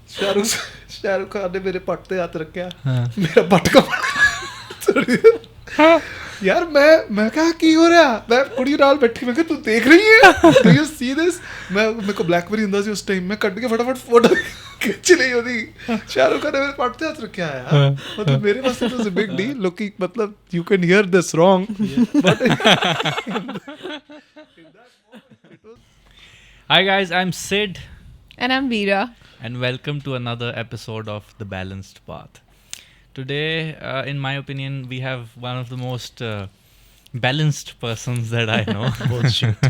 शाहरुख खान ने मेरे पट ते हाथ रखा, मेरा पट का यार मैं कहा की हो रहा, मैं कुड़ी नाल बैठी, मैं कहा तू देख रही है, डू यू सी दिस, मेरे को ब्लैकबेरी ਹੁੰਦਾ ਸੀ उस टाइम, मैं कट के फटाफट फोटो खिंच ਲਈ ਉਹਦੀ, शाहरुख खान ने मेरे पट ते हाथ रखा है यार, मतलब मेरे पास it was a big deal, looking, मतलब you can hear this wrong, but Hi guys, I'm Sid And I'm Veera. and welcome to another episode of The Balanced Path. Today, in my opinion, we have one of the most balanced persons that I know. bullshit.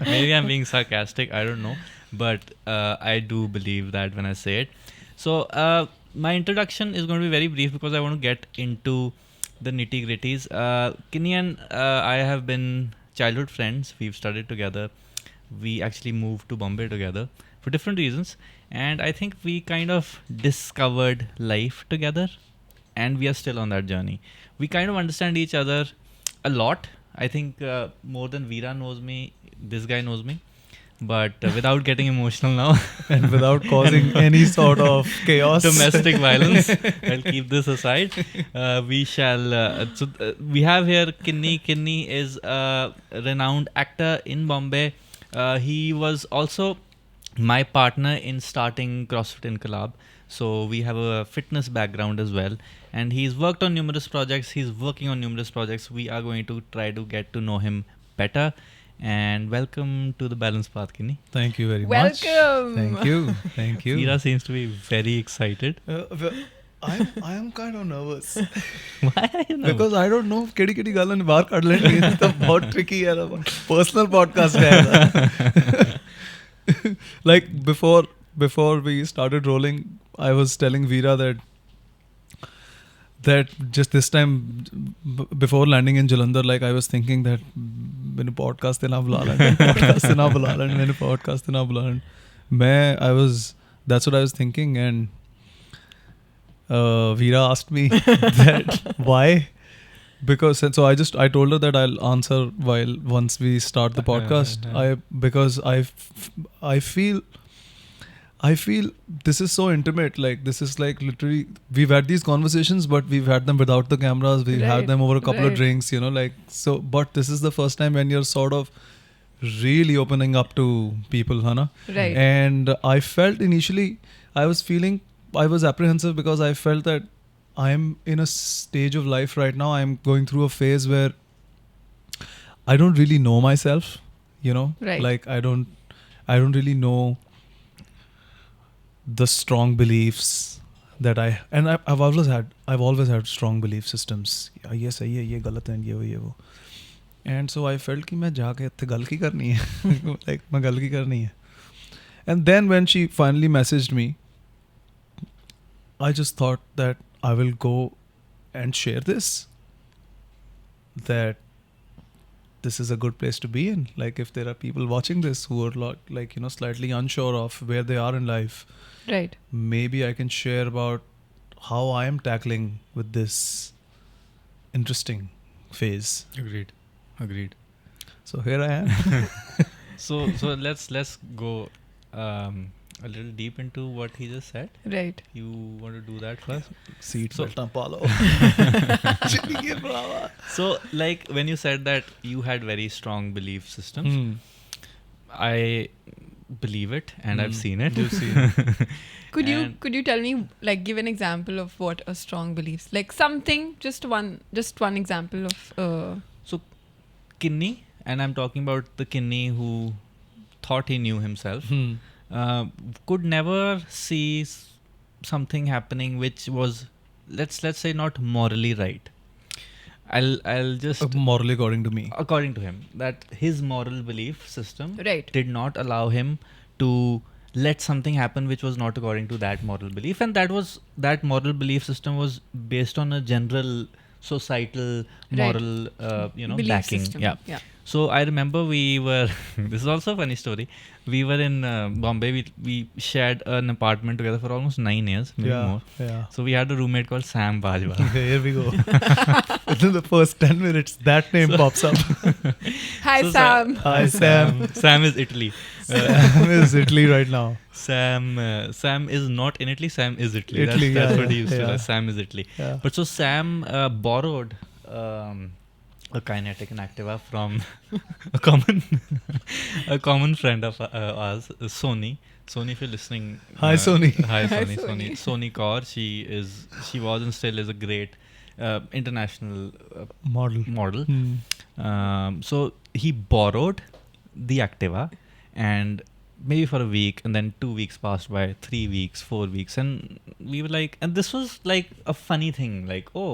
Maybe I'm being sarcastic, I don't know. But I do believe that when I say it. So, my introduction is going to be very brief because I want to get into the nitty-gritties. Kini and I have been childhood friends. We've studied together. We actually moved to Bombay together for different reasons. And I think we kind of discovered life together. And we are still on that journey. We kind of understand each other a lot. I think more than Veera knows me, this guy knows me. But without getting emotional now And without causing any sort of chaos, domestic violence, I'll keep this aside. We shall we have here Kini. Kini is a renowned actor in Bombay. He was also my partner in starting CrossFit Inkalab, so we have a fitness background as well, and he's worked on numerous projects. He's working on numerous projects. We are going to try to get to know him better. And welcome to the Balanced Path, Kini. thank you very much. Welcome. Thank you. Veera seems to be very excited. I am kind of nervous Why are you nervous? because I don't know ਕਿਹੜੀ ਗੱਲਾਂ ਨੇ ਬਾਹਰ ਕੱਢ ਲੈਣੀ ਹੈ, ਤਾਂ ਬਹੁਤ tricky ਹੈ, personal podcast ਹੈ like before we started rolling, I was telling Veera that just this time before landing in Jalandhar, like I was thinking that मैंने podcast ਤੇ ਨਾ ਬੁਲਾ ਲੈਣ, podcast ਤੇ ਨਾ ਬੁਲਾ ਲੈਣ, मैंने podcast ਤੇ ਨਾ ਬੁਲਾ ਲੈਣ, that's what I was thinking. And Veera asked me that why, because so I told her that I'll answer once we start the podcast. Because I feel this is so intimate, like this is like literally we've had these conversations, but we've had them without the cameras, we've had them over a couple of drinks, you know, like, so, but this is the first time when you're sort of really opening up to people, Hana. Right. And I felt initially I was apprehensive because I felt that I'm in a stage of life right now, I'm going through a phase where I don't really know myself, you know, Right. like I don't really know the strong beliefs that I've always had strong belief systems. ये सही है, ये गलत है, ये वो. And so I felt कि मैं जाके इत्थे गल की करनी है, like मैं गल की करनी है. And then when she finally messaged me, I just thought that I will go and share this, that this is a good place to be in. Like if there are people watching this who are like, you know, slightly unsure of where they are in life, Right. maybe I can share about how I am tackling with this interesting phase. Agreed. So here I am. So let's go a little deep into what he just said. Right. You want to do that first? Seat So- belta palo. So, like when you said that you had very strong belief systems, I believe it and I've seen it. You've seen Could And- you tell me, like, give an example of what a strong belief, like something, just one example of So, Kini, and I'm talking about the Kini who thought he knew himself, could never see something happening which was, let's say, not morally right. I'll just morally according to me. according to him, that his moral belief system Right. did not allow him to let something happen which was not according to that moral belief, and that moral belief system was based on a general societal moral Belief backing. system. Yeah. So I remember we were this is also a funny story. We were in Bombay. We shared an apartment together for almost 9 years, maybe more. Yeah. So we had a roommate called Sam Bajwa. Here we go. Within the first 10 minutes, that name pops up. Hi, So Sam. Hi, Sam. Sam is Italy. Sam is Italy right now. Sam is not in Italy. Sam is Italy. Italy, That's yeah, what he used to yeah. say. Sam is Italy. Yeah. But so Sam borrowed a Kinetic and Activa from a common friend of ours, Sony. Sony, if you're listening. Hi, Sony. Hi, Hi, Sony. Sony. Sony Kaur. She was and still is a great international model. So he borrowed the Activa, and maybe for a week, and then 2 weeks passed by, 3 weeks, 4 weeks, and we were like, and this was like a funny thing, like, oh,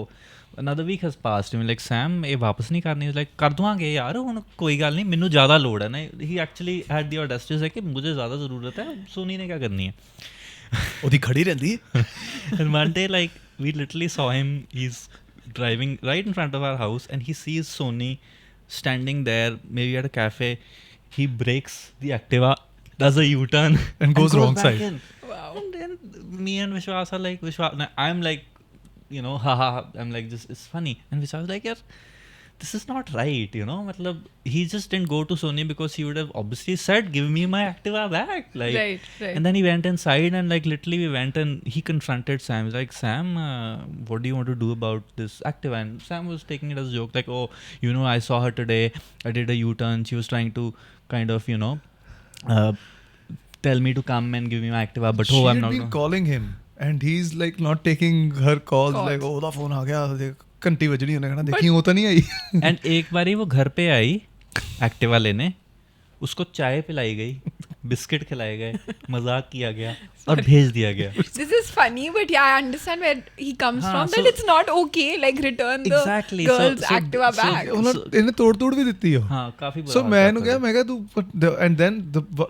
another week has passed, and we're like, Sam, ਇਹ ਵਾਪਸ ਨਹੀਂ ਕਰਨੀ, like, ਕਰ ਦਵਾਂਗੇ ਯਾਰ, ਹੁਣ ਕੋਈ ਗੱਲ ਨਹੀਂ, ਮੈਨੂੰ ਜ਼ਿਆਦਾ ਲੋੜ ਹੈ ਨਾ. He actually had the audacity to say ਕਿ मुझे ज़्यादा ज़रूरत है, सोनी ने क्या करनी है. ਉਹਦੀ ਖੜੀ ਰਹਿੰਦੀ. And one day, like, we literally saw him, he's driving right in front of our house, and he sees Sony standing there, maybe at a cafe. He breaks the Activa, does a U-turn, And goes wrong back side. in. Wow. And then me and Vishwas are like, I'm like, you know, haha, I'm like, just, it's funny. And Vishwas was like, yeah, this is not right, you know. Matlab, he just didn't go to Sony because he would have obviously said, give me my Activa back. Like, Right. and then he went inside, and like literally we went and he confronted Sam. He's like, Sam, what do you want to do about this Activa? And Sam was taking it as a joke, like, oh, you know, I saw her today. I did a U-turn. She was trying to kind of, you know, tell me to come and give me my Activa, but She oh, I'm had not. been calling him, and he's like not taking her calls. Calls. Like, ਉਹਦਾ phone ਆ ਗਿਆ, ਘੰਟੀ ਵੱਜਣੀ, ਉਹਨੇ ਕਹਿਣਾ ਦੇਖੀ ਉਹ ਤਾਂ ਨਹੀਂ ਆਈ. And एक बारी वो घर पे आई एक्टिवा लेने, उसको चाय पिलाई गई, बिस्किट खिलाए गए, मजाक किया गया और भेज दिया गया. This is funny, but yeah, I understand where he comes हाँ, from. so- That it's not okay. Like return the Exactly. girl's So- Activa so- back. ਇਹਨੇ ਤੋੜ ਵੀ ਦਿੱਤੀ ਉਹ. हाँ, काफी बुरा So हाल मैं था ਇਹਨੂੰ ਕਿਹਾ, ਮੈਂ ਕਿਹਾ ਤੂੰ, and then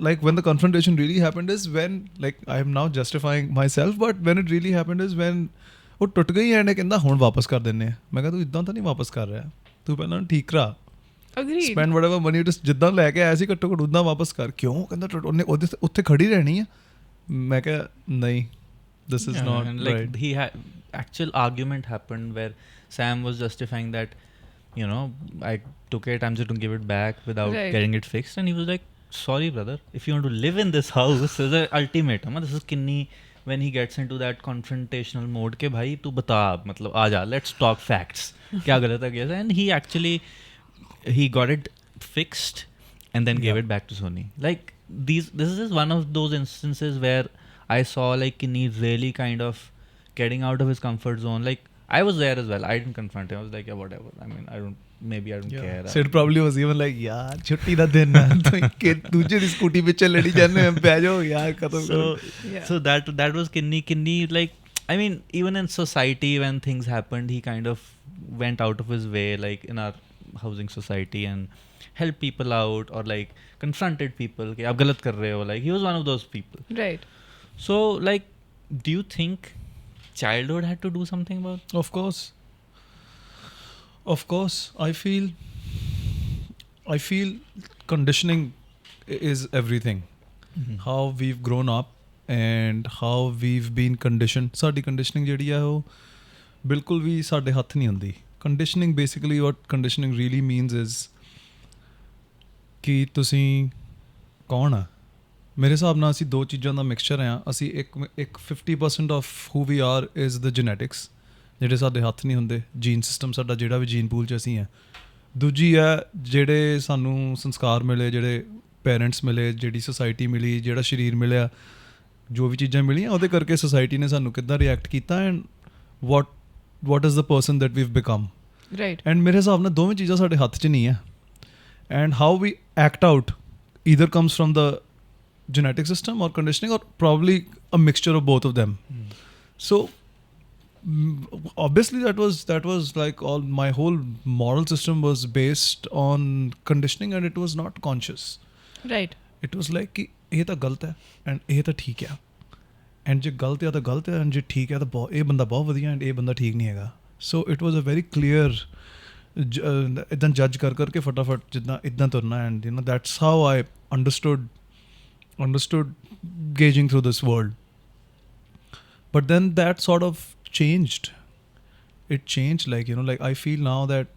like when the confrontation really happened is when, like, I am now justifying myself, but when it really happened is when ਉਹ ਟੁੱਟ ਗਈ ਐਂਡ ਇਹ ਕਹਿੰਦਾ ਹੁਣ ਵਾਪਸ ਕਰ ਦਿੰਨੇ ਆ. ਮੈਂ ਕਿਹਾ ਤੂੰ ਇਦਾਂ ਤਾਂ ਨਹੀਂ ਵਾਪਸ ਕਰ ਰਿਹਾ, ਤੂੰ ਪਹਿਲਾਂ ਠੀਕ ਕਰਾ. Agreed. Spend whatever money you just ਜਿੱਦਾਂ ਲੈ ਕੇ ਆਇਆ ਸੀ ਘੱਟੋ ਘੱਟ ਉਦਾਂ ਵਾਪਸ ਕਰ. ਕਿਉਂ? ਕਹਿੰਦਾ ਉਹਨੇ ਉਹਦੇ ਉੱਥੇ ਖੜੀ ਰਹਿਣੀ ਆ. ਮੈਂ ਕਿਹਾ ਨਹੀਂ, this is not and like right. he had actual argument happened where Sam was justifying that, you know, I took it, I'm just going to give it back without Right. getting it fixed, and he was like, sorry brother, if you want to live in this house, this is an ultimatum. This is Kini when he gets into that confrontational mode ke bhai tu bata, matlab aaja, let's talk facts, kya galat hai kya. And he actually he got it fixed and then gave it back to Sony. Like this is one of those instances where I saw like Kini really kind of getting out of his comfort zone. Like I was there as well. I didn't confront him. I was like, yeah, whatever. I mean, I don't care. Sid probably was even like, यार छुट्टी ਦਾ ਦਿਨ ਹੈ, ਕਿ ਦੂਜੇ ਦੀ scooty ਪਿੱਛੇ ਲੜੀ ਜਾਂਦੇ ਬਹਿ ਜਾਓ ਯਾਰ ਖਤਮ ਕਰੋ. Yeah. So that was Kini. Like, I mean, even in society when things happened, he kind of went out of his way, like in our housing society, and helped people out or like confronted people कि आप गलत कर रहे हो. Like he was one of those people. Right. So like, do you think childhood had to do something about? Of course, I feel conditioning is everything. How we've grown up and how we've been conditioned. ਸਾਡੀ conditioning ਜਿਹੜੀ ਆ ਉਹ ਬਿਲਕੁਲ ਵੀ ਸਾਡੇ ਹੱਥ ਨਹੀਂ ਹੁੰਦੀ. Conditioning, basically what conditioning really means is ਕਿ ਤੁਸੀਂ ਕੌਣ ਆ. ਮੇਰੇ ਹਿਸਾਬ ਨਾਲ ਅਸੀਂ ਦੋ ਚੀਜ਼ਾਂ ਦਾ ਮਿਕਸਚਰ ਆ. ਅਸੀਂ ਇੱਕ 50% of who we are is the genetics, ਜਿਹੜੇ ਸਾਡੇ ਹੱਥ ਨਹੀਂ ਹੁੰਦੇ. ਜੀਨ ਸਿਸਟਮ ਸਾਡਾ ਜਿਹੜਾ ਵੀ ਜੀਨ ਪੂਲ 'ਚ ਅਸੀਂ ਆ. ਦੂਜੀ ਹੈ ਜਿਹੜੇ ਸਾਨੂੰ ਸੰਸਕਾਰ ਮਿਲੇ, ਜਿਹੜੇ ਪੇਰੈਂਟਸ ਮਿਲੇ, ਜਿਹੜੀ ਸੁਸਾਇਟੀ ਮਿਲੀ, ਜਿਹੜਾ ਸਰੀਰ ਮਿਲਿਆ, ਜੋ ਵੀ ਚੀਜ਼ਾਂ ਮਿਲੀਆਂ ਉਹਦੇ ਕਰਕੇ ਸੁਸਾਇਟੀ ਨੇ ਸਾਨੂੰ ਕਿੱਦਾਂ ਰਿਐਕਟ ਕੀਤਾ and what is the person that we've become. Right. And ਮੇਰੇ ਹਿਸਾਬ ਨਾਲ ਦੋਵੇਂ ਚੀਜ਼ਾਂ ਸਾਡੇ ਹੱਥ 'ਚ ਨਹੀਂ ਹੈ. And how we act out either comes from the genetic system or conditioning, or probably a mixture of both of them. So obviously that was like all my whole moral system was based on conditioning, and it was not conscious. Right. It was like कि ਇਹ ਤਾਂ ਗਲਤ ਹੈ and ਇਹ ਤਾਂ ਠੀਕ ਹੈ, and ਜੇ ਗਲਤ ਹੈ ਤਾਂ ਗਲਤ ਹੈ, and ਜੇ ਠੀਕ ਹੈ ਤਾਂ ਇਹ ਬੰਦਾ ਬਹੁਤ ਵਧੀਆ and ਇਹ ਬੰਦਾ ਠੀਕ ਨਹੀਂ ਹੈਗਾ. So it was a very clear ਇੱਦਾਂ ਜੱਜ ਕਰਕੇ ਫਟਾਫਟ ਜਿੱਦਾਂ ਇੱਦਾਂ ਤੁਰਨਾ and that's how I understood gauging through this world. But then that sort of changed. It changed, like like I feel now that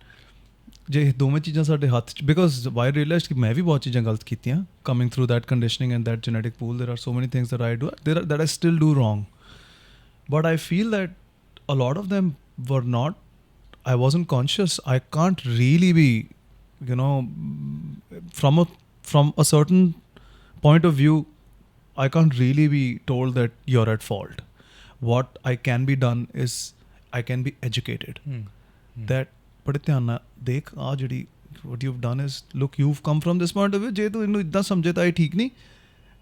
ਜੇ ਦੋਵੇਂ ਚੀਜ਼ਾਂ ਸਾਡੇ ਹੱਥ 'ਚ, because I realized ਕਿ ਮੈਂ ਵੀ ਬਹੁਤ ਚੀਜ਼ਾਂ ਗਲਤ ਕੀਤੀਆਂ coming through that conditioning and that genetic pool. There are so many things that I do that I still do wrong, but I feel that a lot of them were not, I wasn't conscious. I can't really be from a certain point of view, I can't really be told that you're at fault. What I can be done is I can be educated. That ਬੜੇ ਧਿਆਨ ਨਾਲ ਦੇਖ ਆ ਜਿਹੜੀ what you've done is, look, you've come from this point of view, ਜੇ ਤੂੰ ਇਹਨੂੰ ਇੱਦਾਂ ਸਮਝੇ ਤਾਂ ਇਹ ਠੀਕ ਨਹੀਂ,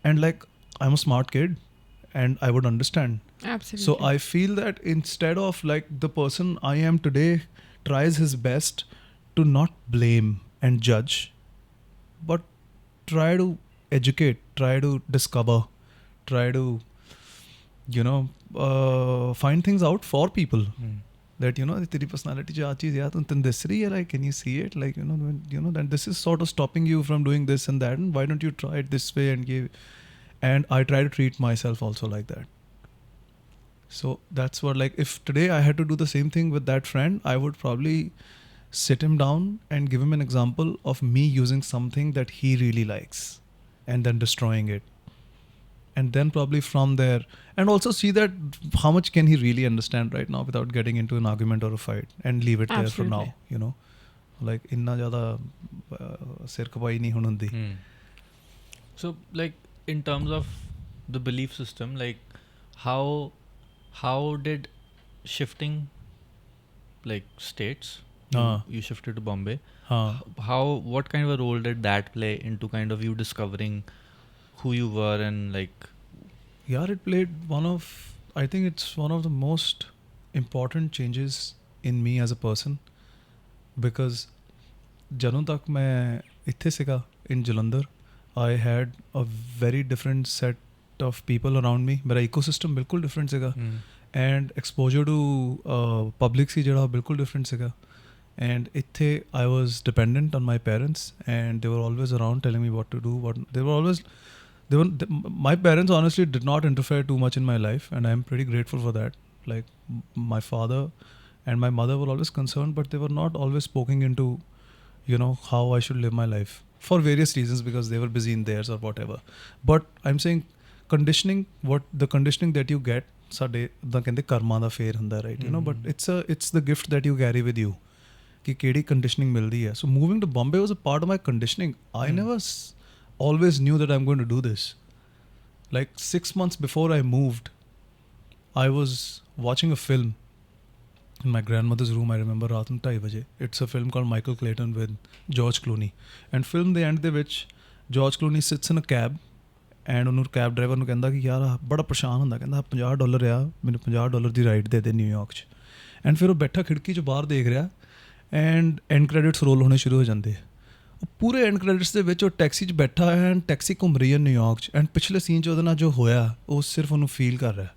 and like I'm a smart kid and I would understand. Absolutely. So I feel that instead of like the person I am today tries his best to not blame and judge, but try to educate, try to discover, try to find things out for people. That तेरी personality जो चीज़ यार तुम this रही है, like can you see it, like that this is sort of stopping you from doing this and that, and why don't you try it this way, and I try to treat myself also like that. So that's what, like, if today I had to do the same thing with that friend, I would probably sit him down and give him an example of me using something that he really likes and then destroying it. And then probably from there, and also see that how much can he really understand right now without getting into an argument or a fight, and leave it there for now. Like inna zyada sir kapai nahi hun hundi. So like in terms of the belief system, like how did shifting like states, you shifted to Bombay, what kind of a role did that play into kind of you discovering who you were, and like it played I think it's one of the most important changes in me as a person, because ਜਦੋਂ ਤੱਕ ਮੈਂ ਇੱਥੇ ਸੀਗਾ in Jalandhar, I had a very different set of people around me. ਮੇਰਾ ecosystem ਬਿਲਕੁਲ different ਸੀਗਾ, and exposure to public ਸੀ ਜਿਹੜਾ ਬਿਲਕੁਲ different ਸੀਗਾ, and ਇੱਥੇ I was dependent on my parents, and they were always around telling me what to do. My parents honestly did not interfere too much in my life, and I am pretty grateful for that. Like my father and my mother were always concerned, but they were not always poking into how I should live my life for various reasons, because they were busy in theirs or whatever. But I'm saying conditioning, the conditioning that you get, ਸਾਡੇ ਦਾ ਕਹਿੰਦੇ ਕਰਮਾਂ ਦਾ ਫੇਰ ਹੁੰਦਾ, right? But it's the gift that you carry with you, ਕਿ ਕਿਹੜੀ conditioning ਮਿਲਦੀ ਹੈ. So moving to Bombay was a part of my conditioning. I never always knew that I'm going to do this. Like 6 months before I moved, I was watching a film in my grandmother's room. I remember raat nu 2:30 baje. It's a film called Michael Clayton with George Clooney. And film the end de vich George Clooney sits in a cab, and ਉਹਨੂੰ cab driver ਨੂੰ ਕਹਿੰਦਾ ਕਿ ਯਾਰ ਬੜਾ ਪਰੇਸ਼ਾਨ ਹੁੰਦਾ, ਕਹਿੰਦਾ $50 ਆ, ਮੈਨੂੰ $50 ਦੀ ਰਾਈਡ ਦੇ ਦੇ ਨਿਊਯਾਰਕ 'ਚ. ਐਂਡ ਫਿਰ ਉਹ ਬੈਠਾ ਖਿੜਕੀ 'ਚ ਬਾਹਰ ਦੇਖ ਰਿਹਾ, ਐਂਡ ਐਂਡ ਕ੍ਰੈਡਿਟਸ ਰੋਲ ਹੋਣੇ ਸ਼ੁਰੂ ਹੋ ਜਾਂਦੇ. ਉਹ ਪੂਰੇ ਐਂਡ ਕ੍ਰੈਡਿਟਸ ਦੇ ਵਿੱਚ ਉਹ ਟੈਕਸੀ 'ਚ ਬੈਠਾ ਹੈ, ਐਂਡ ਟੈਕਸੀ ਘੁੰਮ ਰਹੀ ਹੈ ਨਿਊਯਾਰਕ 'ਚ, ਐਂਡ ਪਿਛਲੇ ਸੀਨ 'ਚ ਉਹਦੇ ਨਾਲ ਜੋ ਹੋਇਆ ਉਹ ਸਿਰਫ ਉਹਨੂੰ ਫੀਲ ਕਰ ਰਿਹਾ.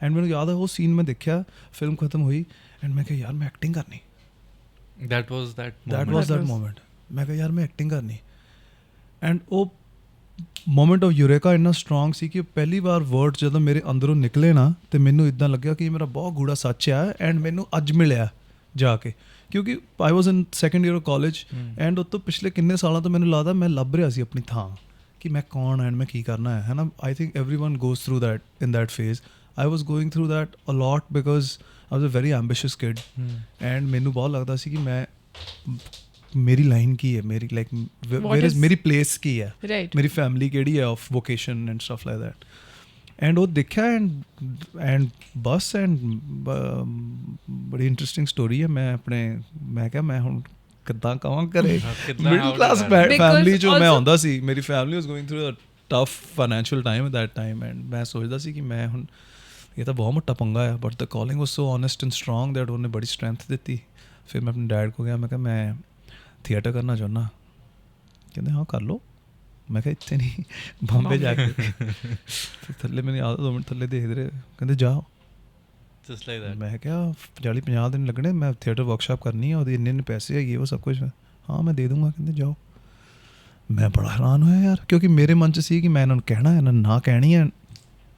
ਐਂਡ ਮੈਨੂੰ ਯਾਦ ਹੈ ਉਹ ਸੀਨ ਮੈਂ ਦੇਖਿਆ, ਫਿਲਮ ਖਤਮ ਹੋਈ, ਐਂਡ ਮੈਂ ਕਿਹਾ ਯਾਰ ਮੈਂ ਐਕਟਿੰਗ ਕਰਨੀ. that was that moment. ਮੈਂ ਕਿਹਾ ਯਾਰ ਮੈਂ ਐਕਟਿੰਗ ਕਰਨੀ. ਐਂਡ ਉਹ ਮੋਮੈਂਟ ਆਫ ਯੂਰੇਕਾ ਇੰਨਾ ਸਟਰੋਂਗ ਸੀ ਕਿ ਪਹਿਲੀ ਵਾਰ ਵਰਡ ਜਦੋਂ ਮੇਰੇ ਅੰਦਰੋਂ ਨਿਕਲੇ ਨਾ, ਤੇ ਮੈਨੂੰ ਇੱਦਾਂ ਲੱਗਿਆ ਕਿ ਮੇਰਾ ਬਹੁਤ ਗੂੜਾ ਸੱਚ ਆ, ਐਂਡ ਮੈਨੂੰ ਅੱਜ ਮਿਲਿਆ ਜਾ ਕੇ, ਕਿਉਂਕਿ I was in second year of college, and ਉਹ ਤੋਂ ਪਿਛਲੇ ਕਿੰਨੇ ਸਾਲਾਂ ਤੋਂ ਮੈਨੂੰ ਲੱਗਦਾ ਮੈਂ ਲੱਭ ਰਿਹਾ ਸੀ ਆਪਣੀ ਥਾਂ, ਕਿ ਮੈਂ ਕੌਣ ਐਂਡ ਮੈਂ ਕੀ ਕਰਨਾ ਹੈ ਨਾ. I think everyone goes through that in that phase. I was going through that a lot because I was a very ambitious kid, and ਮੈਨੂੰ ਬਹੁਤ ਲੱਗਦਾ ਸੀ ਕਿ ਮੈਂ ਮੇਰੀ ਲਾਈਨ ਕੀ ਹੈ, ਮੇਰੀ ਲਾਈਕ ਮੇਰੀ ਪਲੇਸ ਕੀ ਹੈ, ਮੇਰੀ ਫੈਮਿਲੀ ਕਿਹੜੀ ਹੈ of vocation and stuff like that. And ਉਹ ਦੇਖਿਆ, ਐਂਡ ਬਸ, ਐਂਡ ਬੜੀ ਇੰਟਰਸਟਿੰਗ ਸਟੋਰੀ ਹੈ. ਮੈਂ ਕਿਹਾ ਮੈਂ ਹੁਣ ਕਿੱਦਾਂ ਕਹਾਂ ਘਰੇ, ਮਿਡਲ ਕਲਾਸ ਫੈਮਿਲੀ 'ਚੋਂ ਮੈਂ ਆਉਂਦਾ ਸੀ, ਮੇਰੀ family was going through a tough financial time at that time, and ਮੈਂ ਸੋਚਦਾ ਸੀ ਕਿ ਮੈਂ ਹੁਣ ਇਹ ਤਾਂ ਬਹੁਤ ਮੋਟਾ ਪੰਗਾ ਹੈ, but the calling was so honest and strong that ਉਹਨੇ ਬੜੀ ਸਟਰੈਂਥ ਦਿੱਤੀ. ਫਿਰ ਮੈਂ ਆਪਣੇ ਡੈਡ ਕੋਲ ਗਿਆ, ਮੈਂ ਕਿਹਾ ਮੈਂ ਥੀਏਟਰ ਕਰਨਾ ਚਾਹੁੰਦਾ. ਕਹਿੰਦੇ ਹਾਂ ਕਰ ਲਓ. ਮੈਂ ਕਿਹਾ ਇੱਥੇ ਨਹੀਂ, ਬੰਬੇ ਜਾ ਕੇ. ਥੱਲੇ ਮੈਨੂੰ ਯਾਦ 2 ਮਿੰਟ ਥੱਲੇ ਦੇਖਦੇ ਰਹੇ, ਕਹਿੰਦੇ ਜਾਓ. Just like that. ਮੈਂ ਕਿਹਾ 40-50 ਦਿਨ ਲੱਗਣੇ, ਮੈਂ ਥੀਏਟਰ ਵਰਕਸ਼ਾਪ ਕਰਨੀ ਆ, ਉਹਦੇ ਇੰਨੇ ਪੈਸੇ ਹੈਗੇ ਉਹ ਸਭ ਕੁਝ। ਹਾਂ ਮੈਂ ਦੇ ਦੂੰਗਾ। ਕਹਿੰਦੇ ਜਾਓ। ਮੈਂ ਬੜਾ ਹੈਰਾਨ ਹੋਇਆ ਯਾਰ, ਕਿਉਂਕਿ ਮੇਰੇ ਮਨ 'ਚ ਸੀ ਕਿ ਮੈਂ ਇਹਨਾਂ ਨੂੰ ਕਹਿਣਾ, ਇਹਨਾਂ ਨੂੰ ਨਾ ਕਹਿਣੀ ਹੈ,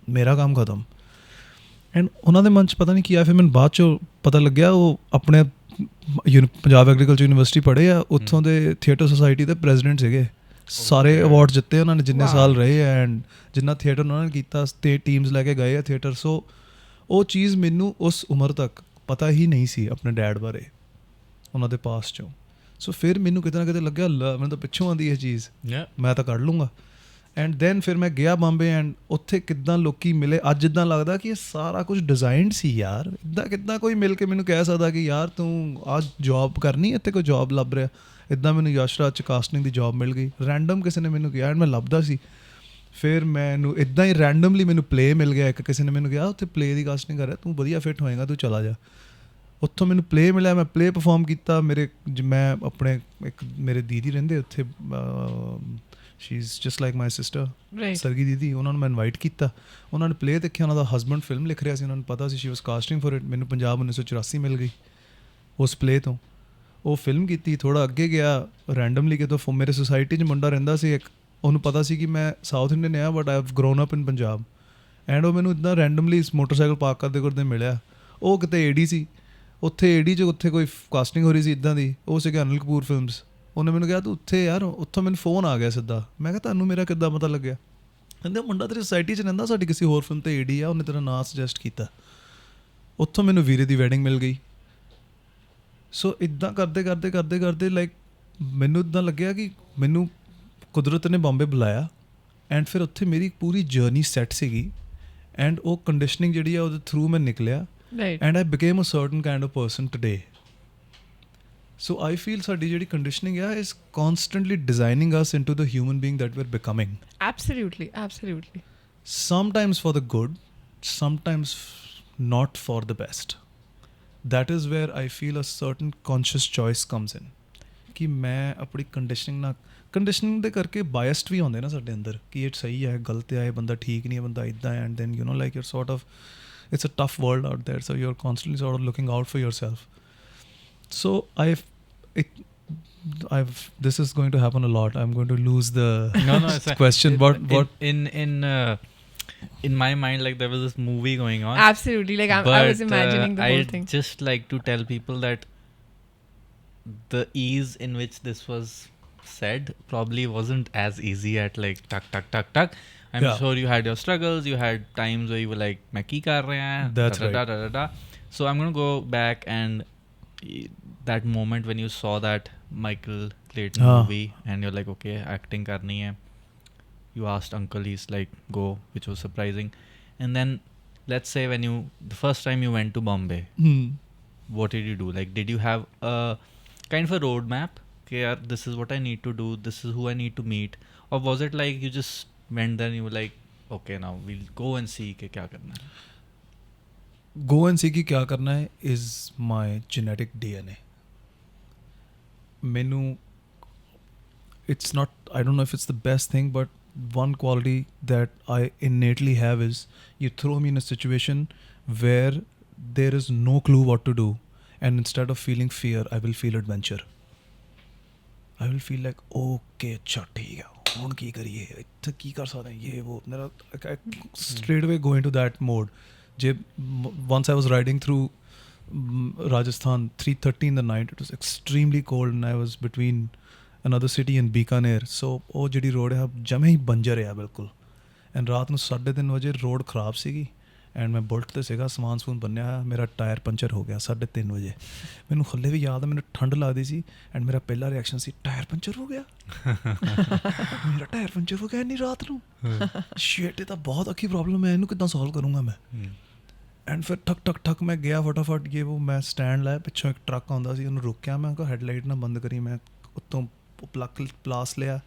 ਮੇਰਾ ਕੰਮ ਖਤਮ। ਐਂਡ ਉਹਨਾਂ ਦੇ ਮਨ 'ਚ ਪਤਾ ਨਹੀਂ ਕੀ ਆਇਆ। ਫਿਰ ਮੈਨੂੰ ਬਾਅਦ 'ਚੋਂ ਪਤਾ ਲੱਗਿਆ ਉਹ ਆਪਣੇ ਪੰਜਾਬ ਐਗਰੀਕਲਚਰ ਯੂਨੀਵਰਸਿਟੀ ਪੜ੍ਹੇ ਆ, ਉੱਥੋਂ ਦੇ ਥੀਏਟਰ ਸੁਸਾਇਟੀ ਦੇ ਪ੍ਰੈਜ਼ੀਡੈਂਟ ਸੀਗੇ। ਸਾਰੇ ਅਵਾਰਡ ਜਿੱਤੇ ਉਹਨਾਂ ਨੇ ਜਿੰਨੇ ਸਾਲ ਰਹੇ ਆ, ਐਂਡ ਜਿੰਨਾ ਥੀਏਟਰ ਉਹਨਾਂ ਨੇ ਕੀਤਾ ਤੇ ਟੀਮਸ ਲੈ ਕੇ ਗਏ ਆ ਥੀਏਟਰ। ਸੋ ਉਹ ਚੀਜ਼ ਮੈਨੂੰ ਉਸ ਉਮਰ ਤੱਕ ਪਤਾ ਹੀ ਨਹੀਂ ਸੀ ਆਪਣੇ ਡੈਡ ਬਾਰੇ, ਉਹਨਾਂ ਦੇ ਪਾਸ 'ਚੋਂ। ਸੋ ਫਿਰ ਮੈਨੂੰ ਕਿਤੇ ਨਾ ਕਿਤੇ ਲੱਗਿਆ ਮੈਨੂੰ ਤਾਂ ਪਿੱਛੋਂ ਆਉਂਦੀ ਇਹ ਚੀਜ਼, ਮੈਂ ਤਾਂ ਕੱਢ ਲੂੰਗਾ। ਐਂਡ ਦੈਨ ਫਿਰ ਮੈਂ ਗਿਆ ਬੰਬੇ, ਐਂਡ ਉੱਥੇ ਕਿੱਦਾਂ ਲੋਕੀ ਮਿਲੇ। ਅੱਜ ਇੱਦਾਂ ਲੱਗਦਾ ਕਿ ਇਹ ਸਾਰਾ ਕੁਝ ਡਿਜ਼ਾਈਨਡ ਸੀ ਯਾਰ। ਇੱਦਾਂ ਕਿੱਦਾਂ ਕੋਈ ਮਿਲ ਕੇ ਮੈਨੂੰ ਕਹਿ ਸਕਦਾ ਕਿ ਯਾਰ ਤੂੰ ਆਹ ਜੋਬ ਕਰਨੀ, ਇੱਥੇ ਕੋਈ ਜੋਬ ਲੱਭ ਰਿਹਾ। ਇੱਦਾਂ ਮੈਨੂੰ ਯਸ਼ਰਾਜ 'ਚ ਕਾਸਟਿੰਗ ਦੀ ਜੋਬ ਮਿਲ ਗਈ, ਰੈਂਡਮ ਕਿਸੇ ਨੇ ਮੈਨੂੰ ਕਿਹਾ, ਐਂਡ ਮੈਂ ਲੱਭਦਾ ਸੀ। ਫਿਰ ਮੈਨੂੰ ਇੱਦਾਂ ਹੀ ਰੈਂਡਮਲੀ ਮੈਨੂੰ ਪਲੇ ਮਿਲ ਗਿਆ। ਇੱਕ ਕਿਸੇ ਨੇ ਮੈਨੂੰ ਕਿਹਾ ਉੱਥੇ ਪਲੇ ਦੀ ਕਾਸਟਿੰਗ ਕਰ ਰਿਹਾ, ਤੂੰ ਵਧੀਆ ਫਿੱਟ ਹੋਏਗਾ, ਤੂੰ ਚਲਾ ਜਾ। ਉੱਥੋਂ ਮੈਨੂੰ ਪਲੇ ਮਿਲਿਆ, ਮੈਂ ਪਲੇ ਪਰਫੋਰਮ ਕੀਤਾ। ਮੈਂ ਆਪਣੇ ਇੱਕ ਮੇਰੇ ਦੀਦੀ ਰਹਿੰਦੇ ਉੱਥੇ, she is just like my sister, Sargi ਦੀਦੀ। ਉਹਨਾਂ ਨੂੰ ਮੈਂ ਇਨਵਾਈਟ ਕੀਤਾ, ਉਹਨਾਂ ਨੇ ਪਲੇ ਦੇਖਿਆ। ਉਹਨਾਂ ਦਾ ਹਸਬੈਂਡ ਫਿਲਮ ਲਿਖ ਰਿਹਾ ਸੀ, ਉਹਨਾਂ ਨੂੰ ਪਤਾ ਸੀ ਸ਼ੀ ਵਾਸ ਕਾਸਟਿੰਗ ਫॉर ਇਟ। ਮੈਨੂੰ ਪੰਜਾਬ 1984 ਮਿਲ ਗਈ ਉਸ ਪਲੇ ਤੋਂ। ਉਹ ਫਿਲਮ ਕੀਤੀ, ਥੋੜ੍ਹਾ ਅੱਗੇ ਗਿਆ ਰੈਂਡਮਲੀ ਕਿਤੋਂ। ਮੇਰੇ ਸੁਸਾਇਟੀ 'ਚ ਮੁੰਡਾ ਰਹਿੰਦਾ ਸੀ ਇੱਕ, ਉਹਨੂੰ ਪਤਾ ਸੀ ਕਿ ਮੈਂ ਸਾਊਥ ਇੰਡੀਅਨ ਆ but I have grown up in Punjab. And ਉਹ ਮੈਨੂੰ ਇੱਦਾਂ ਰੈਂਡਮਲੀ ਮੋਟਰਸਾਈਕਲ ਪਾਰਕ ਕਰਦੇ ਮਿਲਿਆ। ਉਹ ਕਿਤੇ ਏਡੀ ਸੀ, ਉੱਥੇ ਏਡੀ 'ਚ ਉੱਥੇ ਕੋਈ ਕਾਸਟਿੰਗ ਹੋ ਰਹੀ ਸੀ ਇੱਦਾਂ ਦੀ। ਉਹ ਸੀਗੇ ਅਨਿਲ ਕਪੂਰ ਫਿਲਮਸ। ਉਹਨੇ ਮੈਨੂੰ ਕਿਹਾ ਤੂੰ ਉੱਥੇ ਯਾਰ, ਉੱਥੋਂ ਮੈਨੂੰ ਫੋਨ ਆ ਗਿਆ ਸਿੱਧਾ। ਮੈਂ ਕਿਹਾ ਤੁਹਾਨੂੰ ਮੇਰਾ ਕਿੱਦਾਂ ਪਤਾ ਲੱਗਿਆ? ਕਹਿੰਦੇ ਮੁੰਡਾ ਤੇਰੀ ਸੁਸਾਇਟੀ 'ਚ ਰਹਿੰਦਾ, ਸਾਡੀ ਕਿਸੇ ਹੋਰ ਫਿਲਮ 'ਤੇ ਏਡੀ ਆ, ਉਹਨੇ ਤੇਰਾ ਨਾਂ ਸੁਜੈਸਟ ਕੀਤਾ। ਉੱਥੋਂ ਮੈਨੂੰ ਵੀਰੇ ਦੀ ਵੈਡਿੰਗ ਮਿਲ ਗਈ। ਸੋ ਇੱਦਾਂ ਕਰਦੇ ਲਾਈਕ ਮੈਨੂੰ ਇੱਦਾਂ ਲੱਗਿਆ ਕਿ ਮੈਨੂੰ ਕੁਦਰਤ ਨੇ ਬੰਬੇ ਬੁਲਾਇਆ। ਐਂਡ ਫਿਰ ਉੱਥੇ ਮੇਰੀ ਪੂਰੀ ਜਰਨੀ ਸੈੱਟ ਸੀਗੀ। ਐਂਡ ਉਹ ਕੰਡੀਸ਼ਨਿੰਗ ਜਿਹੜੀ ਆ ਉਹਦੇ ਥਰੂ ਮੈਂ ਨਿਕਲਿਆ। And I became a certain kind of person today. So I feel ਸਾਡੀ ਜਿਹੜੀ ਕੰਡੀਸ਼ਨਿੰਗ ਆ is constantly designing us into the human being that we are becoming. Absolutely. Sometimes for the good, sometimes not for the best. That is where I feel a certain conscious choice comes in. ਕਿ ਮੈਂ ਆਪਣੀ conditioning ਦੇ ਕਰਕੇ biased ਵੀ ਹੁੰਦੇ ਨਾ ਸਾਡੇ ਅੰਦਰ ਕਿ ਇਹ ਸਹੀ ਹੈ, ਗਲਤ ਹੈ, ਇਹ ਬੰਦਾ ਠੀਕ ਨਹੀਂ ਹੈ, ਬੰਦਾ ਇੱਦਾਂ ਹੈ। And then you know like your sort of, it's a tough world out there, so you're constantly sort of looking out for yourself. So this is going to happen a lot. I'm going to lose the it's question. What in my mind, like there was this movie going on. Absolutely. Like I was imagining the whole thing. I just like to tell people that the ease in which this was said probably wasn't as easy at like tuck. I'm sure you had your struggles. You had times where you were like, "Main ki kar raha hai?" That's right. So I'm going to go back and that moment when you saw that Michael Clayton movie and you're like, okay, acting karni hai. You asked uncle, he's like, go, which was surprising. And then let's say when the first time you went to Bombay, what did you do? Like, did you have a kind of a roadmap? Okay, this is what I need to do. This is who I need to meet. Or was it like you just went there and you were like, okay, now we'll go and see ke kya karna hai? Go and see ki kya karna hai is my genetic DNA. Menu, it's not, I don't know if it's the best thing, but one quality that I innately have is you throw me in a situation where there is no clue what to do, and instead of feeling fear, I will feel adventure. I will feel like, okay, अच्छा ठीक है, ਹੁਣ ਕੀ ਕਰੀਏ, ਇੱਥੇ ਕੀ ਕਰ ਸਕਦੇ ਹਾਂ, ਇਹ वो मेरा straight away go into that mode. ਜੇ once I was riding through Rajasthan 3:30 in the night, it was extremely cold and I was between another city in Bikaner. So ਉਹ ਜਿਹੜੀ ਰੋਡ ਹੈ ਜਮੇ ਹੀ ਬੰਜਰ ਹੈ ਬਿਲਕੁਲ। ਐਂਡ ਰਾਤ ਨੂੰ 3:30 ਵਜੇ ਰੋਡ ਖਰਾਬ ਸੀਗੀ ਐਂਡ ਮੈਂ ਬੁਲਟ 'ਤੇ ਸੀਗਾ, ਸਮਾਨ ਸਮੂਨ ਬੰਨਿਆ ਹੋਇਆ, ਮੇਰਾ ਟਾਇਰ ਪੰਚਰ ਹੋ ਗਿਆ 3:30 ਵਜੇ। ਮੈਨੂੰ ਹਲੇ ਵੀ ਯਾਦ ਹੈ, ਮੈਨੂੰ ਠੰਡ ਲੱਗਦੀ ਸੀ ਐਂਡ ਮੇਰਾ ਪਹਿਲਾ ਰਿਐਕਸ਼ਨ ਸੀ, ਟਾਇਰ ਪੰਚਰ ਹੋ ਗਿਆ। ਮੇਰਾ ਟਾਇਰ ਪੰਚਰ ਹੋ ਗਿਆ ਇੰਨੀ ਰਾਤ ਨੂੰ। ਸ਼ਿਟ, ਇਹ ਤਾਂ ਬਹੁਤ ਔਖੀ ਪ੍ਰੋਬਲਮ ਹੈ, ਇਹਨੂੰ ਕਿੱਦਾਂ ਸੋਲਵ ਕਰੂੰਗਾ ਮੈਂ। ਐਂਡ ਫਿਰ ਠੱਕ ਮੈਂ ਗਿਆ ਫਟਾਫਟ, ਇਹ ਉਹ ਮੈਂ ਸਟੈਂਡ ਲਾਇਆ, ਪਿੱਛੋਂ ਇੱਕ ਟਰੱਕ ਆਉਂਦਾ ਸੀ, ਉਹਨੂੰ ਰੋਕਿਆ, ਮੈਂ ਕਿਹਾ ਹੈਡਲਾਈਟ ਨਾ ਬੰਦ ਕਰੀ। ਮੈਂ ਉੱਤੋਂ ਪਲਾਸ ਲਿਆ,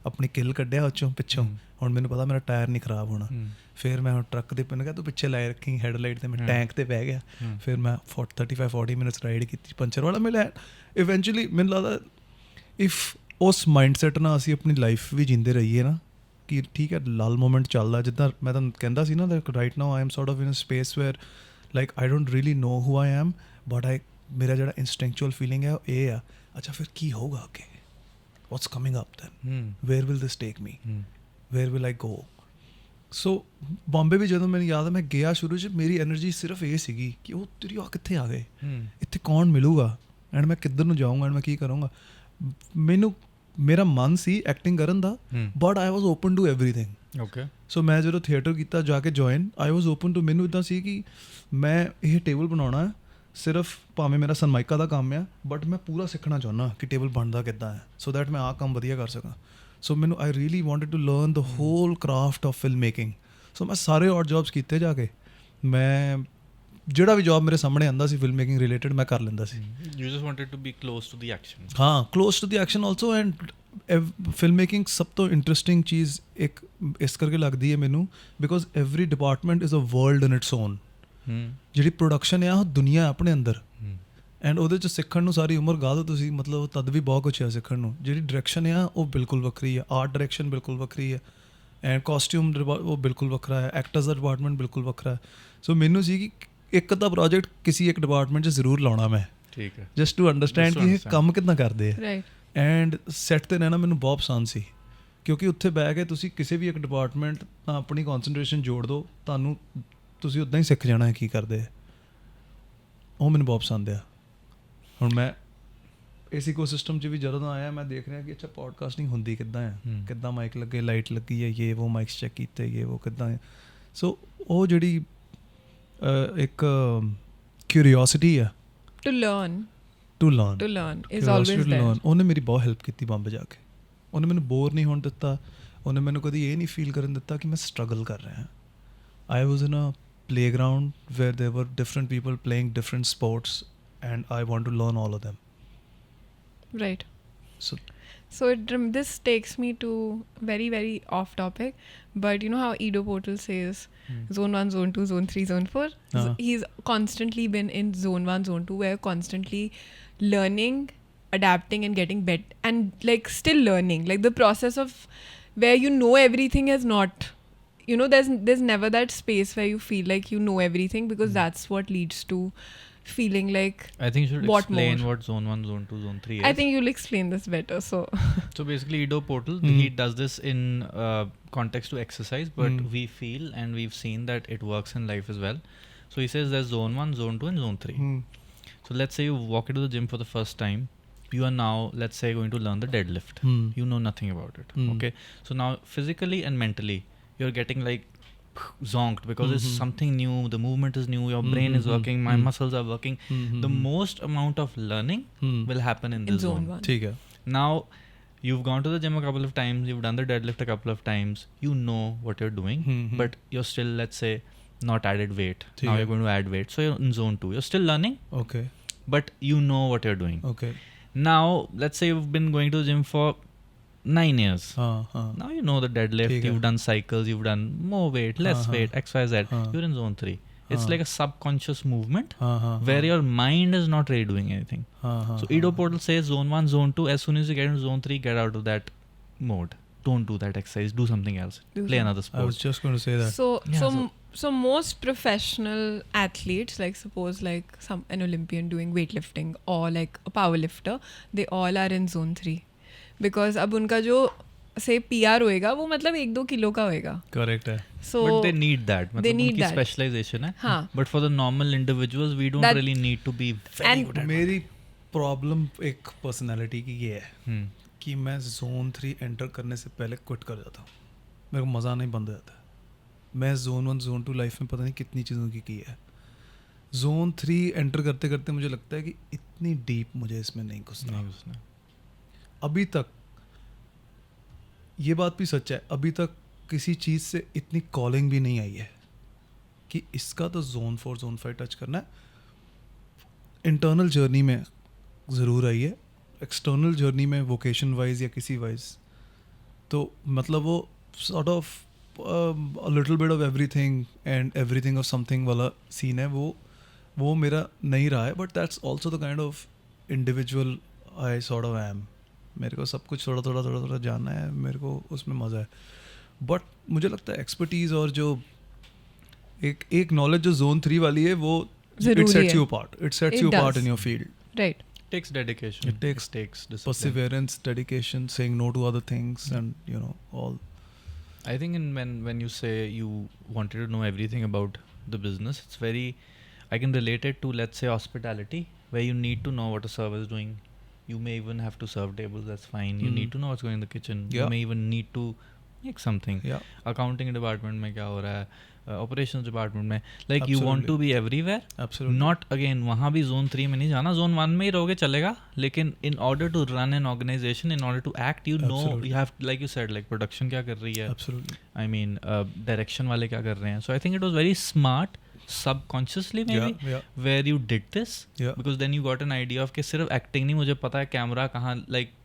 ਆਪਣੀ ਕਿੱਲ ਕੱਢਿਆ ਉਹ 'ਚੋਂ ਪਿੱਛੋਂ। ਹੁਣ ਮੈਨੂੰ ਪਤਾ ਮੇਰਾ ਟਾਇਰ ਨਹੀਂ ਖਰਾਬ ਹੋਣਾ। ਫਿਰ ਮੈਂ ਹੁਣ ਟਰੱਕ ਦੇ ਪਿੰਨ ਕਿਹਾ ਤੂੰ ਪਿੱਛੇ ਲਾਏ ਰੱਖੀ ਹੈਡਲਾਈਟ 'ਤੇ, ਮੈਂ ਟੈਂਕ 'ਤੇ ਬਹਿ ਗਿਆ। ਫਿਰ ਮੈਂ 35-40 ਮਿੰਟਸ ਰਾਈਡ ਕੀਤੀ, ਪੰਚਰ ਵਾਲਾ ਮਿਲਿਆ। ਇਵੈਂਚੁਅਲੀ ਮੈਨੂੰ ਲੱਗਦਾ ਇਫ ਉਸ ਮਾਈਂਡਸੈਟ ਨਾਲ ਅਸੀਂ ਆਪਣੀ ਲਾਈਫ ਵੀ ਜੀਂਦੇ ਰਹੀਏ ਨਾ, ਕਿ ਠੀਕ ਹੈ ਲਾਲ ਮੂਮੈਂਟ ਚੱਲਦਾ, ਜਿੱਦਾਂ ਮੈਂ ਤੁਹਾਨੂੰ ਕਹਿੰਦਾ ਸੀ ਨਾ, right now I am sort of in a space where like I don't really know who I am, but ਮੇਰਾ ਜਿਹੜਾ ਇੰਸਟਿੰਕਚੁਅਲ ਫੀਲਿੰਗ ਹੈ ਇਹ ਆ, ਅੱਛਾ ਫਿਰ ਕੀ ਹੋਊਗਾ ਅੱਗੇ, what's coming up then, where will this take me, where will I go. So Bombay ਵੀ ਜਦੋਂ ਮੈਨੂੰ ਯਾਦ ਹੈ ਮੈਂ ਗਿਆ ਸ਼ੁਰੂ 'ਚ, ਮੇਰੀ ਐਨਰਜੀ ਸਿਰਫ ਇਹ ਸੀਗੀ ਕਿ ਉਹ ਤੇਰੀ ਆ ਕਿੱਥੇ ਆ ਗਏ, ਇੱਥੇ ਕੌਣ ਮਿਲੂਗਾ, ਐਂਡ ਮੈਂ ਕਿੱਧਰ ਨੂੰ ਜਾਊਂਗਾ, ਐਂਡ ਮੈਂ ਕੀ ਕਰੂੰਗਾ। ਮੇਰਾ ਮਨ ਸੀ ਐਕਟਿੰਗ ਕਰਨ ਦਾ, but I was open to everything. Okay. So ਮੈਂ ਜਦੋਂ ਥੀਏਟਰ ਕੀਤਾ ਜਾ ਕੇ join, I was open to, ਮੈਨੂੰ ਇੱਦਾਂ ਸੀ ਕਿ ਮੈਂ ਇਹ ਟੇਬਲ ਬਣਾਉਣਾ ਸਿਰਫ, ਭਾਵੇਂ ਮੇਰਾ ਸਨਮਾਈਕਾ ਦਾ ਕੰਮ ਆ, ਬਟ ਮੈਂ ਪੂਰਾ ਸਿੱਖਣਾ ਚਾਹੁੰਦਾ ਕਿ ਟੇਬਲ ਬਣਦਾ ਕਿੱਦਾਂ ਹੈ, ਸੋ ਦੈਟ ਮੈਂ ਆਹ ਕੰਮ ਵਧੀਆ ਕਰ ਸਕਾਂ। ਸੋ ਮੈਨੂੰ I really wanted to learn the whole craft of film making. So ਮੈਂ ਸਾਰੇ ਔਡ ਜੌਬਸ ਕੀਤੇ ਜਾ ਕੇ, ਮੈਂ ਜਿਹੜਾ ਵੀ ਜੌਬ ਮੇਰੇ ਸਾਹਮਣੇ ਆਉਂਦਾ ਸੀ ਫਿਲਮ ਮੇਕਿੰਗ ਰਿਲੇਟਡ ਮੈਂ ਕਰ ਲੈਂਦਾ ਸੀ। You just wanted to be close to the action. ਹਾਂ, close to the action also. And film making ਸਭ ਤੋਂ ਇੰਟਰਸਟਿੰਗ ਚੀਜ਼ ਇੱਕ ਇਸ ਕਰਕੇ ਲੱਗਦੀ ਹੈ ਮੈਨੂੰ, because every department is a world in its own. ਜਿਹੜੀ ਪ੍ਰੋਡਕਸ਼ਨ ਆ ਉਹ ਦੁਨੀਆ ਆਪਣੇ ਅੰਦਰ, ਐਂਡ ਉਹਦੇ 'ਚ ਸਿੱਖਣ ਨੂੰ ਸਾਰੀ ਉਮਰ ਗਾ ਦਿਓ ਤੁਸੀਂ, ਮਤਲਬ ਤਦ ਵੀ ਬਹੁਤ ਕੁਛ ਹੈ ਸਿੱਖਣ ਨੂੰ। ਜਿਹੜੀ ਡਾਇਰੈਕਸ਼ਨ ਆ ਉਹ ਬਿਲਕੁਲ ਵੱਖਰੀ ਹੈ, ਆਰਟ ਡਾਇਰੈਕਸ਼ਨ ਬਿਲਕੁਲ ਵੱਖਰੀ ਹੈ, ਐਂਡ ਕਾਸਟਿਊਮ ਉਹ ਬਿਲਕੁਲ ਵੱਖਰਾ ਹੈ, ਐਕਟਰਸ ਦਾ ਡਿਪਾਰਟਮੈਂਟ ਬਿਲਕੁਲ ਵੱਖਰਾ ਹੈ। ਸੋ ਮੈਨੂੰ ਸੀ ਕਿ ਇੱਕ ਅੱਧਾ ਪ੍ਰੋਜੈਕਟ ਕਿਸੇ ਇੱਕ ਡਿਪਾਰਟਮੈਂਟ 'ਚ ਜ਼ਰੂਰ ਲਾਉਣਾ ਮੈਂ, ਠੀਕ ਹੈ, ਜਸਟ ਟੂ ਅੰਡਰਸਟੈਂਡ ਕਿ ਇਹ ਕੰਮ ਕਿੱਦਾਂ ਕਰਦੇ ਆ। Right. ਐਂਡ ਸੈੱਟ 'ਤੇ ਰਹਿਣਾ ਮੈਨੂੰ ਬਹੁਤ ਪਸੰਦ ਸੀ, ਕਿਉਂਕਿ ਉੱਥੇ ਬਹਿ ਕੇ ਤੁਸੀਂ ਕਿਸੇ ਵੀ ਇੱਕ ਡਿਪਾਰਟਮੈਂਟ ਤਾਂ ਆਪਣੀ ਕੌਨਸਨਟ੍ਰੇਸ਼ਨ ਜੋੜ ਦਿਓ, ਤੁਸੀਂ ਉੱਦਾਂ ਹੀ ਸਿੱਖ ਜਾਣਾ ਹੈ ਕੀ ਕਰਦੇ ਆ। ਉਹ ਮੈਨੂੰ ਬਹੁਤ ਪਸੰਦ ਆ। ਹੁਣ ਮੈਂ ਇਸ ਇਕੋਸਿਸਟਮ 'ਚ ਵੀ ਜਦੋਂ ਦਾ ਆਇਆ ਮੈਂ ਦੇਖ ਰਿਹਾ ਕਿ ਅੱਛਾ ਪੋਡਕਾਸਟਿੰਗ ਹੁੰਦੀ ਕਿੱਦਾਂ ਆ, ਕਿੱਦਾਂ ਮਾਈਕ ਲੱਗੇ, ਲਾਈਟ ਲੱਗੀ ਹੈ, ਇਹ ਉਹ ਮਾਈਕਸ ਚੈੱਕ ਕੀਤੇ, ਇਹ ਉਹ ਕਿੱਦਾਂ ਹੈ। ਸੋ ਉਹ ਜਿਹੜੀ ਇੱਕ ਕਿਊਰੀਓਸਿਟੀ ਆ To learn is always there. ਉਹਨੇ ਮੇਰੀ ਬਹੁਤ ਹੈਲਪ ਕੀਤੀ ਬੰਬੇ ਜਾ ਕੇ। ਉਹਨੇ ਮੈਨੂੰ ਬੋਰ ਨਹੀਂ ਹੋਣ ਦਿੱਤਾ, ਉਹਨੇ ਮੈਨੂੰ ਕਦੀ ਇਹ ਨਹੀਂ ਫੀਲ ਕਰਨ ਦਿੱਤਾ ਕਿ ਮੈਂ ਸਟਰਗਲ ਕਰ ਰਿਹਾ। ਆਈ was in a playground where there were different people playing different sports and I want to learn all of them. Right. So This takes me to very, very off topic, but you know how Edo Portal says zone 1, zone 2, zone 3, zone 4? He's constantly been in zone 1, zone 2, where constantly learning, adapting and getting better, and like still learning. Like the process of where you know everything is not, you know, there's never that space where you feel like you know everything, because that's what leads to feeling like I think you should what explain more? what zone 1, zone 2, zone 3 is. I think you'll explain this better. So basically Edo Portal, he does this in context to exercise, but we feel and we've seen that it works in life as well. So he says there's zone 1, zone 2 and zone 3. So let's say you walk into the gym for the first time. You are now, let's say, going to learn the deadlift. You know nothing about it. Okay. So now physically and mentally you're getting like zonked because it's something new, the movement is new, your brain is working, my muscles are working. The most amount of learning will happen in this zone. theek hai. Now you've gone to the gym a couple of times, you've done the deadlift a couple of times, you know what you're doing, but you're still, let's say, not added weight. Now you're going to add weight, so you're in zone 2, you're still learning, Okay. but you know what you're doing. Okay. Now let's say you've been going to the gym for 9 years. Now you know the deadlift, you've done cycles, you've done more weight, less weight, XYZ. You're in zone 3. It's like a subconscious movement where your mind is not really doing anything. So Edo Portal says zone 1, zone 2, as soon as you get into zone 3, get out of that mode. Don't do that exercise, do something else. Play another sport. I was just going to say that. So most professional athletes, like suppose like an Olympian doing weightlifting or like a power lifter, they all are in zone 3. Because अब उनका जो से PR होएगा वो मतलब 1-2 kilo का होएगा. Correct है. So but they need that. They need उनकी that. specialization है. हाँ. But for the normal individuals, we don't really need to be very good at it. मेरी प्रॉब्लम एक पर्सनालिटी की ये है कि मैं जोन 3 एंटर करने से पहले क्विट कर जाता हूँ. मेरे को मज़ा नहीं बंद हो जाता. मैं जोन 1, जोन 2 लाइफ में पता नहीं कितनी चीज़ों की है. जोन 3 एंटर करते करते मुझे लगता है कि इतनी डीप मुझे इसमें नहीं घुसना. अभी तक ये बात भी सच है, अभी तक किसी चीज़ से इतनी कॉलिंग भी नहीं आई है कि इसका तो जोन 4, जोन 5 टच करना है. इंटरनल जर्नी में ज़रूर आई है, एक्सटर्नल जर्नी में वोकेशन वाइज या किसी वाइज तो मतलब वो sort of a little bit of everything and everything of something वाला सीन है, वो मेरा नहीं रहा है. But that's also the kind of individual I sort of am. मेरे को सब कुछ थोड़ा थोड़ा जानना है, मेरे को उसमें मज़ा है. बट मुझे लगता है एक्सपर्टीज़ और जो एक knowledge जो zone 3 वाली है वो it जरूरी sets है. you apart. It sets It you apart does. in your field. Right. takes dedication. It takes discipline. Perseverance, dedication, saying no to other things, and you know all. I think when you say you wanted to know everything about the business, it's very, I can relate it to, let's say, hospitality, where you need to know what a server is doing. You may even have to serve tables, that's fine. You need to know what's going in the kitchen. Yeah. You may even need to make something. Yeah. Accounting department में क्या हो रहा है, operations department में, like you want Absolutely. to be everywhere. Absolutely. Not again वहाँ भी zone 3 में नहीं जाना, zone 1 में ही रहोगे चलेगा, लेकिन in order to run an organization, in order to act, you know, Absolutely. you have, like you said, like production क्या कर रही है, Absolutely. I mean direction वाले क्या कर रहे हैं. So I think it was very smart, subconsciously maybe, Yeah. where you did this, Yeah. because then you got an idea of कि सिर्फ acting नहीं, मुझे पता है कैमरा कहाँ, like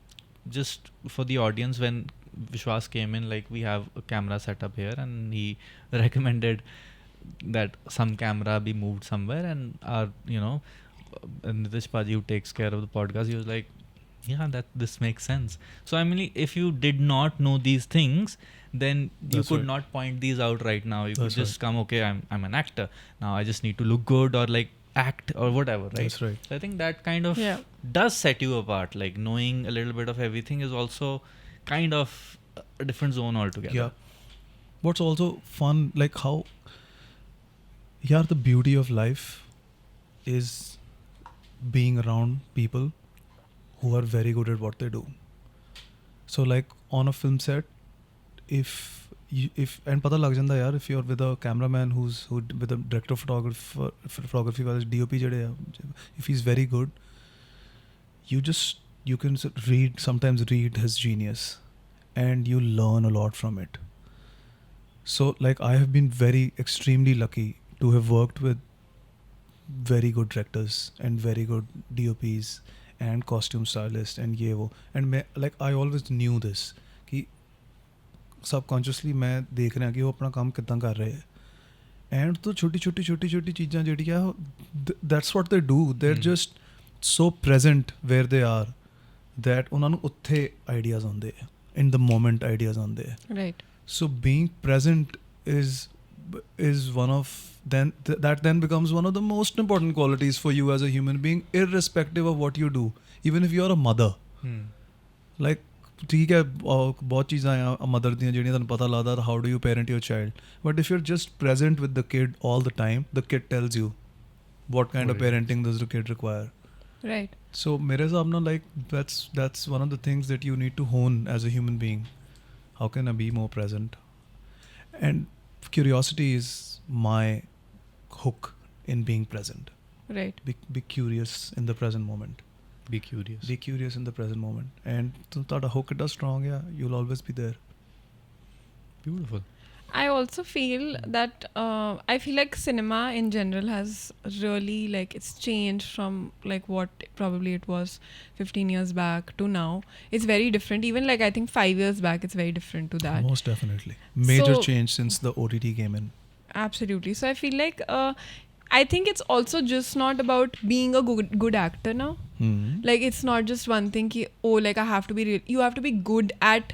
just for the audience, when Vishwas came in, like we have a camera set up here and he recommended that some camera be moved somewhere, and our, you know, and Nitish Paji, who takes care of the podcast, he was like, yeah, that this makes sense. So I mean, if you did not know these things, then you That's could right. not point these out right now. You That's could just come, okay, I'm an actor now, I just need to look good or like act or whatever, right? That's right. So I think that kind of Yeah. does set you apart. Like knowing a little bit of everything is also kind of a different zone altogether. Yeah. What's also fun, like how, yeah, the beauty of life is being around people who are very good at what they do. So like on a film set, if and pata lag janda yaar, if you're with a cameraman with a director of photography वाले DOP जड़े हैं, if he's very good, you can sometimes read his genius, and you learn a lot from it. So like I have been extremely lucky to have worked with very good directors and very good DOPs and costume stylists and ये वो, and I always knew this कि subconsciously मैं देख रहा कि वो अपना काम कितना कर रहे हैं, एंड तो छोटी छोटी चीज़ां ਜਿਹੜੀਆਂ that's what they do. They're just so present where they are that ਉਹਨਾਂ ਨੂੰ ਉੱਥੇ ਆਈਡੀਆਜ਼ ਆਉਂਦੇ ਆ, in the moment ideas ਆਉਂਦੇ ਆ. Right. So being present is one of that then becomes one of the most important qualities for you as a human being, irrespective of what you do. Even if you're a mother, like ठीक है बहुत चीज़ां हैं mother ਦੀਆਂ ਜਿਹੜੀਆਂ ਤੁਹਾਨੂੰ ਪਤਾ ਲੱਗਦਾ how do you parent your child, but if you're just present with the kid all the time, the kid tells you what kind of parenting does the kid require. Right. So mere hisab na, like that's one of the things that you need to hone as a human being. How can I be more present? And curiosity is my hook in being present. Right. Be curious in the present moment. Be curious. Be curious in the present moment. And tada hook it is strong, yeah, you'll always be there. Beautiful. I also feel that I feel like cinema in general has really, like, it's changed from like what probably it was 15 years back to now. It's very different. Even like I think 5 years back, it's very different to that. Most definitely. Major So- change since the OTT came in. Absolutely. So I feel like I think it's also just not about being a good actor now. Like it's not just one thing ki, oh, like I have to be you have to be good at,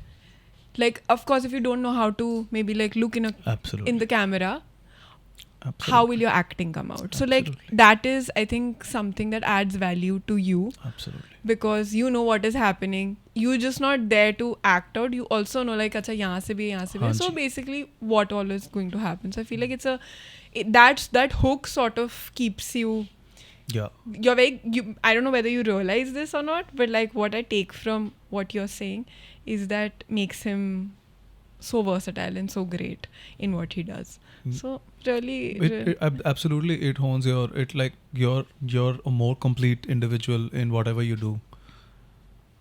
like, of course, if you don't know how to maybe like look Absolutely. in the camera, Absolutely. how will your acting come out? So like Absolutely. that is, I think, something that adds value to you, Absolutely. because you know what is happening. You're just not there to act out. You also know like acha yahan se bhi yahan se bhi. हाँ So ji. basically what all is going to happen. So I feel like that hook sort of keeps you. Yeah. I don't know whether you realize this or not, but like what I take from what you're saying is that makes him so versatile and so great in what he does. So really, Absolutely, it hones you're a more complete individual in whatever you do,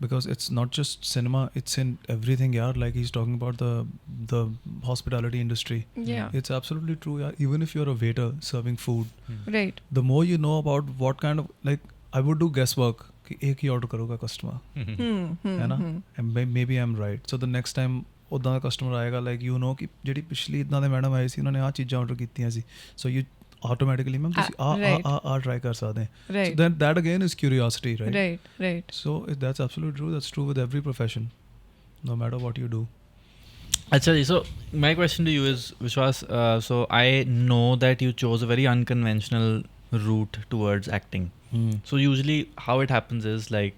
because it's not just cinema, it's in everything, yeah. Like he's talking about the hospitality industry. yeah, It's absolutely true, yeah. Even if you're a waiter serving food, right, the more you know about what kind of, like, I would do guesswork कि एक ही order करूँगा customer, है ना, and maybe I'm right. So the next time ਉੱਦਾਂ ਦਾ customer ਆਏਗਾ, like you know ਕਿ ਜਿਹੜੀ ਪਿਛਲੀ ਇੱਦਾਂ ਦੇ ਮੈਡਮ ਆਏ ਸੀ ਉਹਨਾਂ ਨੇ ਆਹ ਚੀਜ਼ਾਂ ਆਰਡਰ ਕੀਤੀਆਂ ਸੀ, ਸੋ ਯੂ automatically ਮੈਮ ਤੁਸੀਂ ਆ ਟਰਾਈ ਕਰ ਸਕਦੇ ਹੋ. right, So then that again is curiosity, right? right. So that's absolutely true. That's true with every profession, no matter what you do. Actually, so my question to you is, Vishwas, so I know that you chose a very unconventional route towards acting. So usually how it happens is like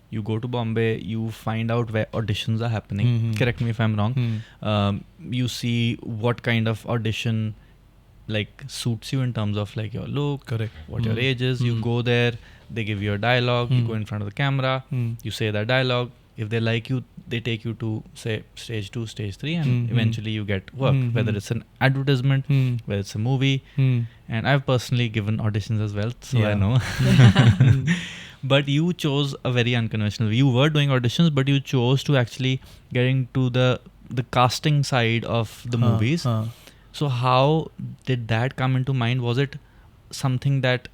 you go to Bombay, you find out where auditions are happening. Correct me if I'm wrong. You see what kind of audition like suits you in terms of like your look, correct, what your age is. You go there, they give you a dialogue, you go in front of the camera, you say that dialogue. If they like you, they take you to say stage 2, stage 3, and eventually you get work, whether it's an advertisement, whether it's a movie. And I've personally given auditions as well, so I know. But you chose a very unconventional. You were doing auditions, but you chose to actually get into the casting side of the movies. So how did that come into mind? Was it something that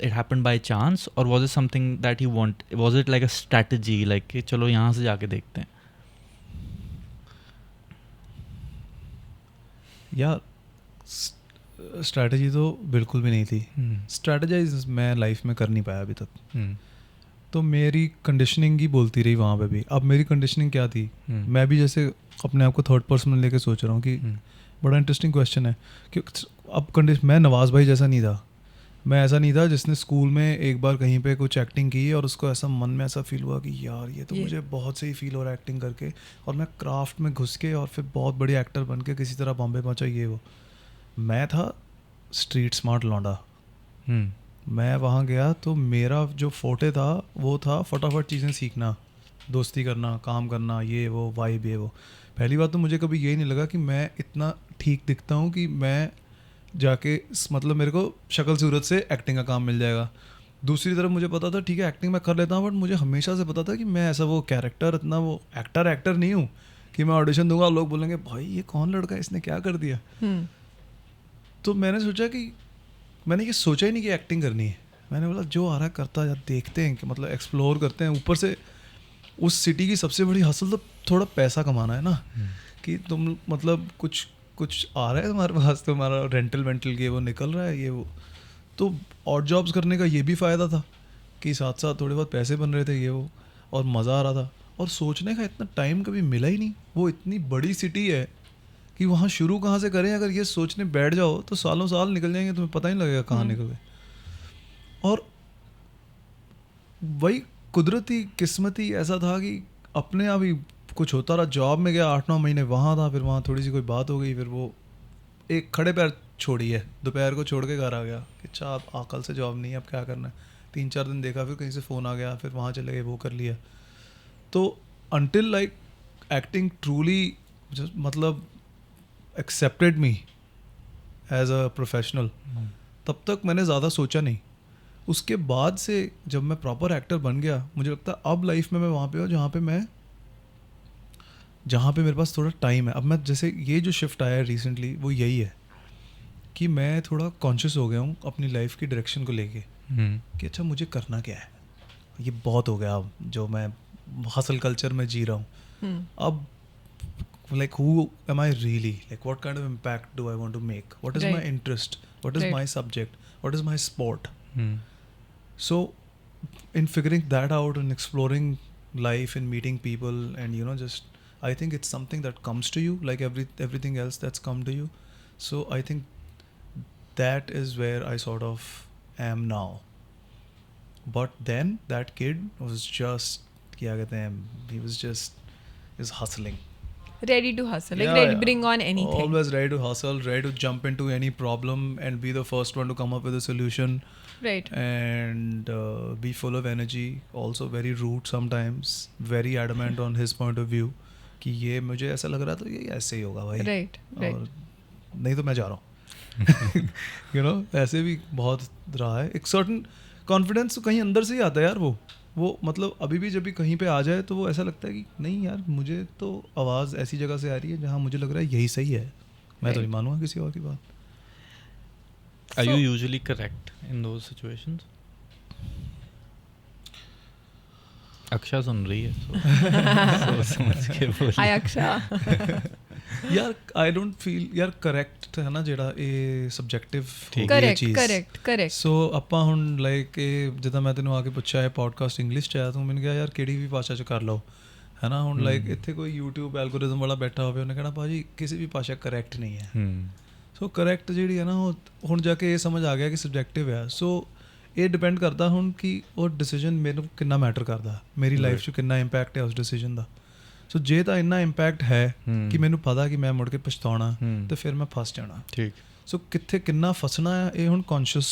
it happened by chance, or was it something that you want? Was it like a strategy, like कि चलो यहाँ से जाके देखते हैं? यार strategy तो बिल्कुल भी नहीं थी. स्ट्रैटेजाइज मैं लाइफ में कर नहीं पाया अभी तक. तो मेरी कंडीशनिंग ही बोलती रही वहाँ पे भी. अब मेरी कंडीशनिंग क्या थी, मैं भी जैसे अपने आप को थर्ड पर्सन में लेके सोच रहा हूँ कि बड़ा इंटरेस्टिंग क्वेश्चन है कि अब मैं नवाज भाई जैसा नहीं था. मैं ऐसा नहीं था जिसने स्कूल में एक बार कहीं पे कुछ एक्टिंग की और उसको ऐसा मन में ऐसा फील हुआ कि यार ये तो मुझे बहुत सही फील हो रहा है एक्टिंग करके, और मैं क्राफ्ट में घुस के और फिर बहुत बड़ी एक्टर बन के किसी तरह बॉम्बे पहुंचा. ये वो मैं था स्ट्रीट स्मार्ट लौंडा. मैं वहाँ गया तो मेरा जो फोटे था वो था फटाफट चीज़ें सीखना, दोस्ती करना, काम करना, ये वो वाइब ये वो. पहली बात तो मुझे कभी यही नहीं लगा कि मैं इतना ठीक दिखता हूँ कि मैं जाके मतलब मेरे को शक्ल सूरत से एक्टिंग का काम मिल जाएगा. दूसरी तरफ मुझे पता था ठीक है एक्टिंग मैं कर लेता हूँ, बट मुझे हमेशा से पता था कि मैं ऐसा वो कैरेक्टर इतना वो एक्टर नहीं हूँ कि मैं ऑडिशन दूंगा और लोग बोलेंगे भाई ये कौन लड़का है, इसने क्या कर दिया. तो मैंने सोचा कि मैंने ये सोचा ही नहीं कि एक्टिंग करनी है. मैंने बोला जो आ रहा है करता यार, देखते हैं कि मतलब एक्सप्लोर करते हैं. ऊपर से उस सिटी की सबसे बड़ी हसल तो थोड़ा पैसा कमाना है ना, कि तुम मतलब कुछ आ रहा है तुम्हारे पास, तुम्हारा रेंटल वेंटल के वो निकल रहा है ये वो. तो ऑड जॉब्स करने का ये भी फ़ायदा था कि साथ साथ थोड़े बहुत पैसे बन रहे थे ये वो, और मज़ा आ रहा था. और सोचने का इतना टाइम कभी मिला ही नहीं. वो इतनी बड़ी सिटी है कि वहाँ शुरू कहाँ से करें. अगर ये सोचने बैठ जाओ तो सालों साल निकल जाएंगे, तुम्हें पता ही नहीं लगेगा कहाँ निकल गए. और वही कुदरती किस्मती ऐसा था कि अपने आप ही कुछ होता रहा. जॉब में गया 8-9 महीने वहाँ था, फिर वहाँ थोड़ी सी कोई बात हो गई, फिर वो एक खड़े पैर छोड़ी है, दोपहर को छोड़ के घर आ गया कि अच्छा अब कल से जॉब नहीं है, अब क्या करना है. 3-4 दिन देखा, फिर कहीं से फ़ोन आ गया, फिर वहाँ चले गए, वो कर लिया. तो अनटिल लाइक एक्टिंग ट्रूली मतलब accepted me as a professional, तब तक मैंने ज़्यादा सोचा नहीं. उसके बाद से जब मैं प्रॉपर एक्टर बन गया, मुझे लगता है अब लाइफ में मैं वहाँ पे हूँ जहाँ पे मेरे पास थोड़ा टाइम है. अब मैं जैसे ये जो शिफ्ट आया है रिसेंटली वो यही है कि मैं थोड़ा कॉन्शियस हो गया हूँ अपनी लाइफ की डायरेक्शन को लेके कि अच्छा मुझे करना क्या है. ये बहुत हो गया अब जो मैं हसल कल्चर में जी रहा हूँ. अब like who am I really, like what kind of impact do I want to make, what is my interest, what is my subject, what is my sport. So in figuring that out and exploring life and meeting people and just I think it's something that comes to you like everything else that's come to you. So I think that is where I sort of am now. But then that kid was just he was just hustling, ready to hustle, like ready to bring on anything. Always ready to hustle, ready to jump into any problem and be the first one to come up with a solution. Right. And be full of energy, also very rude sometimes, very adamant on his point of view कि ये मुझे ऐसा लग रहा तो ये ऐसे ही होगा भाई. Right. और नहीं तो मैं जा रहा हूँ. ऐसे भी बहुत रहा है. एक सर्टन कॉन्फिडेंस तो कहीं अंदर से ही आता है यार. वो मतलब अभी भी जब भी कहीं पे आ जाए तो वो ऐसा लगता है कि नहीं यार मुझे तो आवाज़ ऐसी जगह से आ रही है जहाँ मुझे लग रहा है यही सही है. मैं तो नहीं मानूंगा किसी और की बात. Are you usually correct in those situations? अक्षा सुन रही है समझ के बोल. Hi Aksha. यार आई डोंट फील यार करेक्ट है ना ਜਿਹੜਾ ਇਹ ਸਬਜੈਕਟਿਵ ਹੋ ਗਈ ਇਹ ਚੀਜ਼. correct. ਸੋ ਆਪਾਂ ਹੁਣ ਲਾਈਕ ਜਿੱਦਾਂ ਮੈਂ ਤੈਨੂੰ ਆ ਕੇ ਪੁੱਛਿਆ ਹੈ ਪੋਡਕਾਸਟ ਇੰਗਲਿਸ਼ 'ਚ ਆਇਆ ਤੂੰ ਮੈਨੂੰ ਕਿਹਾ ਯਾਰ ਕਿਹੜੀ ਵੀ ਭਾਸ਼ਾ 'ਚ ਕਰ ਲਓ ਹੈ ਨਾ। ਹੁਣ ਲਾਈਕ ਇੱਥੇ ਕੋਈ YouTube ਐਲਗੋਰਿਜ਼ਮ ਵਾਲਾ ਬੈਠਾ ਹੋਵੇ, ਉਹਨੇ ਕਹਿਣਾ ਭਾਜੀ ਕਿਸੇ ਵੀ ਭਾਸ਼ਾ ਕਰੈਕਟ ਨਹੀਂ ਹੈ। ਸੋ ਕਰੈਕਟ ਜਿਹੜੀ ਹੈ ਨਾ ਉਹ ਹੁਣ ਜਾ ਕੇ ਇਹ ਸਮਝ ਆ ਗਿਆ ਕਿ ਸਬਜੈਕਟਿਵ ਹੈ। ਸੋ ਇਹ ਡਿਪੈਂਡ ਕਰਦਾ ਹੁਣ ਕਿ ਉਹ ਡਿਸੀਜਨ ਮੈਨੂੰ ਕਿੰਨਾ ਮੈਟਰ ਕਰਦਾ, ਮੇਰੀ ਲਾਈਫ 'ਚ ਕਿੰਨਾ ਇੰਪੈਕਟ ਹੈ ਉਸ ਡਿਸੀਜਨ ਦਾ। ਸੋ ਜੇ ਤਾਂ ਇੰਨਾ ਇੰਪੈਕਟ ਹੈ ਕਿ ਮੈਨੂੰ ਪਤਾ ਕਿ ਮੈਂ ਮੁੜ ਕੇ ਪਛਤਾਉਣਾ, ਤਾਂ ਫਿਰ ਮੈਂ ਫਸ ਜਾਣਾ। ਠੀਕ। ਸੋ ਕਿੱਥੇ ਕਿੰਨਾ ਫਸਣਾ ਹੈ ਇਹ ਹੁਣ ਕੌਨਸ਼ੀਅਸ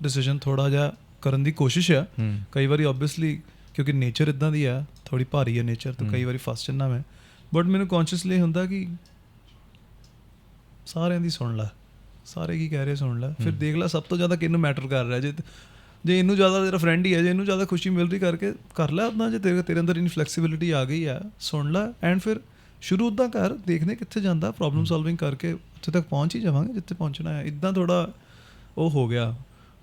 ਡਿਸੀਜਨ ਥੋੜ੍ਹਾ ਜਿਹਾ ਕਰਨ ਦੀ ਕੋਸ਼ਿਸ਼ ਆ। ਕਈ ਵਾਰੀ ਓਬਵੀਅਸਲੀ ਕਿਉਂਕਿ ਨੇਚਰ ਇੱਦਾਂ ਦੀ ਆ, ਥੋੜ੍ਹੀ ਭਾਰੀ ਹੈ ਨੇਚਰ, ਤਾਂ ਕਈ ਵਾਰੀ ਫਸ ਜਾਂਦਾ ਮੈਂ। ਬਟ ਮੈਨੂੰ ਕੌਨਸ਼ੀਅਸਲੀ ਹੁੰਦਾ ਕਿ ਸਾਰਿਆਂ ਦੀ ਸੁਣ ਲੈ, ਸਾਰੇ ਕੀ ਕਹਿ ਰਹੇ ਸੁਣ ਲੈ, ਫਿਰ ਦੇਖ ਲੈ ਸਭ ਤੋਂ ਜ਼ਿਆਦਾ ਕਿਹਨੂੰ ਮੈਟਰ ਕਰ ਰਿਹਾ। ਜੇ ਇਹਨੂੰ ਜ਼ਿਆਦਾ ਤੇਰਾ ਫਰੈਂਡ ਹੀ ਹੈ, ਜੇ ਇਹਨੂੰ ਜ਼ਿਆਦਾ ਖੁਸ਼ੀ ਮਿਲ ਰਹੀ ਕਰਕੇ ਕਰ ਲੈ ਆਪਣਾ। ਜੇ ਤੇਰੇ ਅੰਦਰ ਇੰਨੀ ਫਲੈਕਸੀਬਿਲਿਟੀ ਆ ਗਈ ਹੈ, ਸੁਣ ਲੈ ਐਂਡ ਫਿਰ ਸ਼ੁਰੂ ਉੱਦਾਂ ਕਰ, ਦੇਖਦੇ ਕਿੱਥੇ ਜਾਂਦਾ। ਪ੍ਰੋਬਲਮ ਸੋਲਵਿੰਗ ਕਰਕੇ ਉੱਥੇ ਤੱਕ ਪਹੁੰਚ ਹੀ ਜਾਵਾਂਗੇ ਜਿੱਥੇ ਪਹੁੰਚਣਾ ਹੈ। ਇੱਦਾਂ ਥੋੜ੍ਹਾ ਉਹ ਹੋ ਗਿਆ।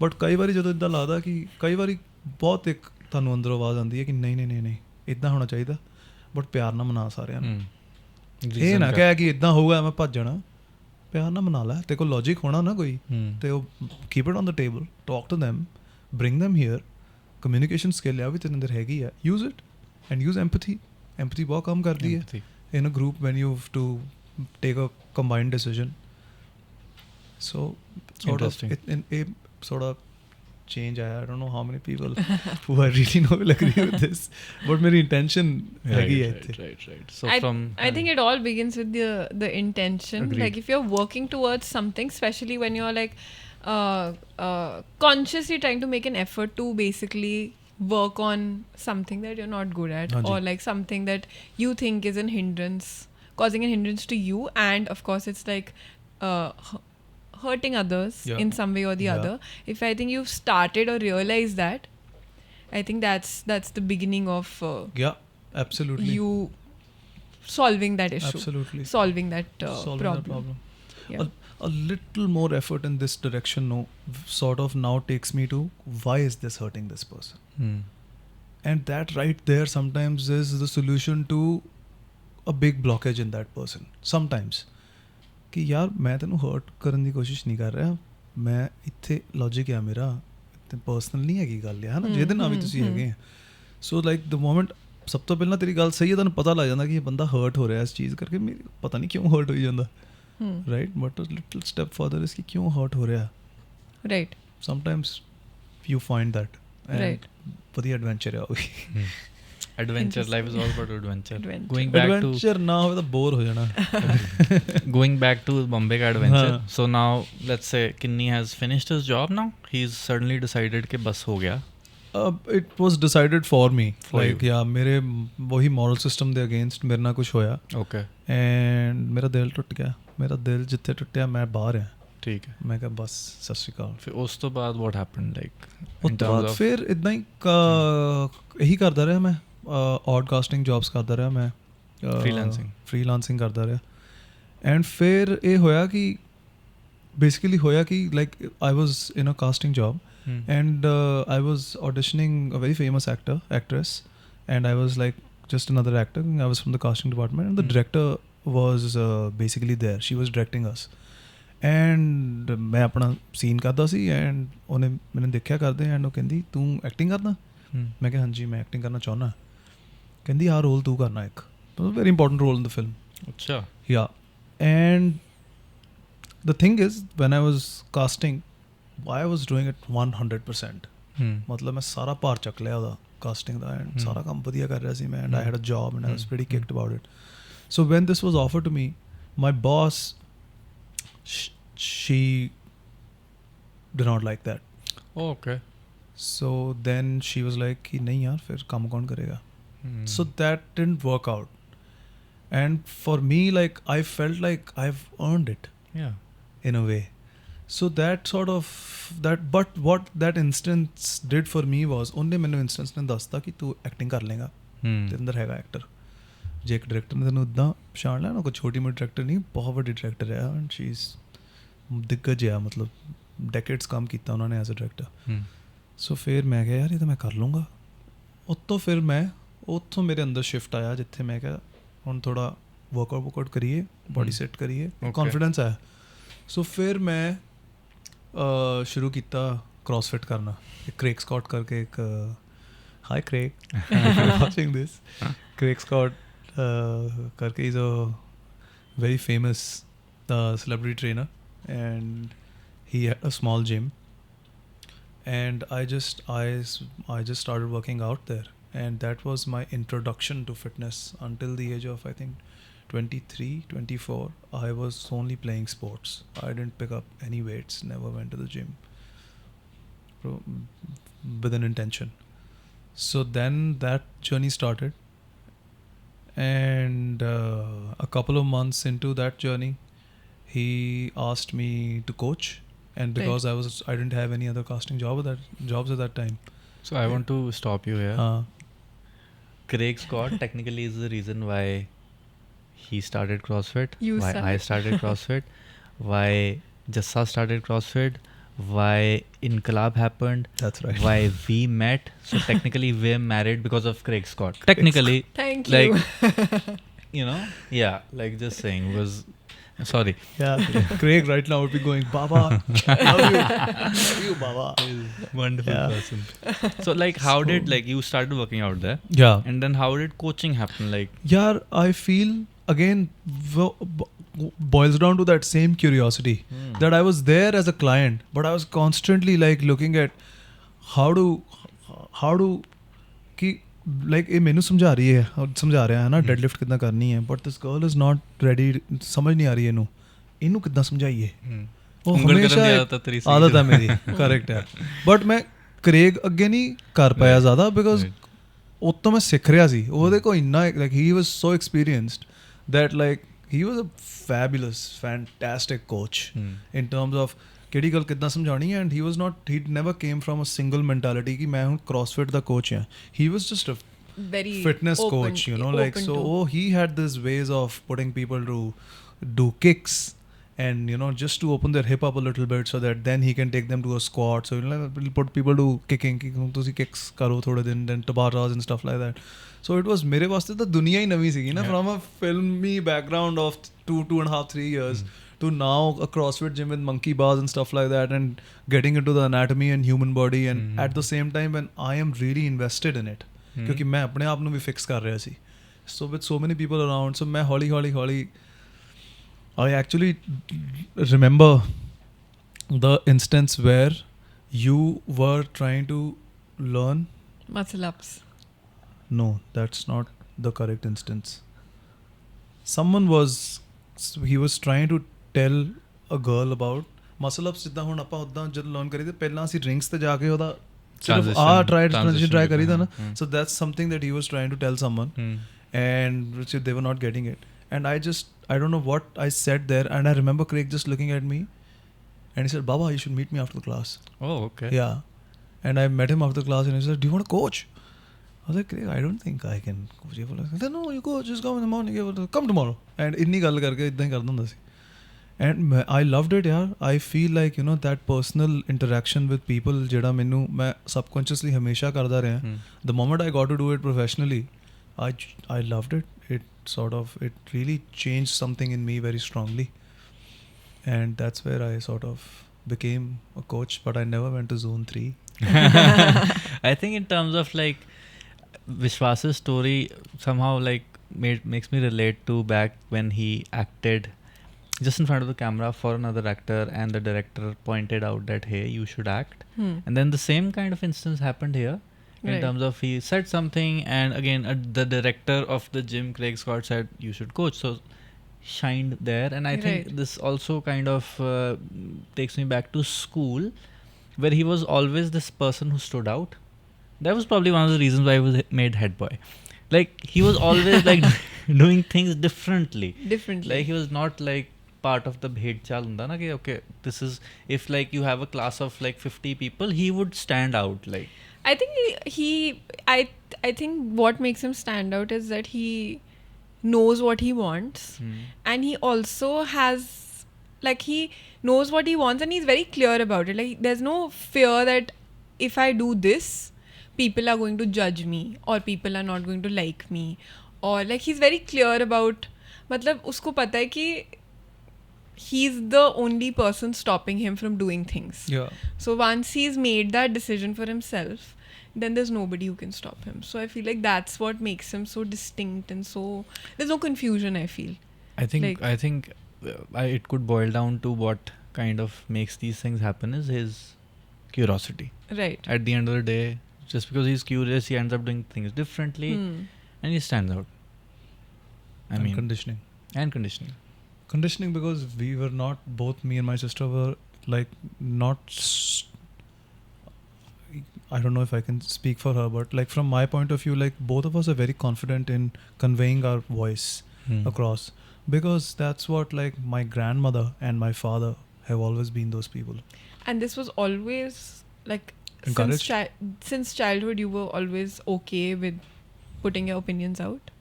ਬਟ ਕਈ ਵਾਰੀ ਜਦੋਂ ਇੱਦਾਂ ਲੱਗਦਾ ਕਿ ਕਈ ਵਾਰੀ ਬਹੁਤ ਇੱਕ ਤੁਹਾਨੂੰ ਅੰਦਰੋਂ ਆਵਾਜ਼ ਆਉਂਦੀ ਹੈ ਕਿ ਨਹੀਂ ਨਹੀਂ ਨਹੀਂ ਨਹੀਂ ਇੱਦਾਂ ਹੋਣਾ ਚਾਹੀਦਾ, ਬਟ ਪਿਆਰ ਨਾਲ ਮਨਾ ਸਾਰਿਆਂ ਨੂੰ। ਇਹ ਨਾ ਕਹਿ ਕਿ ਇੱਦਾਂ ਹੋਊਗਾ ਮੈਂ ਭੱਜ ਜਾਣਾ, ਪਿਆਰ ਨਾਲ ਮਨਾ ਲੈ। ਤੇਰੇ ਕੋਲ ਲੌਜਿਕ ਹੋਣਾ ਨਾ ਕੋਈ, ਤੇ ਉਹ keep it on the table, talk to them, bring them here, communication skill ਆ ਵੀ ਤੇਰੇ ਅੰਦਰ ਹੈਗੀ ਆ, use it and use empathy ਬਹੁਤ ਕੰਮ ਕਰਦੀ ਹੈ in a group when you have to take a combined decision. So sort of a sort of change I don't know how many people who I really know will agree with this, but मेरी intention हैगी है right. So I think it all begins with the intention. Agreed. Like if you're working towards something, especially when you're like consciously trying to make an effort to basically work on something that you're not good at, or like something that you think is causing a hindrance to you, and of course it's like hurting others in some way or the other. If I think you've started or realized that, I think that's the beginning of absolutely you solving that issue, absolutely solving that solving problem. that problem. A little more effort in this direction sort of now takes me to why is this hurting this person, and that right there sometimes is the solution to a big blockage in that person. Sometimes कि यार मैं ਤੈਨੂੰ heart ਕਰਨ ਦੀ ਕੋਸ਼ਿਸ਼ ਨਹੀਂ ਕਰ ਰਿਹਾ, ਮੈਂ ਇੱਥੇ ਲੌਜਿਕ ਆ ਮੇਰਾ, ਤੇ ਪਰਸਨਲ ਨਹੀਂ ਹੈਗੀ ਗੱਲ ਹੈ ਨਾ, ਜਿਹਦੇ ਨਾਲ ਵੀ ਤੁਸੀਂ ਹੈਗੇ ਆ। ਸੋ ਲਾਈਕ ਦ ਮੋਮੈਂਟ ਸਭ ਤੋਂ ਪਹਿਲਾਂ ਤੇਰੀ ਗੱਲ ਸਹੀ ਹੈ, ਤੁਹਾਨੂੰ ਪਤਾ ਲੱਗ ਜਾਂਦਾ ਕਿ ਇਹ ਬੰਦਾ ਹਰਟ ਹੋ ਰਿਹਾ ਇਸ ਚੀਜ਼ ਕਰਕੇ, ਮੇਰੀ ਪਤਾ ਨਹੀਂ ਕਿਉਂ ਹਰਟ ਹੋਈ ਜਾਂਦਾ, right? But a little step further is कि क्यों hurt हो रहा है, right? Sometimes you find that, and right, बढ़िया adventure है वो भी। Adventure, life is all about adventure. Going back adventure to ना हो तो bore हो जाना। going back to Bombay का adventure. So now let's say Kini has finished his job now. He's suddenly decided कि बस हो गया. It was decided for me. For like you. मेरे वही moral system ਦੇ against ਮੇਰੇ ਨਾਲ ਕੁਝ ਹੋਇਆ। Okay. And ਮੇਰਾ ਦਿਲ ਟੁੱਟ ਗਿਆ। ਮੇਰਾ ਦਿਲ ਜਿੱਥੇ ਟੁੱਟਿਆ ਮੈਂ ਬਾਹਰ ਆ। ਠੀਕ ਹੈ। ਮੈਂ ਕਿਹਾ ਬਸ ਸਤਿ ਸ਼੍ਰੀ ਅਕਾਲ। ਫਿਰ ਉਸ ਤੋਂ ਬਾਅਦ what happened, like ਉਸ ਤੋਂ ਬਾਅਦ ਫਿਰ ਇਦਾਂ ਹੀ ਇਹੀ ਕਰਦਾ ਰਿਹਾ ਮੈਂ, ਆਡ ਕਾਸਟਿੰਗ ਜੌਬਸ ਕਰਦਾ ਰਿਹਾ ਮੈਂ, ਫ੍ਰੀਲਾਂਸਿੰਗ ਕਰਦਾ ਰਿਹਾ। ਐਂਡ ਫਿਰ ਇਹ ਹੋਇਆ ਕਿ ਬੇਸਿਕਲੀ ਹੋਇਆ ਕਿ like I was in a casting job and I was auditioning a very famous actress, and I was like just another actor. I was from the casting department, and the director was basically there. She was directing us, and मैं अपना scene करता सी, and उन्हें मैंने देखा करते, and वो कहती तू acting करना? मैं कहा हाँ जी मैं acting करना चाहना। कहती हाँ रोल तू करना एक, very important role in the film। अच्छा। Yeah, and the thing is when I was casting, I was doing it 100%। मतलब मैं सारा भार चक लिया ਉਹਦਾ casting ਦਾ, and ਸਾਰਾ ਕੰਮ ਵਧੀਆ ਕਰ ਰਿਹਾ ਸੀ ਮੈਂ, and I had a job and I was pretty kicked about it. So when this was offered to me, my boss, she did not like that. Oh, okay. So then she was like कि नहीं यार फिर काम कौन करेगा? So that didn't work out, and for me like I felt like I've earned it, in a way. So that sort of that, but what that instance did for me was only ਮੈਨੂੰ instance ਨੇ ਦੱਸਤਾ ਕਿ ਤੂੰ acting ਕਰ ਲੇਗਾ, ਤੇਰੇ ਅੰਦਰ ਹੈਗਾ ਐਕਟਰ। ਜੇ ਇੱਕ ਡਾਇਰੈਕਟਰ ਨੇ ਤੈਨੂੰ ਇੱਦਾਂ ਪਛਾਣ ਲਿਆ ਨਾ, ਕੋਈ ਛੋਟੀ ਮੋਟੀ ਡਾਇਰੈਕਟਰ ਨਹੀਂ, ਬਹੁਤ ਵੱਡੀ ਡਾਇਰੈਕਟਰ ਹੈ, ਐਂਡ ਸ਼ੀ ਇਜ਼ ਦਿੱਗਜ ਆ, ਮਤਲਬ ਡੈਕੇਡਸ ਕੰਮ ਕੀਤਾ ਉਹਨਾਂ ਨੇ ਐਜ਼ ਅ ਡਾਇਰੈਕਟਰ। ਸੋ ਫਿਰ ਮੈਂ ਕਿਹਾ ਯਾਰ ਇਹ ਤਾਂ ਮੈਂ ਕਰ ਲੂੰਗਾ। ਉੱਤੋਂ ਫਿਰ ਮੈਂ ਉੱਥੋਂ ਮੇਰੇ ਅੰਦਰ ਸ਼ਿਫਟ ਆਇਆ, ਜਿੱਥੇ ਮੈਂ ਕਿਹਾ ਹੁਣ ਥੋੜ੍ਹਾ ਵਰਕਆਊਟ ਕਰੀਏ, ਬੋਡੀ ਸੈੱਟ ਕਰੀਏ, ਕੌਨਫੀਡੈਂਸ ਆਇਆ। ਸੋ ਫਿਰ ਮੈਂ ਸ਼ੁਰੂ ਕੀਤਾ ਕ੍ਰੋਸਫਿਟ ਕਰਨਾ। ਇੱਕ ਕ੍ਰੇਕ ਸਕਾਟ ਕਰਕੇ ਇੱਕ, ਹਾਈ ਕ੍ਰੇਕ, ਵਾਚਿੰਗ ਦਿਸ, ਕ੍ਰੇਕ ਸਕਾਟ karke is a very famous celebrity trainer, and he had a small gym, and I just started working out there, and that was my introduction to fitness. Until the age of I think 23, 24, I was only playing sports. I didn't pick up any weights, never went to the gym with an intention. So then that journey started, and a couple of months into that journey, he asked me to coach, and because I didn't have any other casting jobs at that time. So I want to stop you here. Craig Scott technically is the reason why he started CrossFit, why I started CrossFit, why Jassa started CrossFit, why Inqilab happened. That's right. Why we met. So technically we're married because of Craig Scott. Technically. Thank you. you. Yeah, like just saying was... Sorry. Yeah, Craig right now would be going, Baba, love you, Baba. Wonderful person. So like how did like you started working out there? Yeah. And then how did coaching happen? Like, yeah, I feel again boils down to that same curiosity that I was there as a client, but I was constantly like looking at how do कि like ये मैंने समझा रहा है ना deadlift कितना करनी है, but this girl is not ready, समझ नहीं आ रही है इनू कितना समझाइए, वो हमेशा आदत है मेरी करेक्ट है, बट मैं क्रेग अगे नहीं कर पाया ज़्यादा बिकॉज उतो मैं सीख रहा सी ਉਹਦੇ ਕੋਲ ਇੰਨਾ like he was so experienced that like he was a fabulous fantastic coach in terms of ਕਿਹੜੀ ਗੱਲ ਕਿੱਦਾਂ ਸਮਝਾਉਣੀ ਹੈ, and he never came from a single mentality ਕਿ ਮੈਂ ਹੁਣ CrossFit ਦਾ coach ਹਾਂ. He was just a very fitness coach, you know, like so he had these ways of putting people to do kicks and you know just to open their hip up a little bit so that then he can take them to a squat. So he'll put people to kicking ਤੁਸੀਂ kicks ਕਰੋ ਥੋੜੇ ਦਿਨ, then tabatas and stuff like that. So it was ਮੇਰੇ ਵਾਸਤੇ ਤਾਂ ਦੁਨੀਆ ਹੀ ਨਵੀਂ ਸੀਗੀ ਨਾ, from a filmy background of 2.5-3 years to now a CrossFit gym with monkey bars and stuff like that, and getting into the anatomy and human body, and at the same time when I am really invested in it ਕਿਉਂਕਿ ਮੈਂ ਆਪਣੇ ਆਪ ਨੂੰ ਵੀ fix ਕਰ ਰਿਹਾ ਸੀ. So with so many people around, so ਮੈਂ ਹੌਲੀ I actually remember the instance where you were trying to learn muscle ups. No, that's not the correct instance. He was trying to tell a girl about muscle ups. ਜਿੱਦਾਂ ਹੁਣ ਆਪਾਂ ਉਦਾਂ ਜਦ learn ਕਰੀ ਤੇ ਪਹਿਲਾਂ ਅਸੀਂ ਡਰਿੰਕਸ ਤੇ ਜਾ ਕੇ ਉਹਦਾ ਸਿਰਫ try ਕਰੀਦਾ ਨਾ. So that's something that he was trying to tell someone and which they were not getting it, and I don't know what I said there, and I remember Craig just looking at me and he said, Baba, you should meet me after the class. Oh, okay. Yeah. And I met him after the class and he said, do you want to coach? I was like, Craig, I don't think I can coach. He said, no, you coach, just come in the morning, come tomorrow. And inni ਗੱਲ ਕਰਕੇ ਇਦਾਂ ਹੀ ਕਰਦਾ ਹੁੰਦਾ ਸੀ. And I loved it, yeah. I feel like, you know, that personal interaction with people ਜਿਹੜਾ ਮੈਨੂੰ ਮੈਂ subconsciously ਹਮੇਸ਼ਾ ਕਰਦਾ ਰਿਹਾ. The moment I got to do it professionally, I loved it. It really changed something in me very strongly. And that's where I sort of became a coach, but I never went to zone 3. I think in terms of like Vishwas's story somehow like makes me relate to back when he acted just in front of the camera for another actor, and the director pointed out that hey, you should act. And then the same kind of instance happened here in terms of he said something, and again the director of the gym, Craig Scott, said you should coach, so shined there. And I think this also kind of takes me back to school, where he was always this person who stood out. That was probably one of the reasons why he was made head boy. Like he was always like doing things differently. Like he was not like part of the bhed chal hunda na ki okay, this is, if like you have a class of like 50 people, he would stand out. Like I think I think what makes him stand out is that he knows what he wants, and he also has like he knows what he wants, and he's very clear about it. Like there's no fear that if I do this, people are going to judge me, or people are not going to like me, or like he's very clear about, मतलब उसको पता है कि he's the only person stopping him from doing things. Yeah. So once he's made that decision for himself, then there's nobody who can stop him. So I feel like that's what makes him so distinct and so there's no confusion, I feel. I think Like- I think it could boil down to what kind of makes these things happen is his curiosity. Right. At the end of the day, just because he's curious, he ends up doing things differently, and he stands out. I and mean, conditioning. and conditioning. Conditioning because we were not, both me and my sister were like not, I don't know if I can speak for her, but like from my point of view, like both of us are very confident in conveying our voice across, because that's what like my grandmother and my father have always been those people. And this was always like Encouraged? since childhood you were always okay with putting your opinions out.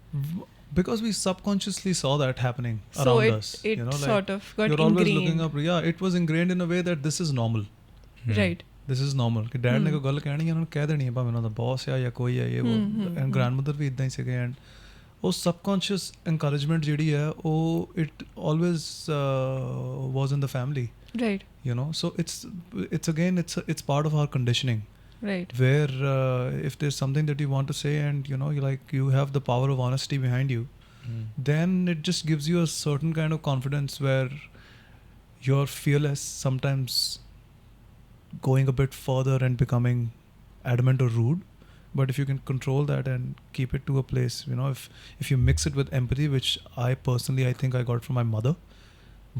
Because we subconsciously saw that happening So around it us. it You know, like sort of got you're ingrained. always looking up. Yeah, it was ingrained in a way that this is normal. Right. This is normal. ਕਿ dad ਨੇ ਕੋਈ ਗੱਲ ਕਹਿਣੀ ਉਹਨਾਂ ਨੂੰ ਕਹਿ ਦੇਣੀ ਹੈ, ਭਾਵੇਂ ਉਹਨਾਂ ਦਾ ਬੌਸ ਆ ਜਾਂ ਕੋਈ ਹੈ, ਇਹ ਉਹ. ਐਂਡ ਗ੍ਰੈਂਡਮਦਰ ਵੀ ਇਦਾਂ ਹੀ ਸੀਗੇ. ਐਂਡ ਉਹ ਸਬਕੌਂਸ਼ੀਅਸ encouragement ਜਿਹੜੀ ਹੈ ਉਹ it always was in the family. Right. You know, so it's again it's part of our conditioning. Right. Where if there's something that you want to say and you know you have the power of honesty behind you, then it just gives you a certain kind of confidence where you're fearless, sometimes going a bit further and becoming adamant or rude. But if you can control that and keep it to a place, you know, if you mix it with empathy, which I personally I think I got from my mother,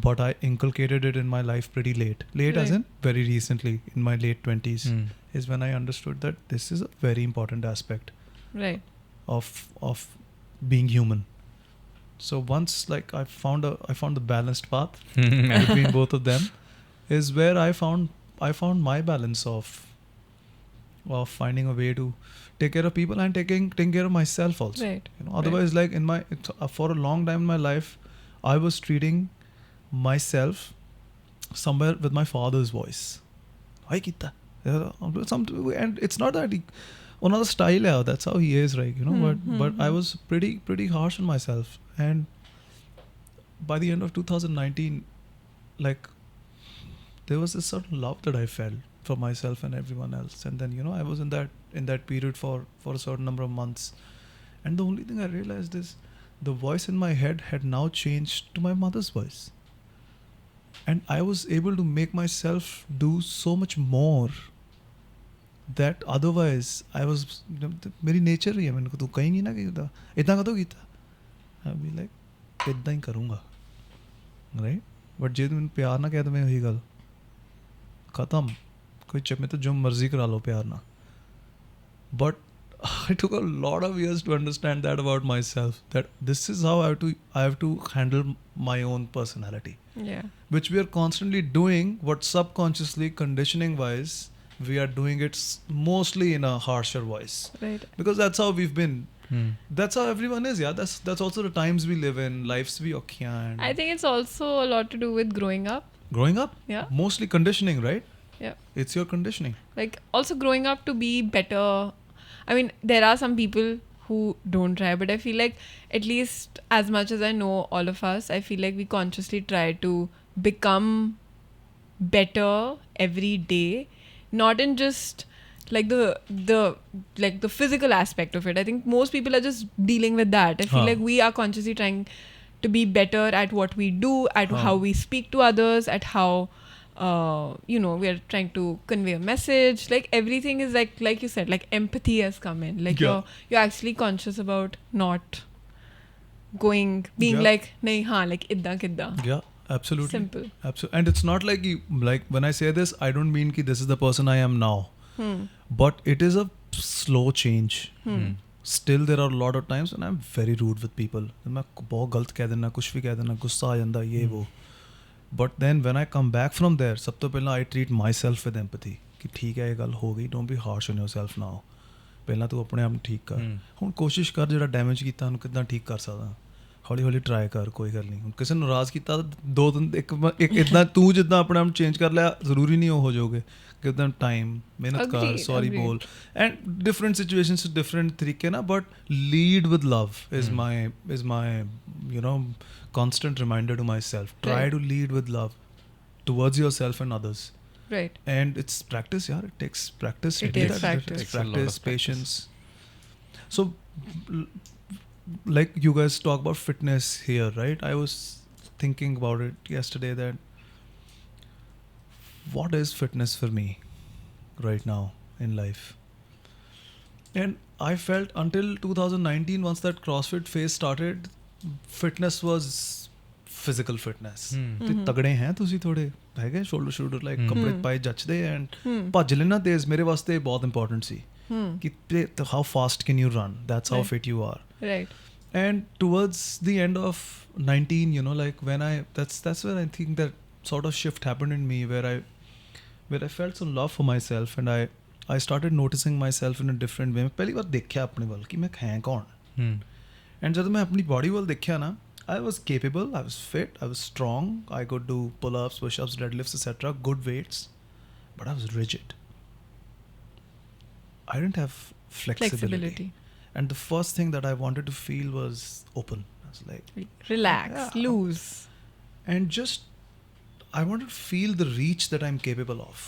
but I inculcated it in my life pretty late as Right. in very recently, in my late 20s, is when I understood that this is a very important aspect Right. of being human. So once like I found the balanced path between both of them, is where I found my balance of finding a way to take care of people and taking care of myself also. Right. You know, otherwise like for a long time in my life I was treating myself somewhere with my father's voice. I kita. And it's not that another style hai, that's how he is, right? You know, but I was pretty harsh on myself. And by the end of 2019, like there was this certain love that I felt for myself and everyone else. And then, you know, I was in that period for a certain number of months. And the only thing I realized is the voice in my head had now changed to my mother's voice. And I was able to make myself do so much more that otherwise I was, you know, मेरी nature ही है, मैंने को तू कहीं नहीं ना किया इतना कदों किया I'll be like इतना ही करूँगा, right? But जे तुम प्यार ना कहते मैं वही गल खत्म, कोई चमे तो जो मर्जी करा लो प्यार ना. But I took a lot of years to understand that about myself, that this is how I have to handle my own personality, Yeah. which we are constantly doing, what subconsciously conditioning wise we are doing it mostly in a harsher voice, Right. because that's how we've been. That's how everyone is. Yeah, that's also the times we live in, lives we occupy. And I think it's also a lot to do with growing up. growing up, Yeah. mostly conditioning, right? Yeah. It's your conditioning. Like also growing up to be better. I mean, there are some people who don't try, but I feel like at least as much as I know all of us, I feel like we consciously try to become better every day, not in just like the physical aspect of it. I think most people are just dealing with that. I feel like we are consciously trying to be better at what we do, at how we speak to others, at how you know, we are trying to convey a message. Like everything is like you said, like empathy has come in. Like Yeah. you're actually conscious about not being Yeah. like nahi haan, like idda kidda. Yeah, absolutely. Simple. Absolutely. And it's not like like when I say this, I don't mean ki this is the person I am now. But it is a slow change. Still there are a lot of times when I'm very rude with people. मैं बहुत गलत कह देना, कुछ भी कह देना, गुस्सा आ जाता ये वो. But then when I come back from there, सब तो पहला I treat myself with empathy कि ठीक है ये गल हो गई, don't be harsh on yourself now. ਪਹਿਲਾਂ ਤੂੰ ਆਪਣੇ ਆਪ ਨੂੰ ਠੀਕ ਕਰ. ਹੁਣ ਕੋਸ਼ਿਸ਼ ਕਰ ਜਿਹੜਾ ਡੈਮੇਜ ਕੀਤਾ ਉਹਨੂੰ ਕਿੱਦਾਂ ਠੀਕ ਕਰ ਸਕਦਾ. ਹੌਲੀ ਹੌਲੀ ਟਰਾਈ ਕਰ, ਕੋਈ ਗੱਲ ਨਹੀਂ. ਹੁਣ ਕਿਸੇ ਨੂੰ ਨਾਰਾਜ਼ ਕੀਤਾ ਤਾਂ ਦੋ ਦਿਨ ਇੱਕ ਇਦਾਂ ਤੂੰ ਜਿੱਦਾਂ ਆਪਣੇ ਆਪ ਨੂੰ ਚੇਂਜ ਕਰ ਲਿਆ, ਜ਼ਰੂਰੀ ਨਹੀਂ ਉਹ ਹੋ ਜਾਓਗੇ. give them time, ਮਿਹਨਤ ਕਰ, sorry ਬੋਲ. And different situations different ਤਰੀਕੇ ਨਾ, but lead with love is my you know constant reminder to myself. Try to lead with love towards yourself and others. Right. And it's practice, yeah. It takes practice. to It do is that. practice. It's Takes a lot of practice, practice. patience. So, l- like you guys talk about fitness here, right? I was thinking about it yesterday that what is fitness for me right now in life? And I felt until 2019, once that CrossFit phase started, fitness was physical fitness. Hmm. ਤੇ ਤਗੜੇ ਹੈ ਤੁਸੀਂ ਥੋੜੇ ਹੈਗੇ shoulder ਸ਼ੂਲਡਰ like Hmm. ਕੱਪੜੇ ਪਾਏ ਜੱਚਦੇ and ਭੱਜ ਲੈਣਾ ਤੇਜ਼ ਮੇਰੇ ਵਾਸਤੇ ਬਹੁਤ ਇੰਪੋਰਟੈਂਟ ਸੀ ਕਿ how fast can you run that's how Right. Fit you are Right. and towards the end of 19, like when that's where I think that sort of shift happened in me where I felt some love for myself and I started noticing myself in a different way. मैं पहली बार देखा अपने ਵੱਲ कि मैं है कौन Hmm. and जब मैं अपनी body ਵੱਲ देखा ना I was capable, I was fit, I was strong, I could do pull-ups, push-ups, deadlifts, etc. Good weights, but I was rigid. I didn't have flexibility. And the first thing that I wanted to feel was open. I was like, Relax. Yeah. Loose. and just I wanted to feel the reach that I'm capable of.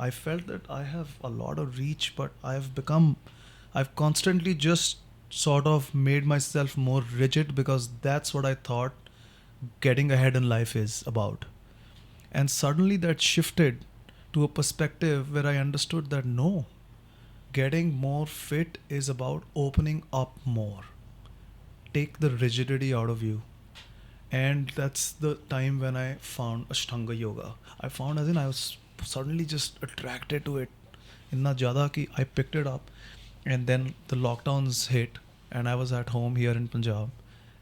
I felt that I have a lot of reach, but I've constantly just sort of made myself more rigid because that's what I thought getting ahead in life is about. And suddenly that shifted to a perspective where I understood that no, getting more fit is about opening up more. Take the rigidity out of you. And that's the time when I found Ashtanga Yoga. I found as in I was suddenly just attracted to it. Inna zyada ki I picked it up. And then the lockdowns hit and I was at home here in Punjab.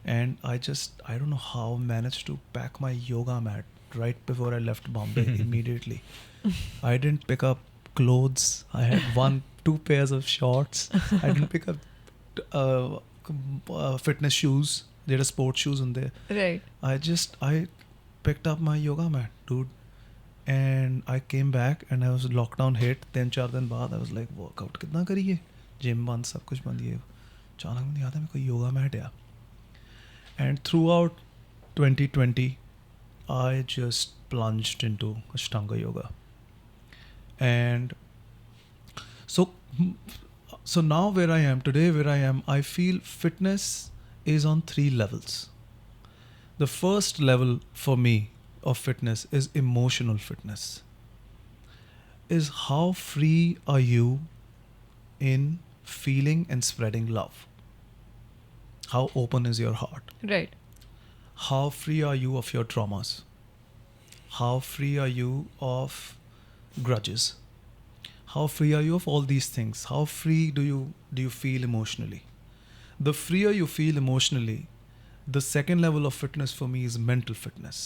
And I don't know how I managed to pack my yoga mat right before I left Bombay immediately. I didn't pick up clothes. I had 2 pairs of shorts. I didn't pick up fitness shoes. There are sports shoes in there. Right. I picked up my yoga mat, dude. And I came back and I was lockdown hit. 3-4 दिन बाद I was like workout कितना करिए gym बंद सब कुछ बंद ये अचानक मुझे याद है मेरे को योगा मैट है and throughout 2020 I just plunged into Ashtanga yoga and so now where I am today I feel fitness is on 3 levels. The first level for me of fitness is emotional fitness. Is how free are you in feeling and spreading love? How open is your heart? Right. How free are you of your traumas? How free are you of grudges? How free are you of all these things? How free do you feel emotionally? The freer you feel emotionally, the second level of fitness for me is mental fitness.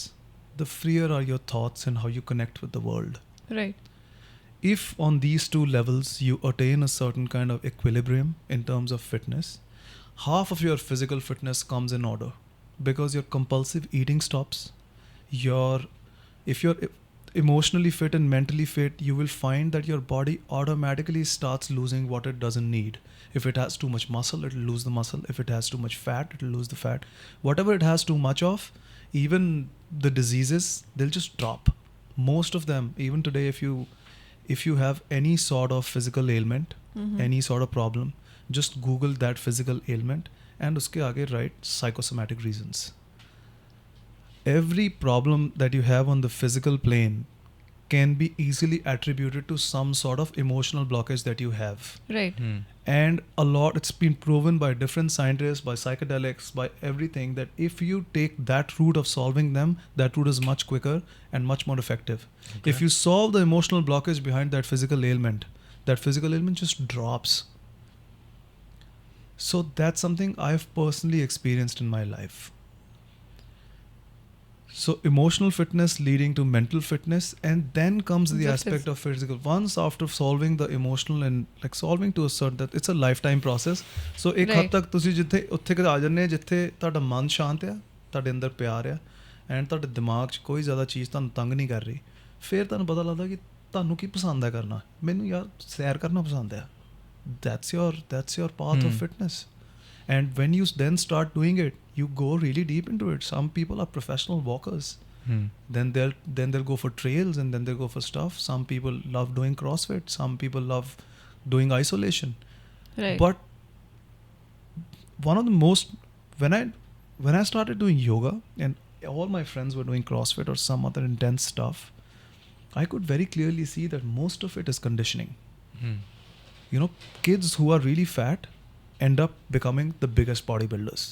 The freer are your thoughts and how you connect with the world. Right. If on these 2 levels you attain a certain kind of equilibrium in terms of fitness, half of your physical fitness comes in order because your compulsive eating stops. If you're emotionally fit and mentally fit, you will find that your body automatically starts losing what it doesn't need. If it has too much muscle, it will lose the muscle. If it has too much fat, it will lose the fat. Whatever it has too much of, even the diseases, they'll just drop. Most of them, even today, if you have any sort of physical ailment, any sort of problem, just Google that physical ailment and uske aage write psychosomatic reasons. Every problem that you have on the physical plane can be easily attributed to some sort of emotional blockage that you have. Right. Hmm. And it's been proven by different scientists, by psychedelics, by everything, that if you take that route of solving them, that route is much quicker and much more effective. Okay. If you solve the emotional blockage behind that physical ailment just drops. So that's something I've personally experienced in my life. So emotional fitness leading to mental fitness, and then comes the aspect of physical. Once after solving the emotional and like solving to a certain, that it's a lifetime process. So ਇੱਕ ਹੱਦ ਤੱਕ ਤੁਸੀਂ ਜਿੱਥੇ ਉੱਥੇ ਆ ਜਾਂਦੇ ਜਿੱਥੇ ਤੁਹਾਡਾ ਮਨ ਸ਼ਾਂਤ ਆ, ਤੁਹਾਡੇ ਅੰਦਰ ਪਿਆਰ ਆ, ਐਂਡ ਤੁਹਾਡੇ ਦਿਮਾਗ 'ਚ ਕੋਈ ਜ਼ਿਆਦਾ ਚੀਜ਼ ਤੁਹਾਨੂੰ ਤੰਗ ਨਹੀਂ ਕਰ ਰਹੀ, ਫਿਰ ਤੁਹਾਨੂੰ ਪਤਾ ਲੱਗਦਾ ਕਿ ਤੁਹਾਨੂੰ ਕੀ ਪਸੰਦ ਹੈ ਕਰਨਾ. ਮੈਨੂੰ ਯਾਰ ਸੈਰ ਕਰਨਾ ਪਸੰਦ ਆ. That's your path of fitness. And when you then start doing it, you go really deep into it. Some people are professional walkers. Then they'll go for trails, and then they'll go for stuff. Some people love doing CrossFit. Some people love doing isolation. Right. But one of the most, when I started doing yoga and all my friends were doing CrossFit or some other intense stuff, I could very clearly see that most of it is conditioning. You know, kids who are really fat end up becoming the biggest bodybuilders.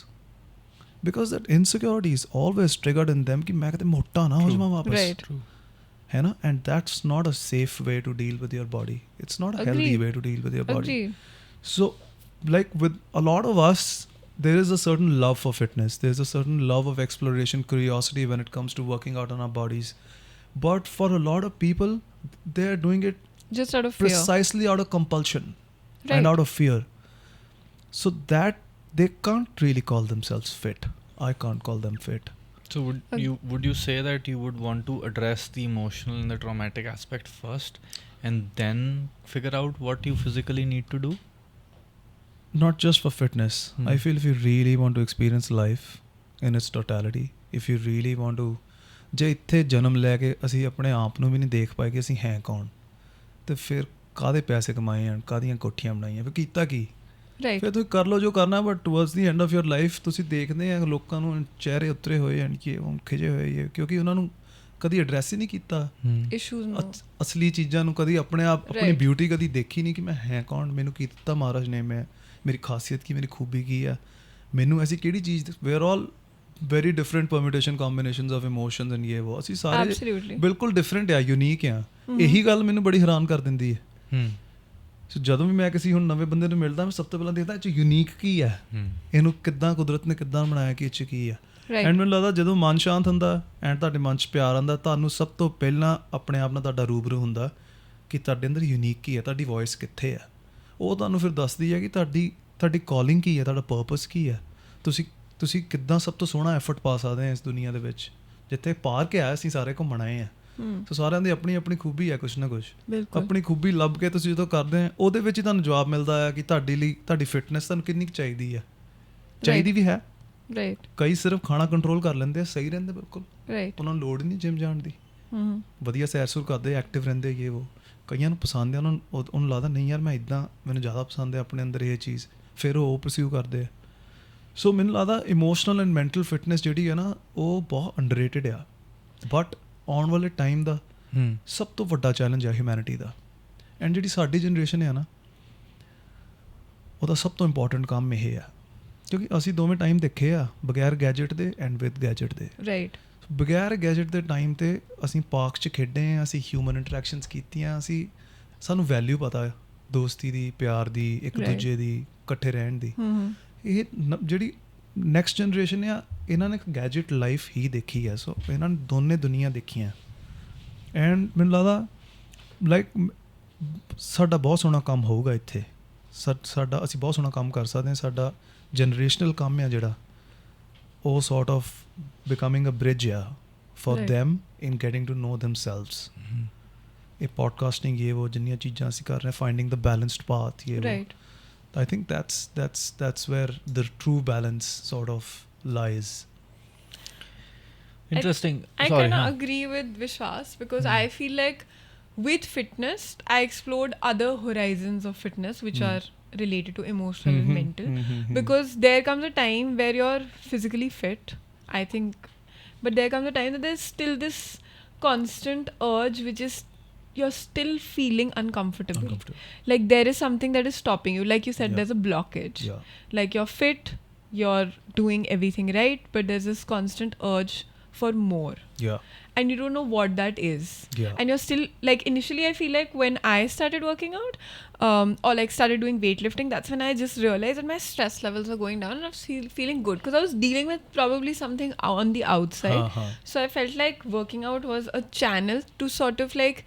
Because that insecurity is always triggered in them कि मैं कहते मोटा ना हो जाऊँ वापस. Right. है ना? And that's not a safe way to deal with your body. It's not a healthy way to deal with your body. Agreed. So, like with a lot of us, there is a certain love for fitness. There's a certain love of exploration, curiosity when it comes to working out on our bodies. But for a lot of people, they're doing it Just out of fear. precisely out of compulsion Right. and out of fear. So that they can't really call themselves fit. I can't call them fit. So would you say that you would want to address the emotional and the traumatic aspect first, and then figure out what you physically need to do? Not just for fitness. I feel if you really want to experience life in its totality, if you really want to, ਜੇ ਇੱਥੇ ਜਨਮ ਲੈ ਕੇ ਅਸੀਂ ਆਪਣੇ ਆਪ ਨੂੰ ਵੀ ਨਹੀਂ ਦੇਖ ਪਾਏ ਕਿ ਅਸੀਂ ਹੈ ਕੌਣ, ਤੇ ਫਿਰ ਕਾਹਦੇ ਪੈਸੇ ਕਮਾਏ ਹਨ, ਕਾਹਦੀਆਂ ਕੋਠੀਆਂ ਬਣਾਈਆਂ, ਫਿਰ ਕੀਤਾ ਕੀ? Right. ਫਿਰ ਤੁਸੀਂ ਕਰ ਲਓ ਜੋ ਕਰਨਾ, but towards the end of your life ਤੁਸੀਂ ਦੇਖਦੇ ਆ ਲੋਕਾਂ ਨੂੰ ਚਿਹਰੇ ਉਤਰੇ ਹੋਏ ਹਨ ਕਿ ਉਹ ਖਿਜੇ ਹੋਏ, ਕਿਉਂਕਿ ਉਹਨਾਂ ਨੂੰ ਕਦੀ ਐਡਰੈਸ ਹੀ ਨਹੀਂ ਕੀਤਾ Issues no. ਅਸਲੀ ਚੀਜ਼ਾਂ ਨੂੰ, ਕਦੀ ਆਪਣੇ ਆਪ ਆਪਣੀ ਬਿਊਟੀ ਕਦੀ ਦੇਖੀ ਨਹੀਂ ਕਿ ਮੈਂ ਹੈ ਕੌਣ, ਮੈਨੂੰ ਕੀ ਦਿੱਤਾ ਮਹਾਰਾਜ ਨੇ, ਮੈਂ ਮੇਰੀ ਖਾਸੀਅਤ ਕੀ, ਮੇਰੀ ਖੂਬੀ ਕੀ ਆ, ਮੈਨੂੰ ਐਸੀ ਕਿਹੜੀ ਚੀਜ਼, we are all very different permutation combinations of emotions and ये वो ਅਸੀਂ ਸਾਰੇ ਬਿਲਕੁਲ ਡਿਫਰੈਂਟ ਆ, ਯੂਨੀਕ ਆ. ਇਹੀ ਗੱਲ ਮੈਨੂੰ ਬੜੀ ਹੈਰਾਨ ਕਰ ਦਿੰਦੀ ਹੈ. ਸੋ ਜਦੋਂ ਵੀ ਮੈਂ ਕਿਸੇ ਹੁਣ ਨਵੇਂ ਬੰਦੇ ਨੂੰ ਮਿਲਦਾ, ਮੈਂ ਸਭ ਤੋਂ ਪਹਿਲਾਂ ਦੇਖਦਾ ਇਹ 'ਚ ਯੂਨੀਕ ਕੀ ਹੈ, ਇਹਨੂੰ ਕਿੱਦਾਂ ਕੁਦਰਤ ਨੇ ਕਿੱਦਾਂ ਬਣਾਇਆ, ਕਿ ਇਹ 'ਚ ਕੀ ਆ. ਐਂਡ ਮੈਨੂੰ ਲੱਗਦਾ ਜਦੋਂ ਮਨ ਸ਼ਾਂਤ ਹੁੰਦਾ ਐਂਡ ਤੁਹਾਡੇ ਮਨ 'ਚ ਪਿਆਰ ਆਉਂਦਾ, ਤੁਹਾਨੂੰ ਸਭ ਤੋਂ ਪਹਿਲਾਂ ਆਪਣੇ ਆਪ ਨਾਲ ਤੁਹਾਡਾ ਰੂਬਰੂ ਹੁੰਦਾ ਕਿ ਤੁਹਾਡੇ ਅੰਦਰ ਯੂਨੀਕ ਕੀ ਹੈ, ਤੁਹਾਡੀ ਵੋਇਸ ਕਿੱਥੇ ਹੈ. ਉਹ ਤੁਹਾਨੂੰ ਫਿਰ ਦੱਸਦੀ ਹੈ ਕਿ ਤੁਹਾਡੀ ਕਾਲਿੰਗ ਕੀ ਹੈ, ਤੁਹਾਡਾ ਪਰਪਸ ਕੀ ਹੈ, ਤੁਸੀਂ ਕਿੱਦਾਂ ਸਭ ਤੋਂ ਸੋਹਣਾ ਐਫਰਟ ਪਾ ਸਕਦੇ ਆ ਇਸ ਦੁਨੀਆ ਦੇ ਵਿੱਚ, ਜਿੱਥੇ ਪਾਰ ਕੇ ਆਏ ਅਸੀਂ ਸਾਰੇ ਘੁੰਮਣ ਆਏ ਆ. ਸੋ ਸਾਰਿਆਂ ਦੀ ਆਪਣੀ ਆਪਣੀ ਖੂਬੀ ਹੈ, ਕੁਛ ਨਾ ਕੁਛ ਆਪਣੀ ਖੂਬੀ ਲੱਭ ਕੇ ਤੁਸੀਂ ਜਦੋਂ ਕਰਦੇ ਆ, ਉਹਦੇ ਵਿੱਚ ਹੀ ਤੁਹਾਨੂੰ ਜਵਾਬ ਮਿਲਦਾ ਹੈ ਕਿ ਤੁਹਾਡੇ ਲਈ ਤੁਹਾਡੀ ਫਿਟਨੈਸ ਤੁਹਾਨੂੰ ਕਿੰਨੀ ਕੁ ਚਾਹੀਦੀ ਹੈ. ਚਾਹੀਦੀ ਵੀ ਹੈ. ਕਈ ਸਿਰਫ ਖਾਣਾ ਕੰਟਰੋਲ ਕਰ ਲੈਂਦੇ ਆ, ਸਹੀ ਰਹਿੰਦੇ ਬਿਲਕੁਲ, ਉਹਨਾਂ ਨੂੰ ਲੋੜ ਹੀ ਨਹੀਂ ਜਿਮ ਜਾਣ ਦੀ, ਵਧੀਆ ਸੈਰ ਸੂਰ ਕਰਦੇ, ਐਕਟਿਵ ਰਹਿੰਦੇ, ਇਹ ਉਹ. ਕਈਆਂ ਨੂੰ ਪਸੰਦ ਹੈ, ਉਹਨੂੰ ਲੱਗਦਾ ਨਹੀਂ ਯਾਰ ਮੈਂ ਇੱਦਾਂ, ਮੈਨੂੰ ਜ਼ਿਆਦਾ ਪਸੰਦ ਹੈ ਆਪਣੇ ਅੰਦਰ ਇਹ ਚੀਜ਼, ਫਿਰ ਉਹ ਪਰਸਿਊ ਕਰਦੇ ਆ. ਸੋ ਮੈਨੂੰ ਲੱਗਦਾ ਇਮੋਸ਼ਨਲ ਐਂਡ ਮੈਂਟਲ ਫਿਟਨੈਸ ਜਿਹੜੀ ਹੈ ਨਾ, ਉਹ ਬਹੁਤ ਅੰਡਰਰੇਟਡ ਆ. ਬਟ ਆਉਣ ਵਾਲੇ ਟਾਈਮ ਦਾ ਸਭ ਤੋਂ ਵੱਡਾ ਚੈਲੰਜ ਹੈ ਹਿਊਮੈਨਿਟੀ ਦਾ. ਐਂਡ ਜਿਹੜੀ ਸਾਡੀ ਜਨਰੇਸ਼ਨ ਹੈ ਨਾ, ਉਹਦਾ ਸਭ ਤੋਂ ਇੰਪੋਰਟੈਂਟ ਕੰਮ ਇਹ ਆ, ਕਿਉਂਕਿ ਅਸੀਂ ਦੋਵੇਂ ਟਾਈਮ ਦੇਖੇ ਆ ਬਗੈਰ ਗੈਜਟ ਦੇ ਐਂਡ ਵਿਦ ਗੈਜਟ ਦੇ. ਬਗੈਰ ਗੈਜਟ ਦੇ ਟਾਈਮ 'ਤੇ ਅਸੀਂ ਪਾਰਕ 'ਚ ਖੇਡੇ ਹਾਂ, ਅਸੀਂ ਹਿਊਮਨ ਇੰਟਰੈਕਸ਼ਨਸ ਕੀਤੀਆਂ, ਸਾਨੂੰ ਵੈਲਿਊ ਪਤਾ ਹੈ ਦੋਸਤੀ ਦੀ, ਪਿਆਰ ਦੀ, ਇੱਕ ਦੂਜੇ ਦੀ, ਇਕੱਠੇ ਰਹਿਣ ਦੀ. ਇਹ ਜਿਹੜੀ ਨੈਕਸਟ ਜਨਰੇਸ਼ਨ ਆ, ਇਹਨਾਂ ਨੇ ਇੱਕ ਗੈਜਟ ਲਾਈਫ ਹੀ ਦੇਖੀ ਹੈ. ਸੋ ਇਹਨਾਂ ਨੇ ਦੋਨੇ ਦੁਨੀਆਂ ਦੇਖੀਆਂ. ਐਂਡ ਮੈਨੂੰ ਲੱਗਦਾ ਲਾਈਕ ਸਾਡਾ ਬਹੁਤ ਸੋਹਣਾ ਕੰਮ ਹੋਊਗਾ ਇੱਥੇ, ਸਾਡਾ ਅਸੀਂ ਬਹੁਤ ਸੋਹਣਾ ਕੰਮ ਕਰ ਸਕਦੇ ਹਾਂ. ਸਾਡਾ ਜਨਰੇਸ਼ਨਲ ਕੰਮ ਆ ਜਿਹੜਾ, ਉਹ sort of becoming a bridge ਆ for them in getting to know themselves. ਇਹ ਪੋਡਕਾਸਟਿੰਗ, ਇਹ ਉਹ ਜਿੰਨੀਆਂ ਚੀਜ਼ਾਂ ਅਸੀਂ ਕਰ ਰਹੇ, finding the balanced path, ਇਹ ਉਹ. I think that's where the true balance sort of lies. Interesting. I kind of agree with Vishwas, because I feel like with fitness I explored other horizons of fitness which are related to emotional and mental, because there comes a time where you're physically fit, I think, but there comes a time that there's still this constant urge which is you're still feeling uncomfortable. Like there is something that is stopping you, like you said, there's a blockage. Like you're fit, you're doing everything right, but there's this constant urge for more, and you don't know what that is. And you're still like, initially I feel like when I started working out or like started doing weightlifting, that's when I just realized that my stress levels were going down and I was feeling good, because I was dealing with probably something on the outside. So I felt like working out was a channel to sort of like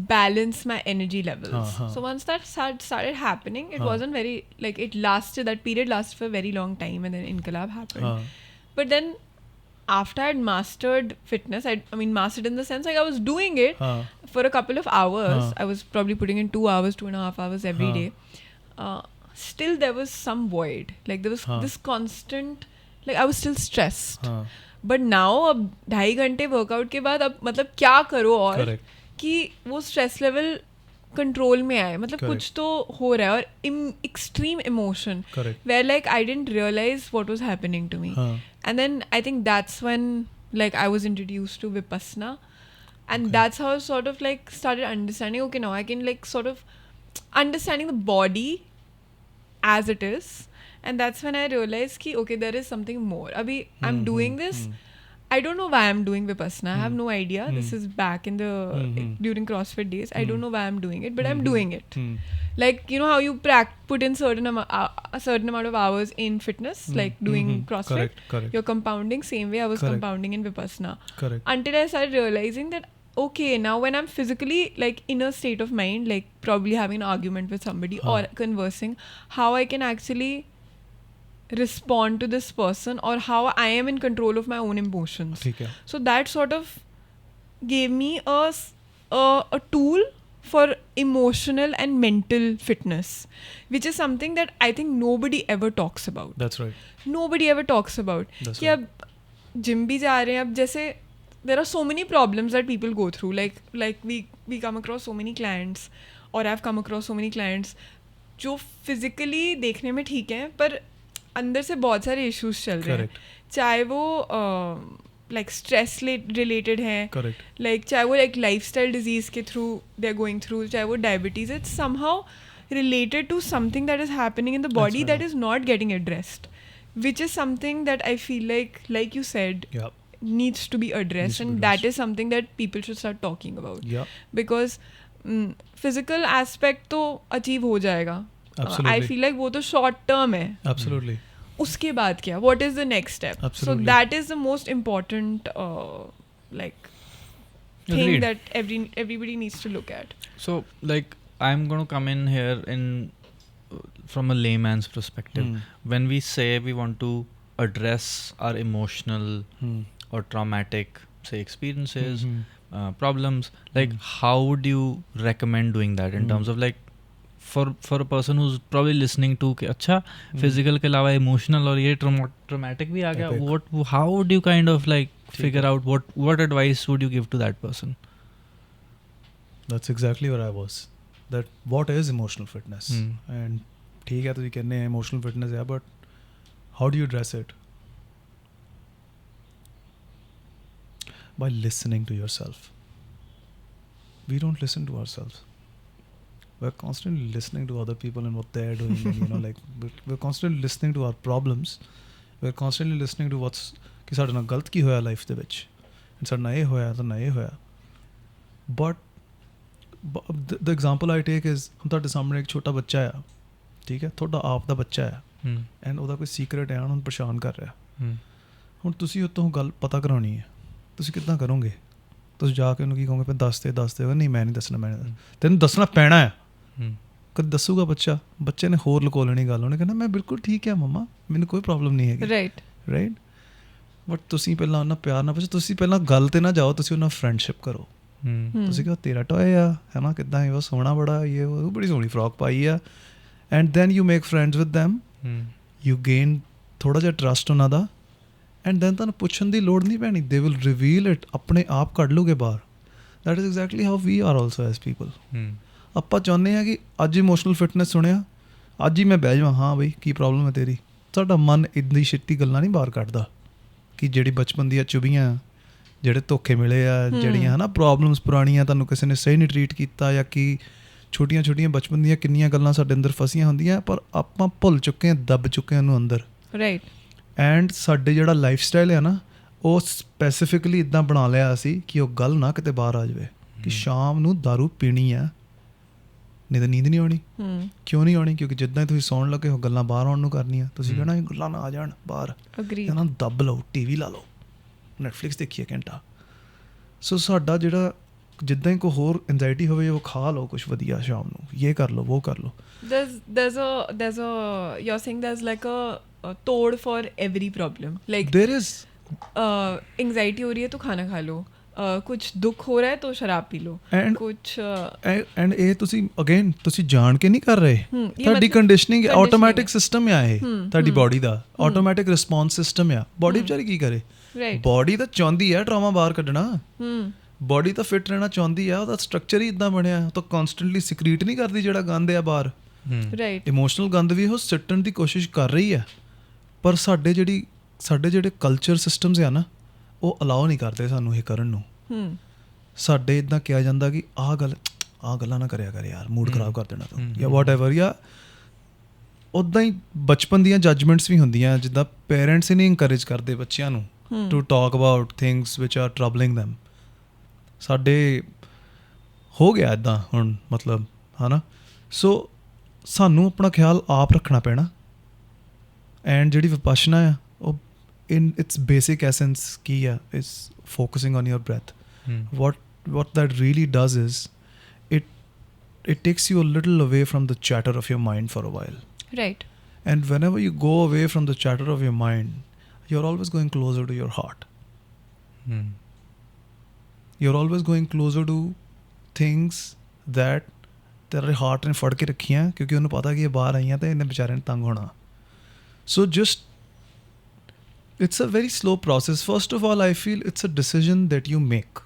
balance my energy levels. So once that started happening, it wasn't very like, it lasted, that period lasted for a very long time, and then Inqilab happened. But then after I'd mastered fitness, I mean mastered in the sense like I was doing it for a couple of hours. I was probably putting in 2 hours, 2.5 hours every day. Still there was some void, like there was this constant like I was still stressed. हाँ. But now अब 2.5 घंटे workout के बाद अब मतलब क्या करो और Correct. कि वो स्ट्रेस लेवल कंट्रोल में आए, मतलब Correct. कुछ तो हो रहा है. और extreme emotion Correct. where like I didn't realize what was happening to me. हाँ. And then I think that's when like I was introduced to Vipassana, and Okay. that's how I sort of like started understanding, okay, now I can like sort of understanding the body as it is. And that's when I realized ki okay, there is something more. Abhi I'm doing this. I don't know why I'm doing Vipassana. I have no idea. This is back in the during CrossFit days. I don't know why I'm doing it, but I'm doing it. Like, you know how you put in a certain amount of hours in fitness, like doing CrossFit. Correct. Correct. You're compounding. Same way I was Correct. compounding in Vipassana. Correct. Until I started realizing that okay, now when I'm physically like in a state of mind, like probably having an argument with somebody or conversing, how I can actually respond to this person, or how I am in control of my own emotions. ठीक है. So that sort of gave me a tool for emotional and mental fitness, which is something that I think nobody ever talks about. That's right. Nobody ever talks about. That's कि अब gym भी जा रहे हैं, अब जैसे there are so many problems that people go through, like we come across so many clients, or I've come across so many clients जो physically देखने में ठीक हैं पर अंदर से बहुत सारे इश्यूज चल रहे हैं. चाहे वो लाइक स्ट्रेस रिलेटेड हैं, Correct. लाइक चाहे वो लाइक लाइफस्टाइल डिजीज के through they are going through, चाहे वो diabetes, it's somehow related to something that is happening in the body that is not getting addressed, which is something that I feel like you said, Yeah. needs to be addressed, and that is something that people should start talking about. Yeah. Because physical aspect तो achieve हो जाएगा. Absolutely. I feel like वो तो short term है. Absolutely. उसके बाद क्या? What is the next step? Absolutely. So that is the most important like thing Agreed. that everybody needs to look at. So like I'm going to come in here in from a layman's perspective. When we say we want to address our emotional or traumatic say experiences, problems, like how would you recommend doing that in terms of like for a person who's probably listening to कि अच्छा physical के अलावा emotional और ये traumatic भी आ गया, how would you kind of like figure out what advice would you give to that person? That's exactly where I was. That what is emotional fitness? And ठीक है ਤੁਸੀਂ ਕਹਿੰਦੇ हैं emotional fitness है, but how do you address it? By listening to yourself. We don't listen to ourselves. We're constantly listening to other people and what they're doing, and like we're constantly listening to our problems. We're constantly listening to what's कि ਸਾਡੇ ਨਾਲ ਗਲਤ ਕੀ ਹੋਇਆ life ਦੇ ਵਿੱਚ, ਸਾਡੇ ਨਾਲ ਇਹ ਹੋਇਆ ਤਾਂ ਨਾ ਇਹ ਹੋਇਆ. But the example I take is ਹੁਣ ਤੁਹਾਡੇ ਸਾਹਮਣੇ ਇੱਕ ਛੋਟਾ ਬੱਚਾ ਆ, ਠੀਕ ਹੈ, ਤੁਹਾਡਾ ਆਪ ਦਾ ਬੱਚਾ ਹੈ, ਐਂਡ ਉਹਦਾ ਕੋਈ ਸੀਕਰਟ ਹੈ, ਉਹਨੂੰ ਪਰੇਸ਼ਾਨ ਕਰ ਰਿਹਾ. ਹੁਣ ਤੁਸੀਂ ਉਹ ਤੋਂ ਗੱਲ ਪਤਾ ਕਰਾਉਣੀ ਹੈ, ਤੁਸੀਂ ਕਿੱਦਾਂ ਕਰੋਗੇ? ਤੁਸੀਂ ਜਾ ਕੇ ਉਹਨੂੰ ਕੀ ਕਹੋਗੇ? ਫਿਰ ਦੱਸਦੇ ਨਹੀਂ ਮੈਂ ਨਹੀਂ ਦੱਸਣਾ, ਤੈਨੂੰ ਦੱਸਣਾ ਪੈਣਾ ਹੈ. ਕਦੇ ਦੱਸੂਗਾ ਬੱਚੇ ਨੇ ਹੋਰ ਲੁਕੋ ਲੈਣੀ ਗੱਲ, ਉਹਨੇ ਕਹਿੰਦਾ ਮੈਂ ਬਿਲਕੁਲ ਠੀਕ ਹੈ ਮੰਮਾ, ਮੈਨੂੰ ਕੋਈ ਪ੍ਰੋਬਲਮ ਨਹੀਂ ਹੈਗੀ. ਰਾਈਟ. ਬਟ ਤੁਸੀਂ ਪਹਿਲਾਂ ਉਹਨਾਂ ਪਿਆਰ ਨਾਲ ਪੁੱਛੋ, ਤੁਸੀਂ ਪਹਿਲਾਂ ਗੱਲ 'ਤੇ ਨਾ ਜਾਓ, ਤੁਸੀਂ ਉਹਨਾਂ ਫਰੈਂਡਸ਼ਿਪ ਕਰੋ. ਤੁਸੀਂ ਕਹੋ ਤੇਰਾ ਟੋਏ ਆ ਹੈ ਨਾ, ਕਿੱਦਾਂ ਉਹ ਸੋਹਣਾ ਬੜਾ, ਉਹ ਬੜੀ ਸੋਹਣੀ ਫਰੋਕ ਪਾਈ ਆ, and then you make friends with them, you gain ਥੋੜ੍ਹਾ ਜਿਹਾ ਟਰਸਟ ਉਹਨਾਂ ਦਾ, ਐਂਡ ਦੈਨ ਤੁਹਾਨੂੰ ਪੁੱਛਣ ਦੀ ਲੋੜ ਨਹੀਂ ਪੈਣੀ, ਦੇ ਵਿਲ ਰਿਵੀਲ ਇਟ, ਆਪਣੇ ਆਪ ਕੱਢ ਲਓਗੇ ਬਾਹਰ. That is exactly how we are also as people. ਆਪਾਂ ਚਾਹੁੰਦੇ ਹਾਂ ਕਿ ਅੱਜ ਇਮੋਸ਼ਨਲ ਫਿਟਨੈਸ ਸੁਣਿਆ, ਅੱਜ ਹੀ ਮੈਂ ਬਹਿ ਜਾਵਾਂ, ਹਾਂ ਬਈ ਕੀ ਪ੍ਰੋਬਲਮ ਹੈ ਤੇਰੀ. ਸਾਡਾ ਮਨ ਇੱਦਾਂ ਹੀ ਛੇਤੀ ਗੱਲਾਂ ਨਹੀਂ ਬਾਹਰ ਕੱਢਦਾ, ਕਿ ਜਿਹੜੀ ਬਚਪਨ ਦੀਆਂ ਚੁਭੀਆਂ, ਜਿਹੜੇ ਧੋਖੇ ਮਿਲੇ ਆ, ਜਿਹੜੀਆਂ ਹੈ ਨਾ ਪ੍ਰੋਬਲਮਸ ਪੁਰਾਣੀਆਂ, ਤੁਹਾਨੂੰ ਕਿਸੇ ਨੇ ਸਹੀ ਨਹੀਂ ਟਰੀਟ ਕੀਤਾ, ਜਾਂ ਕਿ ਛੋਟੀਆਂ ਬਚਪਨ ਦੀਆਂ ਕਿੰਨੀਆਂ ਗੱਲਾਂ ਸਾਡੇ ਅੰਦਰ ਫਸੀਆਂ ਹੁੰਦੀਆਂ, ਪਰ ਆਪਾਂ ਭੁੱਲ ਚੁੱਕੇ ਹਾਂ, ਦੱਬ ਚੁੱਕੇ ਹਾਂ ਉਹਨੂੰ ਅੰਦਰ. ਰਾਈਟ. ਐਂਡ ਸਾਡੇ ਜਿਹੜਾ ਲਾਈਫ ਸਟਾਈਲ ਹੈ ਨਾ, ਉਹ ਸਪੈਸੀਫਿਕਲੀ ਇੱਦਾਂ ਬਣਾ ਲਿਆ ਅਸੀਂ ਕਿ ਉਹ ਗੱਲ ਨਾ ਕਿਤੇ ਬਾਹਰ ਆ ਜਾਵੇ, ਕਿ ਸ਼ਾਮ ਨੂੰ ਦਾਰੂ ਪੀਣੀ ਆ, ਨਹੀਂ ਤਾਂ ਨੀਂਦ ਨਹੀਂ ਆਉਣੀ. ਕਿਉਂ ਨਹੀਂ ਆਉਣੀ? ਕਿਉਂਕਿ ਜਿੱਦਾਂ ਹੀ ਤੁਸੀਂ ਸੌਣ ਲੱਗੇ ਉਹ ਗੱਲਾਂ ਬਾਹਰ ਆਉਣ ਨੂੰ ਕਰਨੀਆਂ, ਤੁਸੀਂ ਕਹਿਣਾ ਇਹ ਗੱਲਾਂ ਨਾ ਆ ਜਾਣ ਬਾਹਰ, ਇਹਨਾਂ ਨੂੰ ਦੱਬ ਲਓ, TV ਲਾ ਲਓ, ਨੈਟਫਲਿਕਸ ਦੇਖੀਏ ਘੰਟਾ. ਸੋ ਸਾਡਾ ਜਿਹੜਾ ਜਿੱਦਾਂ ਹੀ ਕੋਈ ਹੋਰ ਐਂਜ਼ਾਈਟੀ ਹੋਵੇ, ਉਹ ਖਾ ਲਓ ਕੁਛ ਵਧੀਆ ਸ਼ਾਮ ਨੂੰ, ਇਹ ਕਰ ਲਓ, ਉਹ ਕਰ ਲਓ. You're saying there's like a tod for every problem. Like there is anxiety हो रही है तो खाना खा लो, ਕੁਛ ਦੁੱਖ ਹੋ ਰਿਹਾ ਹੈ ਤਾਂ ਸ਼ਰਾਬ ਪੀ ਲਓ ਕੁਛ ਐਂਡ ਇਹ ਤੁਸੀਂ ਅਗੇਨ ਤੁਸੀਂ ਜਾਣ ਕੇ ਨਹੀਂ ਕਰ ਰਹੇ ਤੁਹਾਡੀ ਕੰਡੀਸ਼ਨਿੰਗ ਆਟੋਮੈਟਿਕ ਸਿਸਟਮ ਆ ਇਹ ਤੁਹਾਡੀ ਬਾਡੀ ਦਾ ਆਟੋਮੈਟਿਕ ਰਿਸਪੌਂਸ ਸਿਸਟਮ ਆ ਬਾਡੀ ਵਿਚਾਰੀ ਕੀ ਕਰੇ ਬਾਡੀ ਤਾਂ ਚਾਹੁੰਦੀ ਹੈ ਟਰਾਮਾ ਬਾਹਰ ਕੱਢਣਾ ਬਾਡੀ ਤਾਂ ਫਿਟ ਰਹਿਣਾ ਚਾਹੁੰਦੀ ਆ ਉਹਦਾ ਸਟਰਕਚਰ ਹੀ ਇਦਾਂ ਬਣਿਆ ਉਹ ਤਾਂ ਕਨਸਟੈਂਟਲੀ ਸਿਕਰੀਟ ਨਹੀਂ ਕਰਦੀ ਜਿਹੜਾ ਗੰਦ ਆ ਬਾਹਰ ਰਾਈਟ ਇਮੋਸ਼ਨਲ ਗੰਦ ਵੀ ਉਹ ਸਿੱਟਣ ਦੀ ਕੋਸ਼ਿਸ਼ ਕਰ ਰਹੀ ਆ ਪਰ ਸਾਡੇ ਜਿਹੜੇ ਕਲਚਰ ਸਿਸਟਮਸ ਆ ਨਾ ਉਹ ਅਲਾਓ ਨਹੀਂ ਕਰਦੇ ਸਾਨੂੰ ਇਹ ਕਰਨ ਨੂੰ ਸਾਡੇ ਇੱਦਾਂ ਕਿਹਾ ਜਾਂਦਾ ਕਿ ਆਹ ਗੱਲਾਂ ਨਾ ਕਰਿਆ ਕਰ ਯਾਰ ਮੂਡ ਖਰਾਬ ਕਰ ਦੇਣਾ ਤੂੰ ਜਾਂ ਵਾਟ ਐਵਰ ਜਾਂ ਉੱਦਾਂ ਹੀ ਬਚਪਨ ਦੀਆਂ ਜੱਜਮੈਂਟਸ ਵੀ ਹੁੰਦੀਆਂ ਜਿੱਦਾਂ ਪੇਰੈਂਟਸ ਹੀ ਨਹੀਂ ਇਨਕਰੇਜ ਕਰਦੇ ਬੱਚਿਆਂ ਨੂੰ to talk about things which are troubling them ਸਾਡੇ ਹੋ ਗਿਆ ਇੱਦਾਂ ਹੁਣ ਮਤਲਬ ਹੈ ਨਾ ਸੋ ਸਾਨੂੰ ਆਪਣਾ ਖਿਆਲ ਆਪ ਰੱਖਣਾ ਪੈਣਾ ਐਂਡ ਜਿਹੜੀ ਵਿਪਾਸ਼ਨਾ ਆ ਉਹ in its basic essence ਕੀ ਆ is focusing on your breath what that really does is it takes you a little away from the chatter of your mind for a while right and whenever you go away from the chatter of your mind you're always going closer to your heart you're always going closer to things that ਤੇਰੇ heart ਨੇ ਫੜ ਕੇ ਰੱਖੀਆਂ ਕਿਉਂਕਿ ਉਹਨੂੰ ਪਤਾ ਕਿ ਇਹ ਬਾਹਰ ਆਈਆਂ ਤੇ ਇਹਨੇ ਵਿਚਾਰੇ ਨੇ ਤੰਗ ਹੋਣਾ ਸੋ just it's a very slow process first of all I feel it's a decision that you make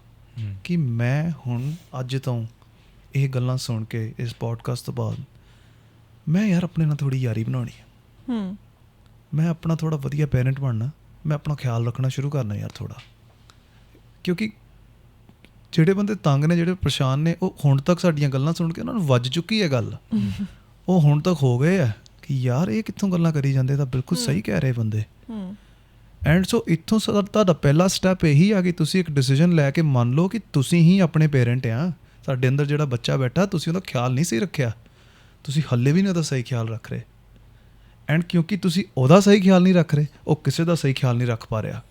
ਕਿ ਮੈਂ ਹੁਣ ਅੱਜ ਤੋਂ ਇਹ ਗੱਲਾਂ ਸੁਣ ਕੇ ਇਸ ਪੋਡਕਾਸਟ ਤੋਂ ਬਾਅਦ ਮੈਂ ਯਾਰ ਆਪਣੇ ਨਾਲ ਥੋੜ੍ਹੀ ਯਾਰੀ ਬਣਾਉਣੀ ਹੈ ਮੈਂ ਆਪਣਾ ਥੋੜ੍ਹਾ ਵਧੀਆ ਪੇਰੈਂਟ ਬਣਨਾ ਮੈਂ ਆਪਣਾ ਖਿਆਲ ਰੱਖਣਾ ਸ਼ੁਰੂ ਕਰਨਾ ਯਾਰ ਥੋੜ੍ਹਾ ਕਿਉਂਕਿ ਜਿਹੜੇ ਬੰਦੇ ਤੰਗ ਨੇ ਜਿਹੜੇ ਪਰੇਸ਼ਾਨ ਨੇ ਉਹ ਹੁਣ ਤੱਕ ਸਾਡੀਆਂ ਗੱਲਾਂ ਸੁਣ ਕੇ ਉਹਨਾਂ ਨੂੰ ਵੱਜ ਚੁੱਕੀ ਹੈ ਗੱਲ ਉਹ ਹੁਣ ਤੱਕ ਹੋ ਗਏ ਆ ਕਿ ਯਾਰ ਇਹ ਕਿੱਥੋਂ ਗੱਲਾਂ ਕਰੀ ਜਾਂਦੇ ਤਾਂ ਬਿਲਕੁਲ ਸਹੀ ਕਹਿ ਰਹੇ ਬੰਦੇ ਐਂਡ ਸੋ ਇੱਥੋਂ ਤੁਹਾਡਾ ਪਹਿਲਾ ਸਟੈਪ ਇਹੀ ਆ ਕਿ ਤੁਸੀਂ ਇੱਕ ਡਿਸੀਜਨ ਲੈ ਕੇ ਮੰਨ ਲਓ ਕਿ ਤੁਸੀਂ ਹੀ ਆਪਣੇ ਪੇਰੈਂਟ ਆ ਸਾਡੇ ਅੰਦਰ ਜਿਹੜਾ ਬੱਚਾ ਬੈਠਾ ਤੁਸੀਂ ਉਹਦਾ ਖਿਆਲ ਨਹੀਂ ਸਹੀ ਰੱਖਿਆ ਤੁਸੀਂ ਹੱਲੇ ਵੀ ਨਹੀਂ ਉਹਦਾ ਸਹੀ ਖਿਆਲ ਰੱਖ ਰਹੇ ਐਂਡ ਕਿਉਂਕਿ ਤੁਸੀਂ ਉਹਦਾ ਸਹੀ ਖਿਆਲ ਨਹੀਂ ਰੱਖ ਰਹੇ ਉਹ ਕਿਸੇ ਦਾ ਸਹੀ ਖਿਆਲ ਨਹੀਂ ਰੱਖ ਪਾ ਰਿਹਾ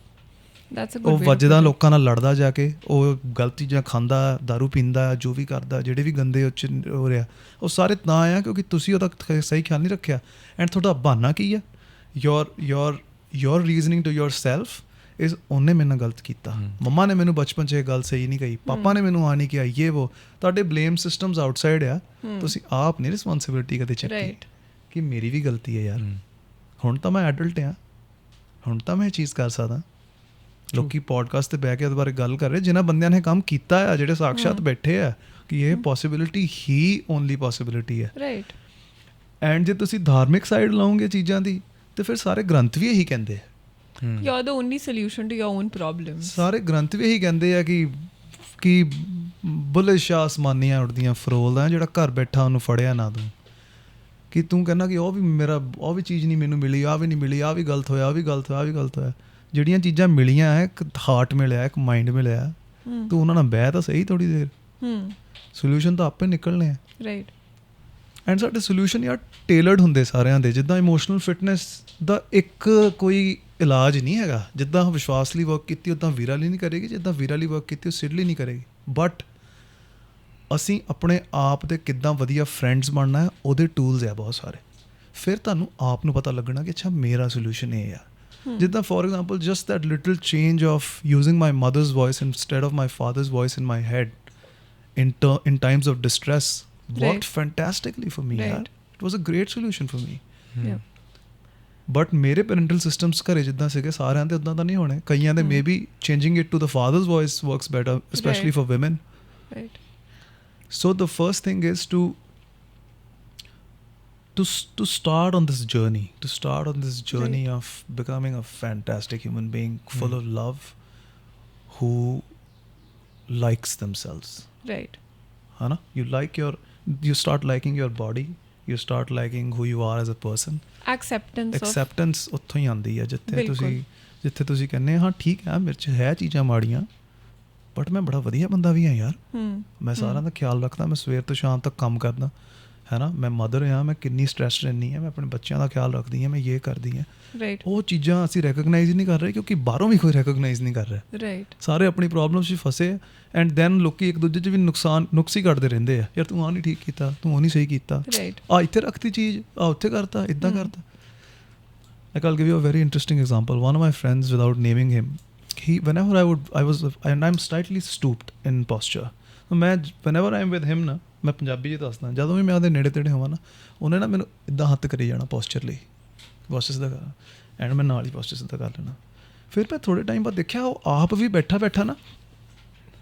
ਉਹ ਵੱਜਦਾ ਲੋਕਾਂ ਨਾਲ ਲੜਦਾ ਜਾ ਕੇ ਉਹ ਗਲਤ ਚੀਜ਼ਾਂ ਖਾਂਦਾ ਦਾਰੂ ਪੀਂਦਾ ਜੋ ਵੀ ਕਰਦਾ ਜਿਹੜੇ ਵੀ ਗੰਦੇ ਉਹ 'ਚ ਹੋ ਰਿਹਾ ਉਹ ਸਾਰੇ ਤਾਂ ਆ ਕਿਉਂਕਿ ਤੁਸੀਂ ਉਹਦਾ ਸਹੀ ਖਿਆਲ ਨਹੀਂ ਰੱਖਿਆ ਐਂਡ ਤੁਹਾਡਾ ਬਹਾਨਾ ਕੀ ਆ your reasoning to yourself is ਉਹਨੇ ਮੇਰੇ ਨਾਲ ਗਲਤ ਕੀਤਾ ਮੰਮਾ ਨੇ ਮੈਨੂੰ ਬਚਪਨ 'ਚ ਇਹ ਗੱਲ ਸਹੀ ਨਹੀਂ ਕਹੀ ਪਾਪਾ ਨੇ ਮੈਨੂੰ ਆ ਨਹੀਂ ਕਿਹਾ ਇਹ ਵੋ ਤੁਹਾਡੇ ਬਲੇਮ ਸਿਸਟਮਸ ਆਊਟਸਾਈਡ ਆ ਤੁਸੀਂ ਆਪ ਨਹੀਂ ਰਿਸਪੌਂਸਿਬਿਲਿਟੀ ਕਦੇ ਚੱਕੀ ਕਿ ਮੇਰੀ ਵੀ ਗਲਤੀ ਹੈ ਯਾਰ ਹੁਣ ਤਾਂ ਮੈਂ ਐਡਲਟ ਆ ਹੁਣ ਤਾਂ ਮੈਂ ਇਹ ਚੀਜ਼ ਕਰ ਸਕਦਾ ਲੋਕੀ ਪੋਡਕਾਸਟ 'ਤੇ ਬਹਿ ਕੇ ਉਹਦੇ ਬਾਰੇ ਗੱਲ ਕਰ ਰਹੇ ਜਿਨ੍ਹਾਂ ਬੰਦਿਆਂ ਨੇ ਕੰਮ ਕੀਤਾ ਆ ਜਿਹੜੇ ਸਾਕਸ਼ਾਤ ਬੈਠੇ ਆ ਕਿ ਇਹ ਪੋਸੀਬਿਲਿਟੀ ਹੀ ਓਨਲੀ ਪੋਸੀਬਿਲਿਟੀ ਹੈ ਰਾਈਟ ਐਂਡ ਜੇ ਤੁਸੀਂ ਧਾਰਮਿਕ ਸਾਈਡ ਲਾਓਗੇ ਚੀਜ਼ਾਂ ਦੀ ਤੇ ਫਿਰ ਸਾਰੇ ਗ੍ਰੰਥ ਵੀ ਇਹੀ ਕਹਿੰਦੇ ਆ you are the only solution to your own problems ਸਾਰੇ ਗ੍ਰੰਥ ਵੀ ਇਹੀ ਕਹਿੰਦੇ ਆ ਕਿ ਬੁੱਲੇ ਸ਼ਾਹ ਅਸਮਾਨੀਆਂ ਉੱਡਦੀਆਂ ਫਰੋਲਦਾ ਜਿਹੜਾ ਘਰ ਬੈਠਾ ਉਹਨੂੰ ਫੜਿਆ ਨਾ ਤੂੰ ਕਿ ਤੂੰ ਕਹਿੰਦਾ ਕਿ ਉਹ ਵੀ ਮੇਰਾ ਉਹ ਵੀ ਚੀਜ਼ ਨਹੀਂ ਮੈਨੂੰ ਮਿਲੀ ਆਹ ਵੀ ਨਹੀਂ ਮਿਲੀ ਆਹ ਵੀ ਗਲਤ ਹੋਇਆ ਆਹ ਵੀ ਗਲਤ ਹੋਇਆ ਆਹ ਵੀ ਗਲਤ ਹੋਇਆ ਜਿਹੜੀਆਂ ਚੀਜ਼ਾਂ ਮਿਲੀਆਂ ਹੈ ਇੱਕ ਹਾਰਟ ਮਿਲਿਆ ਇੱਕ ਮਾਈਂਡ ਮਿਲਿਆ ਤੂੰ ਉਹਨਾਂ ਨਾਲ ਬਹਿ ਤਾਂ ਸਹੀ ਥੋੜ੍ਹੀ ਦੇਰ ਸੋਲਿਊਸ਼ਨ ਤਾਂ ਆਪੇ ਨਿਕਲਣੇ ਆ ਰਾਈਟ ਐਂਡ ਸਾਡੇ ਸੋਲਿਊਸ਼ਨ ਯਾਰ ਟੇਲਰਡ ਹੁੰਦੇ ਸਾਰਿਆਂ ਦੇ ਜਿੱਦਾਂ ਇਮੋਸ਼ਨਲ ਫਿਟਨੈਸ ਦਾ ਇੱਕ ਕੋਈ ਇਲਾਜ ਨਹੀਂ ਹੈਗਾ ਜਿੱਦਾਂ ਵਿਸ਼ਵਾਸ ਲਈ ਵਰਕ ਕੀਤੀ ਉੱਦਾਂ ਵੀਰਾ ਲਈ ਨਹੀਂ ਕਰੇਗੀ ਜਿੱਦਾਂ ਵੀਰਾ ਲਈ ਵਰਕ ਕੀਤੀ ਉਹ ਸਿਡ ਲਈ ਨਹੀਂ ਕਰੇਗੀ ਬਟ ਅਸੀਂ ਆਪਣੇ ਆਪ ਦੇ ਕਿੱਦਾਂ ਵਧੀਆ ਫਰੈਂਡਸ ਬਣਨਾ ਹੈ ਉਹਦੇ ਟੂਲਸ ਆ ਬਹੁਤ ਸਾਰੇ ਫਿਰ ਤੁਹਾਨੂੰ ਆਪ ਨੂੰ ਪਤਾ ਲੱਗਣਾ ਕਿ ਅੱਛਾ ਮੇਰਾ ਸੋਲਿਊਸ਼ਨ ਇਹ ਆ ਜਿੱਦਾਂ for example just that little change of using my mother's voice instead of my father's voice in my head in times of distress worked fantastically for me yaar it was a great solution for me but ਮੇਰੇ parental systems ਘਰੇ ਜਿੱਦਾਂ ਸੀਗੇ ਸਾਰਿਆਂ ਦੇ ਉੱਦਾਂ ਤਾਂ ਨਹੀਂ ਹੋਣੇ ਕਈਆਂ ਦੇ maybe changing it to the father's voice works better especially for women right so the first thing is to start on this journey of becoming a fantastic human being full of love who likes themselves right है ना you start liking your body you start liking who you are as a person acceptance ਉੱਥੋਂ ਹੀ ਆਉਂਦੀ ਹੈ ਜਿੱਥੇ ਤੁਸੀਂ ਕਹਿੰਦੇ ਹਾਂ ਠੀਕ ਹੈ ਮੇਰੇ 'ਚ ਹੈ ਚੀਜ਼ਾਂ ਮਾੜੀਆਂ ਬਟ ਮੈਂ ਬੜਾ ਵਧੀਆ ਬੰਦਾ ਵੀ ਹਾਂ ਯਾਰ ਮੈਂ ਸਾਰਿਆਂ ਦਾ ਖਿਆਲ ਰੱਖਦਾ ਮੈਂ ਸਵੇਰ ਤੋਂ ਸ਼ਾਮ ਤੱਕ ਕੰਮ ਕਰਦਾ ਹੈ ਨਾ ਮੈਂ ਮਦਰ ਹਾਂ ਮੈਂ ਕਿੰਨੀ ਸਟ੍ਰੈਸ ਰਹਿੰਦੀ ਹਾਂ ਮੈਂ ਆਪਣੇ ਬੱਚਿਆਂ ਦਾ ਖਿਆਲ ਰੱਖਦੀ ਹਾਂ ਮੈਂ ਇਹ ਕਰਦੀ ਹਾਂ ਉਹ ਚੀਜ਼ਾਂ ਅਸੀਂ ਰੈਕਗਨਾਈਜ਼ ਨਹੀਂ ਕਰ ਰਹੇ ਕਿਉਂਕਿ ਬਾਹਰੋਂ ਵੀ ਕੋਈ ਰੈਕਗਨਾਈਜ਼ ਨਹੀਂ ਕਰ ਰਿਹਾ ਸਾਰੇ ਆਪਣੀ ਪ੍ਰੋਬਲਮਸ 'ਚ ਫਸੇ ਐਂਡ ਦੈਨ ਲੋਕੀ ਇੱਕ ਦੂਜੇ 'ਚ ਵੀ ਨੁਕਸ ਹੀ ਕੱਢਦੇ ਰਹਿੰਦੇ ਆ ਯਾਰ ਤੂੰ ਆਹ ਨਹੀਂ ਠੀਕ ਕੀਤਾ ਤੂੰ ਉਹ ਨਹੀਂ ਸਹੀ ਕੀਤਾ ਆਹ ਇੱਥੇ ਰੱਖਤੀ ਚੀਜ਼ ਆਹ ਉੱਥੇ ਕਰਤਾ ਇੱਦਾਂ ਕਰਤਾ I'll give you a very interesting example. One of my friends, without naming him, and I'm slightly stooped in posture. ਮੈਂ whenever I'm with him ਨਾ, ਮੈਂ ਪੰਜਾਬੀ 'ਚ ਦੱਸਦਾ, ਜਦੋਂ ਵੀ ਮੈਂ ਉਹਦੇ ਨੇੜੇ ਤੇੜੇ ਹੋਵਾਂ ਨਾ, ਉਹਨੇ ਨਾ ਮੈਨੂੰ ਇੱਦਾਂ ਹੱਥ ਕਰੀ ਜਾਣਾ ਪੋਸਚਰ ਲਈ, ਪੋਸਚਰ ਸਿੱਧਾ ਕਰ, ਐਂਡ ਮੈਂ ਨਾਲ ਹੀ ਪੋਸਚਰ ਸਿੱਧਾ ਕਰ ਲੈਣਾ. ਫਿਰ ਮੈਂ ਥੋੜ੍ਹੇ ਟਾਈਮ ਬਾਅਦ ਦੇਖਿਆ ਉਹ ਆਪ ਵੀ ਬੈਠਾ ਨਾ,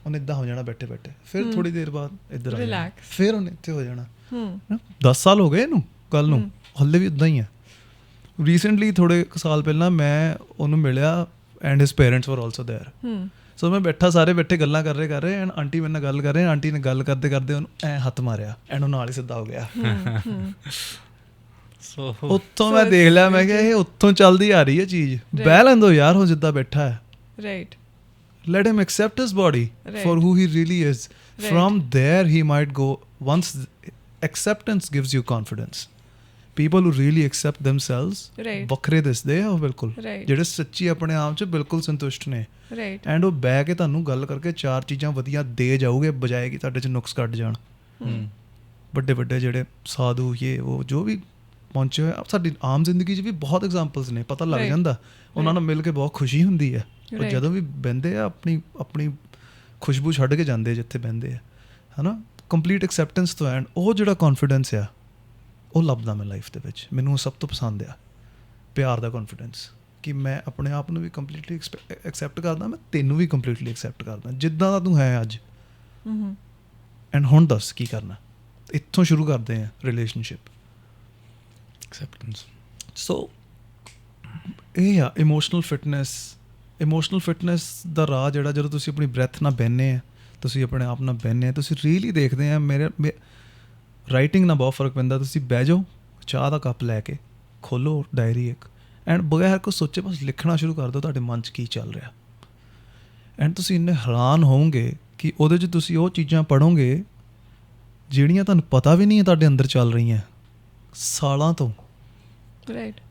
ਉਹਨੇ ਇੱਦਾਂ ਹੋ ਜਾਣਾ ਬੈਠੇ. ਫਿਰ ਥੋੜ੍ਹੀ ਦੇਰ ਬਾਅਦ ਇੱਧਰ ਆ ਜਾਣਾ, ਫਿਰ ਉਹਨੇ ਇੱਥੇ ਹੋ ਜਾਣਾ. 10 ਸਾਲ ਹੋ ਗਏ ਇਹਨੂੰ ਗੱਲ ਨੂੰ, ਹਲੇ ਵੀ ਇੱਦਾਂ ਹੀ ਆ. ਰੀਸੈਂਟਲੀ ਥੋੜ੍ਹੇ ਕੁ ਸਾਲ ਪਹਿਲਾਂ ਮੈਂ ਉਹਨੂੰ ਮਿਲਿਆ ਐਂਡ ਹਿਸ ਪੇਰੈਂਟਸ ਵਰ ਆਲਸੋ ਦੇਅਰ. ਸੋ ਮੈਂ ਬੈਠਾ, ਸਾਰੇ ਬੈਠੇ ਗੱਲਾਂ ਕਰ ਰਹੇ ਐਂਡ ਆਂਟੀ ਮੇਰੇ ਨਾਲ ਗੱਲ ਕਰ ਰਹੇ, ਆਂਟੀ ਨੇ ਗੱਲ ਕਰਦੇ ਉਹਨੂੰ ਐਂ ਹੱਥ ਮਾਰਿਆ ਐਂਡ ਉਹ ਨਾਲ ਹੀ ਸਿੱਧਾ ਹੋ ਗਿਆ. ਉੱਥੋਂ ਮੈਂ ਦੇਖ ਲਿਆ, ਮੈਂ ਕਿਹਾ ਇਹ ਉੱਥੋਂ ਚੱਲਦੀ ਆ ਰਹੀ ਹੈ ਚੀਜ਼, ਬਹਿ ਲੈਂਦੋ ਯਾਰ ਉਹ ਜਿੱਦਾਂ ਬੈਠਾ ਹੈ. Right. Let him accept his body for who he really is. From there he might go. Once acceptance gives you confidence. People who really accept themselves ਵੱਖਰੇ ਦਿਸਦੇ ਆ ਉਹ ਬਿਲਕੁਲ, ਜਿਹੜੇ ਸੱਚੀ ਆਪਣੇ ਆਪ 'ਚ ਬਿਲਕੁਲ ਸੰਤੁਸ਼ਟ ਨੇ. ਐਂਡ ਉਹ ਬਹਿ ਕੇ ਤੁਹਾਨੂੰ ਗੱਲ ਕਰਕੇ 4 ਚੀਜ਼ਾਂ ਵਧੀਆ ਦੇ ਜਾਊਗੇ, ਬਜਾਏ ਕਿ ਤੁਹਾਡੇ 'ਚ ਨੁਕਸ ਕੱਢ ਜਾਣ. ਵੱਡੇ ਜਿਹੜੇ ਸਾਧੂ ਇਹ ਉਹ ਜੋ ਵੀ ਪਹੁੰਚੇ ਹੋਏ, ਸਾਡੀ ਆਮ ਜ਼ਿੰਦਗੀ 'ਚ ਵੀ ਬਹੁਤ ਐਗਜ਼ਾਮਪਲਸ ਨੇ, ਪਤਾ ਲੱਗ ਜਾਂਦਾ. ਉਹਨਾਂ ਨਾਲ ਮਿਲ ਕੇ ਬਹੁਤ ਖੁਸ਼ੀ ਹੁੰਦੀ ਹੈ. ਉਹ ਜਦੋਂ ਵੀ ਬਹਿੰਦੇ ਆ ਆਪਣੀ ਖੁਸ਼ਬੂ ਛੱਡ ਕੇ ਜਾਂਦੇ ਜਿੱਥੇ ਬਹਿੰਦੇ ਆ, ਹੈ ਨਾ. ਕੰਪਲੀਟ ਐਕਸੈਪਟੈਂਸ ਤੋਂ ਐਂਡ ਉਹ ਜਿਹੜਾ ਕੌਨਫੀਡੈਂਸ ਆ ਉਹ ਲੱਭਦਾ ਮੈਂ ਲਾਈਫ ਦੇ ਵਿੱਚ. ਮੈਨੂੰ ਸਭ ਤੋਂ ਪਸੰਦ ਆ ਪਿਆਰ ਦਾ ਕੌਨਫੀਡੈਂਸ, ਕਿ ਮੈਂ ਆਪਣੇ ਆਪ ਨੂੰ ਵੀ ਕੰਪਲੀਟਲੀ ਐਕਸੈਪਟ ਕਰਦਾ, ਮੈਂ ਤੈਨੂੰ ਵੀ ਕੰਪਲੀਟਲੀ ਐਕਸੈਪਟ ਕਰਦਾ ਜਿੱਦਾਂ ਦਾ ਤੂੰ ਹੈ ਅੱਜ. ਐਂਡ ਹੁਣ ਦੱਸ ਕੀ ਕਰਨਾ. ਇੱਥੋਂ ਸ਼ੁਰੂ ਕਰਦੇ ਆ ਰਿਲੇਸ਼ਨਸ਼ਿਪ, ਐਕਸੈਪਟੈਂਸ. ਸੋ ਇਹ ਆ ਇਮੋਸ਼ਨਲ ਫਿਟਨੈਸ ਦਾ ਰਾਹ, ਜਿਹੜਾ ਜਦੋਂ ਤੁਸੀਂ ਆਪਣੀ ਬ੍ਰੈਥ ਨਾਲ ਬਹਿੰਦੇ ਆ, ਤੁਸੀਂ ਆਪਣੇ ਆਪ ਨਾਲ ਬਹਿੰਦੇ ਆ, ਤੁਸੀਂ ਰੀਅਲੀ ਦੇਖਦੇ ਆ. ਮੇਰੇ ਰਾਈਟਿੰਗ ਨਾਲ ਬਹੁਤ ਫਰਕ ਪੈਂਦਾ. ਤੁਸੀਂ ਬਹਿ ਜਾਓ, ਚਾਹ ਦਾ ਕੱਪ ਲੈ ਕੇ ਖੋਲ੍ਹੋ ਡਾਇਰੀ ਇੱਕ, ਐਂਡ ਬਗੈਰ ਕੁਛ ਸੋਚੇ ਬਸ ਲਿਖਣਾ ਸ਼ੁਰੂ ਕਰ ਦਿਓ ਤੁਹਾਡੇ ਮਨ 'ਚ ਕੀ ਚੱਲ ਰਿਹਾ. ਐਂਡ ਤੁਸੀਂ ਇੰਨੇ ਹੈਰਾਨ ਹੋਵੋਗੇ ਕਿ ਉਹਦੇ 'ਚ ਤੁਸੀਂ ਉਹ ਚੀਜ਼ਾਂ ਪੜ੍ਹੋਗੇ ਜਿਹੜੀਆਂ ਤੁਹਾਨੂੰ ਪਤਾ ਵੀ ਨਹੀਂ ਹੈ ਤੁਹਾਡੇ ਅੰਦਰ ਚੱਲ ਰਹੀਆਂ ਸਾਲਾਂ ਤੋਂ.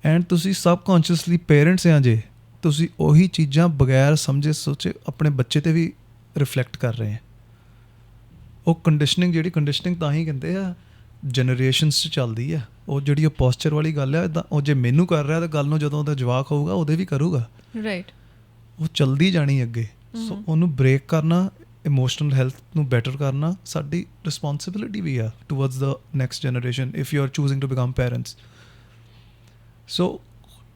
ਐਂਡ ਤੁਸੀਂ ਸਬਕੌਂਸ਼ੀਅਸਲੀ ਪੇਰੈਂਟਸ ਆ ਜੇ, ਤੁਸੀਂ ਉਹੀ ਚੀਜ਼ਾਂ ਬਗੈਰ ਸਮਝੇ ਸੋਚੇ ਆਪਣੇ ਬੱਚੇ 'ਤੇ ਵੀ ਰਿਫਲੈਕਟ ਕਰ ਰਹੇ ਹੈ. ਉਹ ਕੰਡੀਸ਼ਨਿੰਗ ਤਾਂ ਹੀ ਕਹਿੰਦੇ ਆ ਜਨਰੇਸ਼ਨਸ 'ਚ ਚੱਲਦੀ ਆ. ਉਹ ਜਿਹੜੀ ਉਹ ਪੋਸਚਰ ਵਾਲੀ ਗੱਲ ਆ, ਇੱਦਾਂ ਉਹ ਜੇ ਮੈਨੂੰ ਕਰ ਰਿਹਾ ਤਾਂ ਗੱਲ ਨੂੰ ਜਦੋਂ ਉਹਦਾ ਜਵਾਕ ਹੋਊਗਾ ਉਹਦੇ ਵੀ ਕਰੂਗਾ. ਉਹ ਚੱਲਦੀ ਜਾਣੀ ਅੱਗੇ. ਸੋ ਉਹਨੂੰ ਬ੍ਰੇਕ ਕਰਨਾ, ਇਮੋਸ਼ਨਲ ਹੈਲਥ ਨੂੰ ਬੈਟਰ ਕਰਨਾ ਸਾਡੀ ਰਿਸਪੋਂਸਿਬਿਲਿਟੀ ਵੀ ਆ towards the next generation if you are choosing to become parents. ਸੋ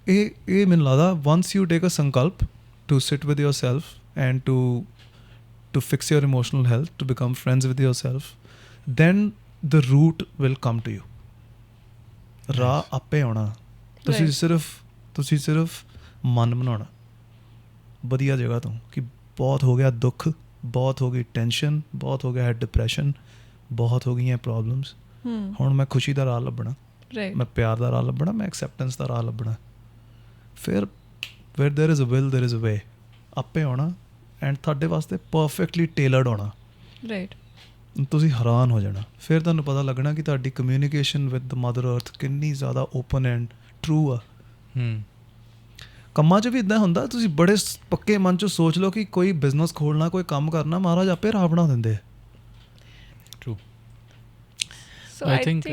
ਇਹ ਮੈਨੂੰ ਲੱਗਦਾ once you take a sankalp to sit with yourself and to fix your emotional health, to become friends with yourself, then the route will come to you. ਰਾਹ ਆਪੇ ਆਉਣਾ. ਤੁਸੀਂ ਸਿਰਫ ਮਨ ਬਣਾਉਣਾ ਵਧੀਆ ਜਗ੍ਹਾ ਤੋਂ ਕਿ ਬਹੁਤ ਹੋ ਗਿਆ ਦੁੱਖ, ਬਹੁਤ ਹੋ ਗਈ ਟੈਨਸ਼ਨ, ਬਹੁਤ ਹੋ ਗਿਆ ਹੈ ਡਿਪਰੈਸ਼ਨ, ਬਹੁਤ ਹੋ ਗਈਆਂ ਪ੍ਰੋਬਲਮਸ. ਹੁਣ ਮੈਂ ਖੁਸ਼ੀ ਦਾ ਰਾਹ ਲੱਭਣਾ, ਮੈਂ ਪਿਆਰ ਦਾ ਰਾਹ ਲੱਭਣਾ, ਮੈਂ ਐਕਸੈਪਟੈਂਸ ਦਾ ਰਾਹ ਲੱਭਣਾ. ਫਿਰ where there is a will there is a way. ਆਪੇ ਆਉਣਾ ਐਂਡ ਤੁਹਾਡੇ ਵਾਸਤੇ ਪਰਫੈਕਟਲੀ ਟੇਲਰਡ ਹੋਣਾ. ਤੁਸੀਂ ਹੈਰਾਨ ਹੋ ਜਾਣਾ. ਫਿਰ ਤੁਹਾਨੂੰ ਪਤਾ ਲੱਗਣਾ ਕਿ ਤੁਹਾਡੀ ਕਮਿਊਨੀਕੇਸ਼ਨ ਵਿਦ ਦ ਮਦਰ ਅਰਥ ਕਿੰਨੀ ਜ਼ਿਆਦਾ ਓਪਨ ਐਂਡ ਟਰੂ ਆ. ਕੰਮਾਂ 'ਚ ਵੀ ਇੱਦਾਂ ਹੁੰਦਾ, ਤੁਸੀਂ ਬੜੇ ਪੱਕੇ ਮਨ 'ਚ ਸੋਚ ਲਓ ਕਿ ਕੋਈ ਬਿਜ਼ਨਸ ਖੋਲ੍ਹਣਾ, ਕੋਈ ਕੰਮ ਕਰਨਾ, ਮਹਾਰਾਜ ਆਪੇ ਰਾਹ ਬਣਾ ਦਿੰਦੇ. True. So I think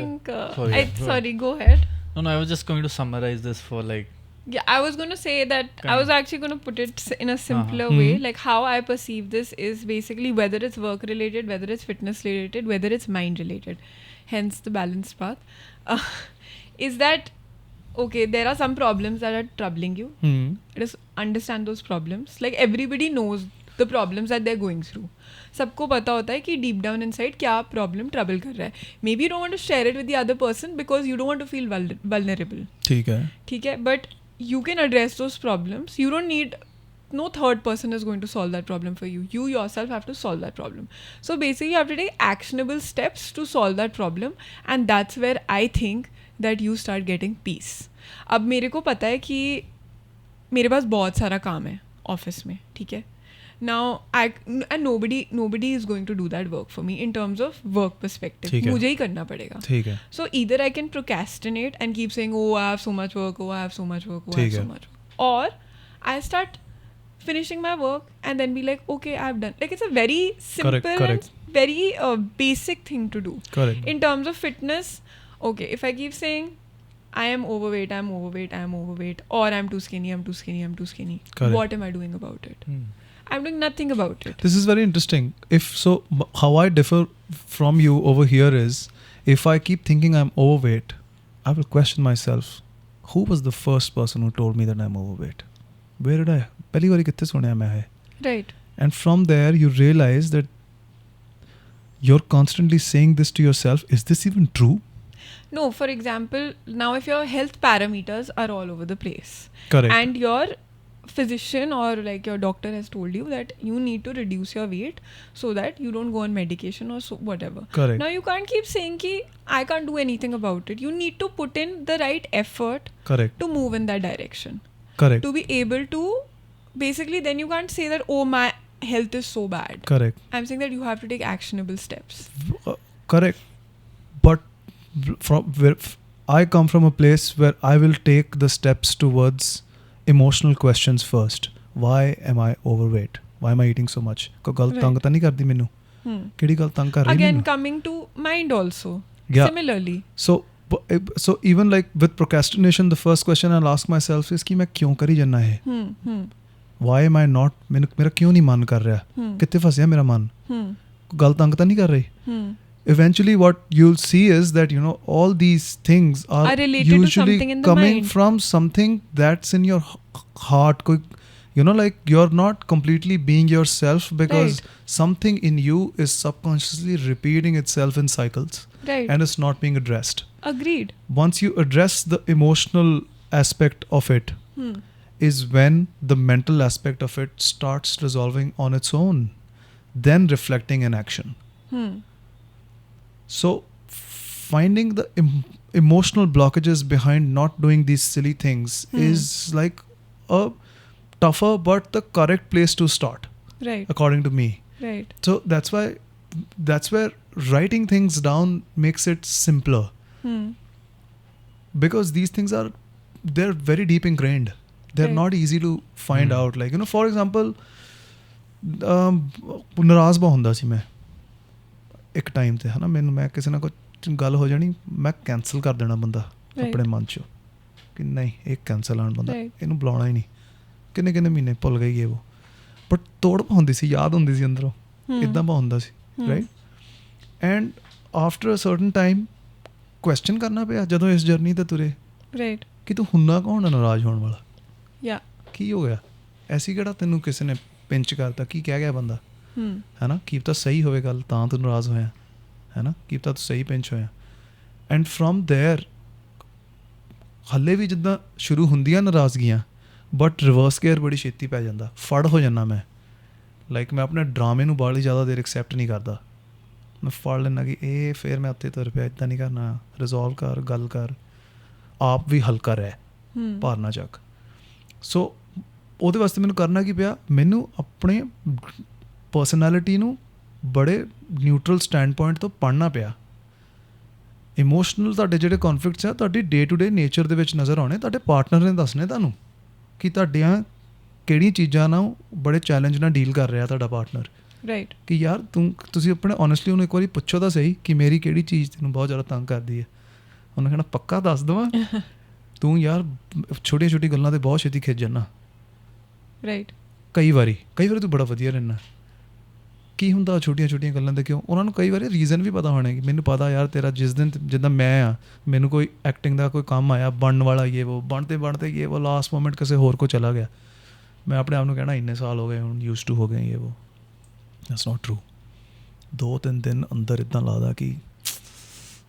sorry, go ahead. No, I was just going to summarize this for like. Yeah, I was going to say that I was actually going to put it in a simpler way. Like how I perceive this is basically whether it's work related, whether it's fitness related, whether it's mind related, hence the balanced path, is that okay, there are some problems that are troubling you. Just understand those problems. Like everybody knows the problems that they're going through. सबको पता होता है कि deep down inside क्या problem trouble कर रहा है. Maybe you don't want to share it with the other person because you don't want to feel vulnerable. ठीक है, but you can address those problems. You don't need, no third person is going to solve that problem for you. You yourself have to solve that problem. So basically you have to take actionable steps to solve that problem, and that's where I think that you start getting peace. अब मेरे को पता है कि मेरे पास बहुत सारा काम है ऑफिस में, ठीक है. Now and nobody is going to do that work for me in terms of work perspective. मुझे ही करना पड़ेगा. So either I can procrastinate and keep saying, oh I have so much work, oh I have so much work, oh I have so much work, or I start finishing my work and then be like, okay, I've done. Like it's a very simple and very basic thing to do. In terms of fitness, okay, if I keep saying I am overweight, or I'm too skinny. Correct. What am I doing about it? I'm doing nothing about it. This is very interesting. How I differ from you over here is, if I keep thinking I'm overweight, I will question myself. Who was the first person who told me that I'm overweight? Where did I? पहली बारी कित्थे सुनिया मैं है? Right. And from there you realize that you're constantly saying this to yourself. Is this even true? No, for example, now if your health parameters are all over the place, Correct. and your physician or like your doctor has told you that you need to reduce your weight so that you don't go on medication or so whatever. Correct. Now you can't keep saying ki I can't do anything about it. You need to put in the right effort Correct. to move in that direction. Correct. To be able to, basically then you can't say that, oh, my health is so bad. Correct. I'm saying that you have to take actionable steps. Correct. But from where I come from a place where I will take the steps towards emotional questions first. Why am I overweight? Why am I eating so much? ਕੋਈ ਗਲਤ Right. ਤੰਗ ਤਾਂ ਨਹੀਂ ਕਰਦੀ ਮੈਨੂੰ? ਕਿਹੜੀ ਗੱਲ ਤੰਗ ਕਰ ਰਹੀ Again, ਮੈਨੂੰ? coming to mind also. Yeah. Similarly. So even like with procrastination, the first question I'll ask myself is कि मैं क्यों करी जाना है? Why am I not? मेरा क्यों नहीं मन कर रहा? कितने फंसे मेरा मन? गलत तंग ਤਾਂ ਨਹੀਂ ਕਰ ਰਹੀ? Eventually what you'll see is that, you know, all these things are related to usually something in the coming mind. from something that's in your heart. You know, like you're not completely being yourself because Right. something in you is subconsciously repeating itself in cycles, Right. and it's not being addressed. Agreed. Once you address the emotional aspect of it, is when the mental aspect of it starts resolving on its own, then reflecting in action. So finding the emotional blockages behind not doing these silly things is like a tougher but the correct place to start, Right. according to me. Right. So that's where writing things down makes it simpler, because these things they're very deep ingrained. They're Right. not easy to find out. Like, you know, for example, ਨਾਰਾਜ਼ ਬਹੁਤ ਹੁੰਦਾ ਸੀ ਮੈਂ ਇੱਕ time ਤੇ, ਹੈ ਨਾ, ਮੈਨੂੰ ਮੈਂ ਕਿਸੇ ਨਾਲ ਕੋਈ ਗੱਲ ਹੋ ਜਾਣੀ, ਮੈਂ ਕੈਂਸਲ ਕਰ ਦੇਣਾ ਬੰਦਾ ਆਪਣੇ ਮਨ 'ਚੋਂ ਕਿ ਨਹੀਂ ਇਹ ਕੈਂਸਲ ਆਉਣ ਬੰਦਾ, ਇਹਨੂੰ ਬੁਲਾਉਣਾ ਹੀ ਨਹੀਂ, ਕਿੰਨੇ ਮਹੀਨੇ ਭੁੱਲ ਗਈ ਇਹ ਉਹ, ਬਟ ਤੋੜ ਹੁੰਦੀ ਸੀ, ਯਾਦ ਹੁੰਦੀ ਸੀ ਅੰਦਰੋਂ, ਇੱਦਾਂ ਬਹੁਤ ਹੁੰਦਾ ਸੀ, right. And after a certain time question ਕਰਨਾ ਪਿਆ ਜਦੋਂ ਇਸ ਜਰਨੀ 'ਤੇ ਤੁਰੇ, ਰਾਈਟ, ਕਿ ਤੂੰ ਹੁੰਦਾ ਕੌਣ ਹੈ ਨਾਰਾਜ਼ ਹੋਣ ਵਾਲਾ? ਯਾ ਕੀ ਹੋ ਗਿਆ? ਐਸੀ ਕਿਹੜਾ ਤੈਨੂੰ ਕਿਸੇ ਨੇ ਪਿੰਚ ਕਰਤਾ? ਕੀ ਕਹਿ ਗਿਆ ਬੰਦਾ? ਹੈ ਨਾ, ਕੀ ਪਤਾ ਸਹੀ ਹੋਵੇ ਗੱਲ ਤਾਂ ਤੂੰ ਨਾਰਾਜ਼ ਹੋਇਆ, ਹੈ ਨਾ, ਕੀ ਪਤਾ ਤੂੰ ਸਹੀ ਪਿੰਚ ਹੋਇਆ। ਐਂਡ ਫਰੋਮ ਦੇਅਰ ਹਾਲੇ ਵੀ ਜਿੱਦਾਂ ਸ਼ੁਰੂ ਹੁੰਦੀਆਂ ਨਾਰਾਜ਼ਗੀਆਂ, ਬਟ ਰਿਵਰਸ ਗੇਅਰ ਬੜੀ ਛੇਤੀ ਪੈ ਜਾਂਦਾ, ਫੜ ਹੋ ਜਾਂਦਾ ਮੈਂ। ਲਾਈਕ ਮੈਂ ਆਪਣੇ ਡਰਾਮੇ ਨੂੰ ਬਾਹਲੀ ਜ਼ਿਆਦਾ ਦੇਰ ਐਕਸੈਪਟ ਨਹੀਂ ਕਰਦਾ, ਮੈਂ ਫੜ ਲੈਂਦਾ ਕਿ ਇਹ ਫਿਰ ਮੈਂ ਉੱਥੇ ਤੁਰ ਪਿਆ, ਇੱਦਾਂ ਨਹੀਂ ਕਰਨਾ, ਰਿਜ਼ੋਲਵ ਕਰ, ਗੱਲ ਕਰ, ਆਪ ਵੀ ਹਲਕਾ ਰਹਿ, ਭਾਰ ਨਾ ਚੱਕ। ਸੋ ਉਹਦੇ ਵਾਸਤੇ ਮੈਨੂੰ ਕਰਨਾ ਕੀ ਪਿਆ, ਮੈਨੂੰ ਆਪਣੇ ਪਰਸਨੈਲਿਟੀ ਨੂੰ ਬੜੇ ਨਿਊਟਰਲ ਸਟੈਂਡ ਪੁਆਇੰਟ ਤੋਂ ਪੜ੍ਹਨਾ ਪਿਆ। ਇਮੋਸ਼ਨਲ ਤੁਹਾਡੇ ਜਿਹੜੇ ਕੌਨਫਲਿਕਟਸ ਆ ਤੁਹਾਡੀ ਡੇ ਟੂ ਡੇ ਨੇਚਰ ਦੇ ਵਿੱਚ ਨਜ਼ਰ ਆਉਣੇ, ਤੁਹਾਡੇ ਪਾਰਟਨਰ ਨੇ ਦੱਸਣੇ ਤੁਹਾਨੂੰ ਕਿ ਤੁਹਾਡੀਆਂ ਕਿਹੜੀਆਂ ਚੀਜ਼ਾਂ ਨਾਲ ਬੜੇ ਚੈਲੰਜ ਨਾਲ ਡੀਲ ਕਰ ਰਿਹਾ ਤੁਹਾਡਾ ਪਾਰਟਨਰ, ਰਾਈਟ, ਕਿ ਯਾਰ ਤੁਸੀਂ ਆਪਣੇ ਓਨੈਸਟਲੀ ਉਹਨੂੰ ਇੱਕ ਵਾਰੀ ਪੁੱਛੋ ਤਾਂ ਸਹੀ ਕਿ ਮੇਰੀ ਕਿਹੜੀ ਚੀਜ਼ ਤੈਨੂੰ ਬਹੁਤ ਜ਼ਿਆਦਾ ਤੰਗ ਕਰਦੀ ਹੈ। ਉਹਨੇ ਕਹਿਣਾ ਪੱਕਾ ਦੱਸ ਦੇਵਾਂ, ਤੂੰ ਯਾਰ ਛੋਟੀਆਂ ਗੱਲਾਂ 'ਤੇ ਬਹੁਤ ਛੇਤੀ ਖਿੱਚ ਜਾਂਦਾ, ਰਾਈਟ, ਕਈ ਵਾਰੀ ਤੂੰ ਬੜਾ ਵਧੀਆ ਰਹਿੰਦਾ। ਕੀ ਹੁੰਦਾ ਛੋਟੀਆਂ ਗੱਲਾਂ 'ਤੇ ਕਿਉਂ? ਉਹਨਾਂ ਨੂੰ ਕਈ ਵਾਰੀ ਰੀਜ਼ਨ ਵੀ ਪਤਾ ਹੋਣੇ ਕਿ ਮੈਨੂੰ ਪਤਾ ਯਾਰ ਤੇਰਾ ਜਿਸ ਦਿਨ ਜਿੱਦਾਂ ਮੈਂ ਆ, ਮੈਨੂੰ ਕੋਈ ਐਕਟਿੰਗ ਦਾ ਕੋਈ ਕੰਮ ਆਇਆ ਬਣਨ ਵਾਲਾ, ਇਹ ਉਹ ਬਣਤੇ ਇਹ ਉਹ ਲਾਸਟ ਮੋਮੈਂਟ ਕਿਸੇ ਹੋਰ ਕੋ ਚਲਾ ਗਿਆ, ਮੈਂ ਆਪਣੇ ਆਪ ਨੂੰ ਕਹਿਣਾ ਇੰਨੇ ਸਾਲ ਹੋ ਗਏ ਹੁਣ, ਯੂਜ਼ ਟੂ ਹੋ ਗਏ ਇਹ ਉਹ। That's note true. 2-3 ਦਿਨ ਅੰਦਰ ਇੱਦਾਂ ਲੱਗਦਾ ਕਿ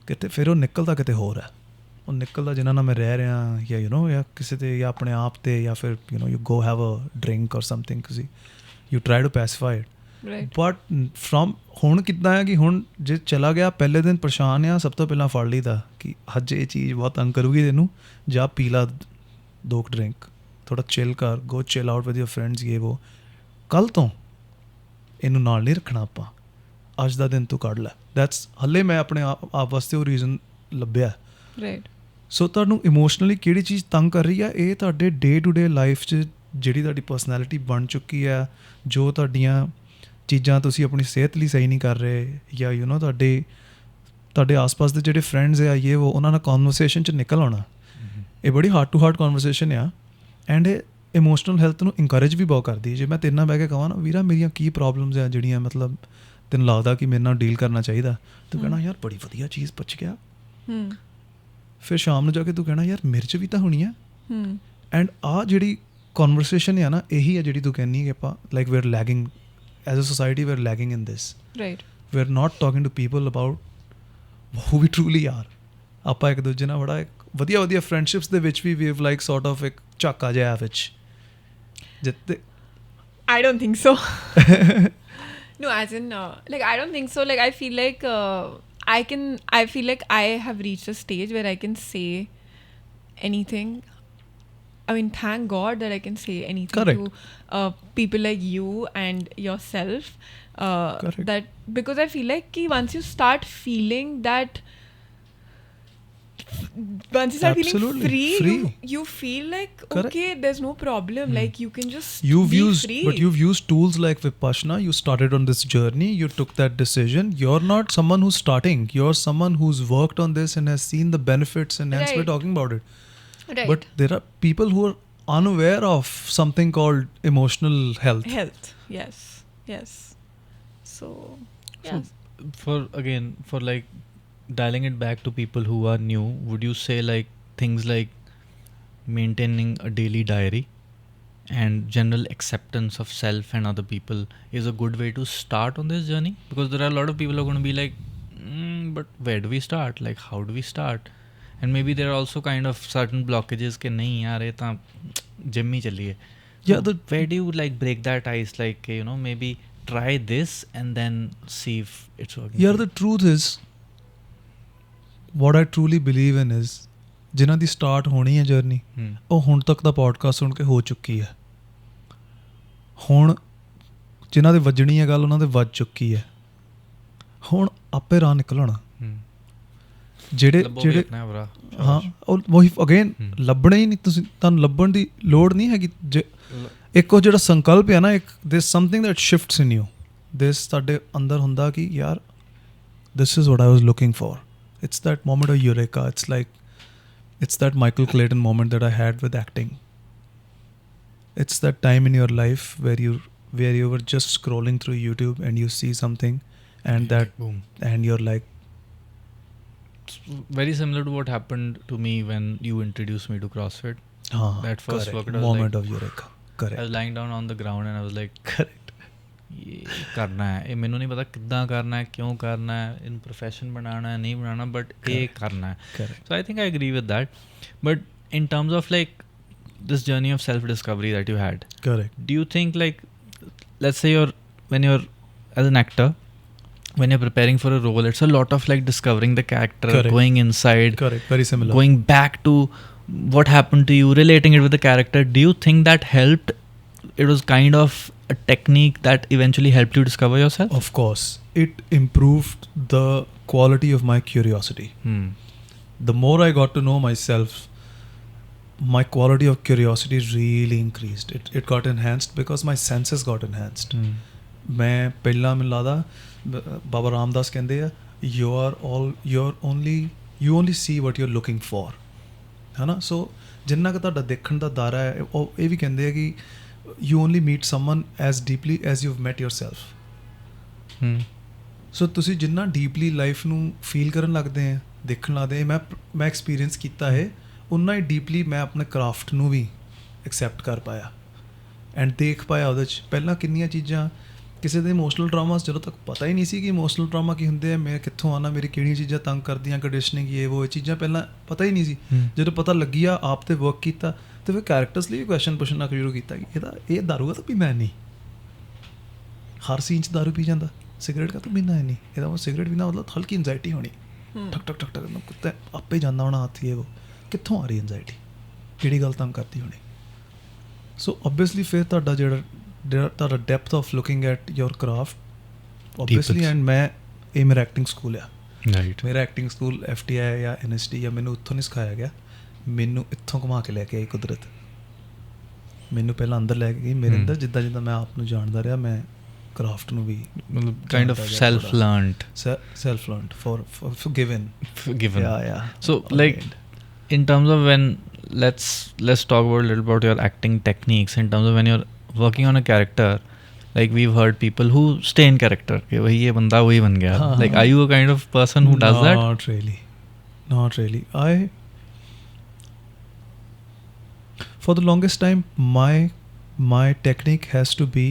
ਕਿਤੇ ਫਿਰ ਉਹ ਨਿਕਲਦਾ ਕਿਤੇ ਹੋਰ ਹੈ, ਉਹ ਨਿਕਲਦਾ ਜਿਨ੍ਹਾਂ ਨਾਲ ਮੈਂ ਰਹਿ ਰਿਹਾ, ਜਾਂ ਯੂ ਨੋ, ਜਾਂ ਕਿਸੇ 'ਤੇ, ਜਾਂ ਆਪਣੇ ਆਪ 'ਤੇ, ਜਾਂ ਫਿਰ you know you go have a drink or something, ਤੁਸੀਂ you try to pacify it. But from ਹੁਣ ਕਿੱਦਾਂ ਹੈ ਕਿ ਹੁਣ ਜੇ ਚਲਾ ਗਿਆ, ਪਹਿਲੇ ਦਿਨ ਪਰੇਸ਼ਾਨ ਆ, ਸਭ ਤੋਂ ਪਹਿਲਾਂ ਫੜ ਲਈਦਾ ਕਿ ਅੱਜ ਇਹ ਚੀਜ਼ ਬਹੁਤ ਤੰਗ ਕਰੂਗੀ ਤੈਨੂੰ, ਜਾਂ ਪੀ ਲਾ 2 ਡਰਿੰਕ, ਥੋੜ੍ਹਾ ਚਿਲ ਕਰ, go chill out with your friends, ਇਹ ਉਹ। ਕੱਲ੍ਹ ਤੋਂ ਇਹਨੂੰ ਨਾਲ ਨਹੀਂ ਰੱਖਣਾ ਆਪਾਂ, ਅੱਜ ਦਾ ਦਿਨ ਤੂੰ ਕੱਢ ਲੈ। ਦੈਟਸ ਹਾਲੇ ਮੈਂ ਆਪਣੇ ਆਪ ਵਾਸਤੇ ਉਹ ਰੀਜ਼ਨ ਲੱਭਿਆ, ਰਾਈਟ। ਸੋ ਤੁਹਾਨੂੰ ਇਮੋਸ਼ਨਲੀ ਕਿਹੜੀ ਚੀਜ਼ ਤੰਗ ਕਰ ਰਹੀ ਹੈ, ਇਹ ਤੁਹਾਡੇ ਡੇ ਟੂ ਡੇ ਲਾਈਫ 'ਚ ਜਿਹੜੀ ਤੁਹਾਡੀ ਪਰਸਨੈਲਿਟੀ ਬਣ ਚੁੱਕੀ ਹੈ, ਜੋ ਤੁਹਾਡੀਆਂ ਚੀਜ਼ਾਂ ਤੁਸੀਂ ਆਪਣੀ ਸਿਹਤ ਲਈ ਸਹੀ ਨਹੀਂ ਕਰ ਰਹੇ, ਜਾਂ ਯੂ ਨੋ ਤੁਹਾਡੇ ਆਸ-ਪਾਸ ਦੇ ਜਿਹੜੇ ਫਰੈਂਡਸ ਆ ਇਹ ਉਹ, ਉਹਨਾਂ ਨਾਲ ਕਨਵਰਸੇਸ਼ਨ 'ਚ ਨਿਕਲ ਆਉਣਾ ਇਹ ਬੜੀ ਹਾਰਟ ਟੂ ਹਾਰਟ ਕਨਵਰਸੇਸ਼ਨ ਆ ਐਂਡ ਇਹ ਇਮੋਸ਼ਨਲ ਹੈਲਥ ਨੂੰ ਇਨਕਰੇਜ ਵੀ ਬਹੁਤ ਕਰਦੀ ਹੈ। ਜੇ ਮੈਂ ਤੇਰੇ ਨਾਲ ਬਹਿ ਕੇ ਕਹਾਂ ਨਾ ਵੀਰਾ ਮੇਰੀਆਂ ਕੀ ਪ੍ਰੋਬਲਮਸ ਆ ਜਿਹੜੀਆਂ ਮਤਲਬ ਤੈਨੂੰ ਲੱਗਦਾ ਕਿ ਮੇਰੇ ਨਾਲ ਡੀਲ ਕਰਨਾ ਚਾਹੀਦਾ, ਤੂੰ ਕਹਿਣਾ ਯਾਰ ਬੜੀ ਵਧੀਆ ਚੀਜ਼ ਪੁੱਛ ਗਿਆ। ਫਿਰ ਸ਼ਾਮ ਨੂੰ ਜਾ ਕੇ ਤੂੰ ਕਹਿਣਾ ਯਾਰ ਮੇਰੇ 'ਚ ਵੀ ਤਾਂ ਹੋਣੀ ਆ। ਐਂਡ ਆਹ ਜਿਹੜੀ ਕਨਵਰਸੇਸ਼ਨ ਆ ਨਾ ਇਹੀ ਆ ਜਿਹੜੀ ਤੂੰ ਕਹਿੰਦੀ ਕਿ ਆਪਾਂ like we are lagging as a society, we are lagging in this. Right, we are not talking to people about who we truly are. ਆਪਾਂ ਇੱਕ ਦੂਜੇ ਨਾਲ ਬੜਾ ਇੱਕ ਵਧੀਆ ਵਧੀਆ ਫਰੈਂਡਸ਼ਿਪਸ ਦੇ ਵਿੱਚ we have like sort of ਇੱਕ ਝਾਕਾ ਜਿਹਾ ਵਿੱਚ ਜਿੱਤੇ I don't think so. No, as in, like, I don't think so. Like, I feel like I feel like I have reached a stage where I can say anything. I mean, thank God that I can say anything Correct. to people like you and yourself. Correct. That because I feel like once you start feeling that, once you start Absolutely. feeling free, Free. you feel like Correct. okay, there's no problem. Like you can just you've be used free. but you've used tools like Vipassana. You started on this journey, you took that decision. You're not someone who's starting, you're someone who's worked on this and has seen the benefits, and hence we're Right. talking about it. Right. But there are people who are unaware of something called emotional health. Health. Yes. Yes. So yeah. For like dialing it back to people who are new, would you say like things like maintaining a daily diary and general acceptance of self and other people is a good way to start on this journey? Because there are a lot of people who are going to be like, but where do we start? Like, how do we start? And maybe there are also kind of certain blockages ke nahi yaar ye ta gym hi chaliye. Yeah, Where do you like break that ice, like, you know, maybe try this and then see if it's working? Yeah, the truth is what I truly believe in is ਜਿਨ੍ਹਾਂ ਦੀ start ਹੋਣੀ ਹੈ journey ਉਹ ਹੁਣ ਤੱਕ ਦਾ podcast ਸੁਣ ਕੇ ਹੋ ਚੁੱਕੀ ਹੈ। ਹੁਣ ਜਿਨ੍ਹਾਂ ਦੇ ਵੱਜਣੀ ਹੈ ਗੱਲ ਉਹਨਾਂ ਦੇ ਵੱਜ ਚੁੱਕੀ ਹੈ। ਹੁਣ ਆਪੇ ਰਾਹ ਨਿਕਲਣਾ ਜਿਹੜੇ ਹਾਂ ਉਹੀ ਅਗੇਨ ਲੱਭਣਾ ਹੀ ਨਹੀਂ। ਤੁਸੀਂ ਤੁਹਾਨੂੰ ਲੱਭਣ ਦੀ ਲੋੜ ਨਹੀਂ ਹੈਗੀ। ਜੇ ਇੱਕ ਉਹ ਜਿਹੜਾ ਸੰਕਲਪ ਹੈ ਨਾ, ਇੱਕ ਦਿਸ ਸਮਥਿੰਗ ਦੈਟ ਸ਼ਿਫਟਸ ਇਨ ਯੂ, ਦਿਸ ਤੁਹਾਡੇ ਅੰਦਰ ਹੁੰਦਾ ਕਿ ਯਾਰ this is what I was looking for. It's that moment of Eureka. It's that Michael Clayton moment that I had with acting. It's that time in your life where you were just scrolling through YouTube and you see something and that boom, and you're like, it's very similar to what happened to me when you introduced me to CrossFit. That first workout, moment of Eureka. Correct. I was lying down on the ground and I was like, correct. ये करना है, ये मैंने नहीं पता कितना करना है, क्यों करना है, इन प्रोफेशन बनाना है नहीं बनाना, बट ये करना है. So I think I agree with that. But in terms of like this journey of self discovery that you had, correct, do you think like, let's say when you're as an actor, when you're preparing for a role, it's a lot of like discovering the character, correct, going inside, correct, very similar, going back to what happened to you, relating it with the character. Do you think that helped? It was kind of a technique that eventually helped you discover yourself? Of course. It improved the quality of my curiosity. The more I got to know myself, my quality of curiosity really increased. It got enhanced because my senses got enhanced. मैं पहला ਮੈਨੂੰ ਲੱਗਦਾ ਬਾਬਾ ਰਾਮਦਾਸ ਕਹਿੰਦੇ ਆ you only see what you're looking for, ਹੈ ਨਾ? ਸੋ ਜਿੰਨਾ ਕੁ ਤੁਹਾਡਾ ਦੇਖਣ ਦਾ ਦਾਇਰਾ ਹੈ, ਉਹ ਇਹ ਵੀ ਕਹਿੰਦੇ ਆ ਕਿ you only meet someone as deeply as you've met yourself. So ਤੁਸੀਂ ਜਿੰਨਾ ਡੀਪਲੀ ਲਾਈਫ ਨੂੰ ਫੀਲ ਕਰਨ ਲੱਗਦੇ ਆ, ਦੇਖਣ ਲੱਗਦੇ ਆ, ਮੈਂ ਐਕਸਪੀਰੀਅੰਸ ਕੀਤਾ ਹੈ, ਉਨਾ ਹੀ ਡੀਪਲੀ ਮੈਂ ਆਪਣੇ ਕਰਾਫਟ ਨੂੰ ਵੀ ਐਕਸੈਪਟ ਕਰ ਪਾਇਆ ਐਂਡ ਦੇਖ ਪਾਇਆ ਉਹਦੇ 'ਚ। ਪਹਿਲਾਂ ਕਿੰਨੀਆਂ ਚੀਜ਼ਾਂ ਕਿਸੇ ਦੇ ਇਮੋਸ਼ਨਲ ਟਰਾਮਾਸ ਜਦੋਂ ਤੱਕ ਪਤਾ ਹੀ ਨਹੀਂ ਸੀ ਕਿ ਇਮੋਸ਼ਨਲ ਟਰਾਮਾ ਕੀ ਹੁੰਦੇ ਆ, ਮੈਂ ਕਿੱਥੋਂ ਆਉਣਾ, ਮੇਰੀ ਕਿਹੜੀਆਂ ਚੀਜ਼ਾਂ ਤੰਗ ਕਰਦੀਆਂ, ਕੰਡੀਸ਼ਨਿੰਗ ਇਹ ਉਹ ਚੀਜ਼ਾਂ ਪਹਿਲਾਂ ਪਤਾ ਹੀ ਨਹੀਂ ਸੀ। ਜਦੋਂ ਪਤਾ ਲੱਗੀ ਆ, ਆਪ 'ਤੇ ਵਰਕ ਕੀਤਾ, ਤੇ ਫਿਰ ਕੈਰੈਕਟਰਸ ਲਈ ਵੀ ਕੁਐਸਚਨ ਪੁੱਛਣਾ ਸ਼ੁਰੂ ਕੀਤਾ ਕਿ ਇਹ ਦਾਰੂ ਤਾਂ ਪੀਂਦਾ ਨਹੀਂ, ਹਰ ਸੀਨ 'ਚ ਦਾਰੂ ਪੀ ਜਾਂਦਾ, ਸਿਗਰਟ ਕਾ ਤਾਂ ਪੀਂਦਾ ਨਹੀਂ, ਇਹਦਾ ਉਹ ਸਿਗਰਟ ਪੀਂਦਾ ਮਤਲਬ ਹਲਕੀ ਐਨਜ਼ਾਈਟੀ ਹੋਣੀ, ਠਕ ਠਕ ਠਕ ਠਕ ਕੁੱਤੇ ਆਪੇ ਜਾਂਦਾ ਹੋਣਾ ਹੱਥ ਇਹ ਉਹ, ਕਿੱਥੋਂ ਆ ਰਹੀ ਐਨਜ਼ਾਈਟੀ, ਕਿਹੜੀ ਗੱਲ ਤੰਗ ਕਰਦੀ ਹੋਣੀ। ਸੋ ਓਬਵੀਅਸਲੀ ਫਿਰ ਤੁਹਾਡਾ ਤੁਹਾਡਾ depth of looking at your craft obviously. And ਇਹ ਮੇਰਾ ਐਕਟਿੰਗ ਸਕੂਲ ਆ, ਮੇਰਾ ਐਕਟਿੰਗ ਸਕੂਲ FTI ਜਾਂ NSD ਜਾਂ ਮੈਨੂੰ ਉੱਥੋਂ ਨਹੀਂ ਸਿਖਾਇਆ ਗਿਆ, ਮੈਨੂੰ ਇੱਥੋਂ ਘੁਮਾ ਕੇ ਲੈ ਕੇ ਆਈ ਕੁਦਰਤ। ਮੈਨੂੰ ਪਹਿਲਾਂ ਅੰਦਰ ਲੈ ਕੇ ਗਈ, ਮੇਰੇ ਅੰਦਰ ਜਿੱਦਾਂ ਜਿੱਦਾਂ ਮੈਂ ਆਪ ਨੂੰ ਜਾਣਦਾ ਰਿਹਾ, ਮੈਂ ਕਰਾਫਟ ਨੂੰ ਵੀ ਮਤਲਬ kind of self learned for forgiven. Yeah. So like in terms of when let's talk about a little about your acting techniques in terms of when you're working on a character. Like we've heard people who stay in character. कि वही ये बंदा वही बन गया. Like are you a kind of person who does that? Not really. For the longest time, my technique has to be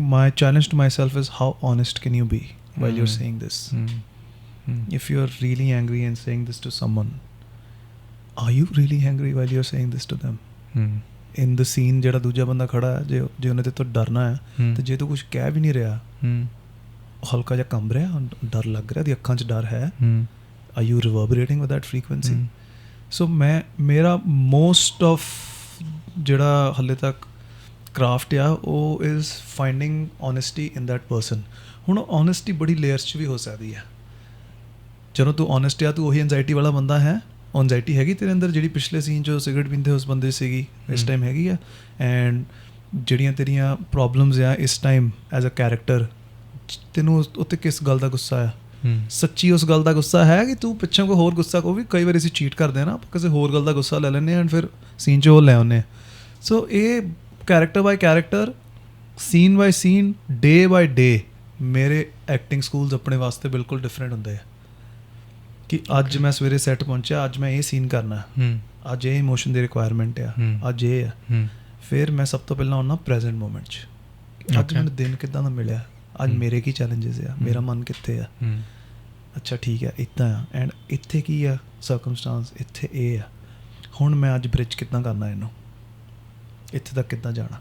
my challenge to myself is how honest can you be while you're saying this. If you're really angry and saying this to someone, are you really angry while you're saying this to them? In the scene ਜਿਹੜਾ ਦੂਜਾ ਬੰਦਾ ਖੜਾ ਹੈ ਜੇ ਉਹਨੇ ਤੇ ਤੋਂ ਡਰਨਾ ਹੈ ਤੇ ਜੇ ਤੂੰ ਕੁਝ ਕਹਿ ਵੀ ਨਹੀਂ ਰਿਹਾ ਹਲਕਾ ਜਿਹਾ ਕੰਬ ਰਿਹਾ ਡਰ ਲੱਗ ਰਿਹਾ ਦੀ ਅੱਖਾਂ 'ਚ ਡਰ ਹੈ are you reverberating with that frequency? So ਮੇਰਾ most of ਜਿਹੜਾ ਹਲੇ ਤੱਕ ਕਰਾਫਟ ਆ ਉਹ is finding honesty in that person. ਹੁਣ ਓਨੈਸਟੀ ਬੜੀ ਲੇਅਰਸ 'ਚ ਵੀ ਹੋ ਸਕਦੀ ਹੈ. ਜਦੋਂ ਤੂੰ ਓਨੈਸਟ ਆ ਤੂੰ ਉਹੀ ਐਨਜ਼ਾਈਟੀ ਵਾਲਾ ਬੰਦਾ ਹੈ ਐਨਜ਼ਾਈਟੀ ਹੈਗੀ ਤੇਰੇ ਅੰਦਰ ਜਿਹੜੀ ਪਿਛਲੇ ਸੀਨ 'ਚ ਸਿਗਰਟ ਪੀਂਦੇ ਉਸ ਬੰਦੇ ਸੀਗੀ ਇਸ ਟਾਈਮ ਹੈਗੀ ਆ ਐਂਡ ਜਿਹੜੀਆਂ ਤੇਰੀਆਂ ਪ੍ਰੋਬਲਮਸ ਆ ਇਸ ਟਾਈਮ ਐਜ਼ ਅ ਕੈਰੈਕਟਰ ਤੈਨੂੰ ਉੱਤੇ ਕਿਸ ਗੱਲ ਦਾ ਗੁੱਸਾ ਆ ਸੱਚੀ ਉਸ ਗੱਲ ਦਾ ਗੁੱਸਾ ਹੈ ਕਿ ਤੂੰ ਪਿੱਛੋਂ ਕੋਈ ਹੋਰ ਗੁੱਸਾ ਉਹ ਵੀ ਕਈ ਵਾਰੀ ਅਸੀਂ ਚੀਟ ਕਰਦੇ ਹਾਂ ਨਾ ਆਪਾਂ ਕਿਸੇ ਹੋਰ ਗੱਲ ਦਾ ਗੁੱਸਾ ਲੈ ਲੈਂਦੇ ਹਾਂ ਐਂਡ ਫਿਰ ਸੀਨ 'ਚ ਉਹ ਲੈ ਆਉਂਦੇ ਹਾਂ. ਸੋ ਇਹ ਕੈਰੈਕਟਰ ਬਾਈ ਕੈਰੈਕਟਰ ਸੀਨ ਬਾਈ ਸੀਨ ਡੇ ਬਾਈ ਡੇ ਮੇਰੇ ਐਕਟਿੰਗ ਸਕੂਲਸ ਆਪਣੇ ਵਾਸਤੇ ਬਿਲਕੁਲ ਡਿਫਰੈਂਟ ਹੁੰਦੇ ਆ ਕਿ ਅੱਜ ਮੈਂ ਸਵੇਰੇ ਸੈੱਟ ਪਹੁੰਚਿਆ ਅੱਜ ਮੈਂ ਇਹ ਸੀਨ ਕਰਨਾ ਅੱਜ ਇਹ ਇਮੋਸ਼ਨ ਦੀ ਰਿਕੁਆਇਰਮੈਂਟ ਆ ਅੱਜ ਇਹ ਆ ਫਿਰ ਮੈਂ ਸਭ ਤੋਂ ਪਹਿਲਾਂ ਆਉਣਾ ਪ੍ਰੈਜ਼ੈਂਟ ਮੂਮੈਂਟ 'ਚ ਅੱਜ ਮੈਨੂੰ ਦਿਨ ਕਿੱਦਾਂ ਦਾ ਮਿਲਿਆ ਅੱਜ ਮੇਰੇ ਕੀ ਚੈਲੰਜਸ ਆ ਮੇਰਾ ਮਨ ਕਿੱਥੇ ਆ ਅੱਛਾ ਠੀਕ ਆ ਇੱਦਾਂ ਆ ਐਂਡ ਇੱਥੇ ਕੀ ਆ ਸਰਕਮਸਟਾਂਸ ਇੱਥੇ ਇਹ ਆ ਹੁਣ ਮੈਂ ਅੱਜ ਬ੍ਰਿਜ ਕਿੱਦਾਂ ਕਰਨਾ ਇਹਨੂੰ ਇੱਥੇ ਤੱਕ ਕਿੱਦਾਂ ਜਾਣਾ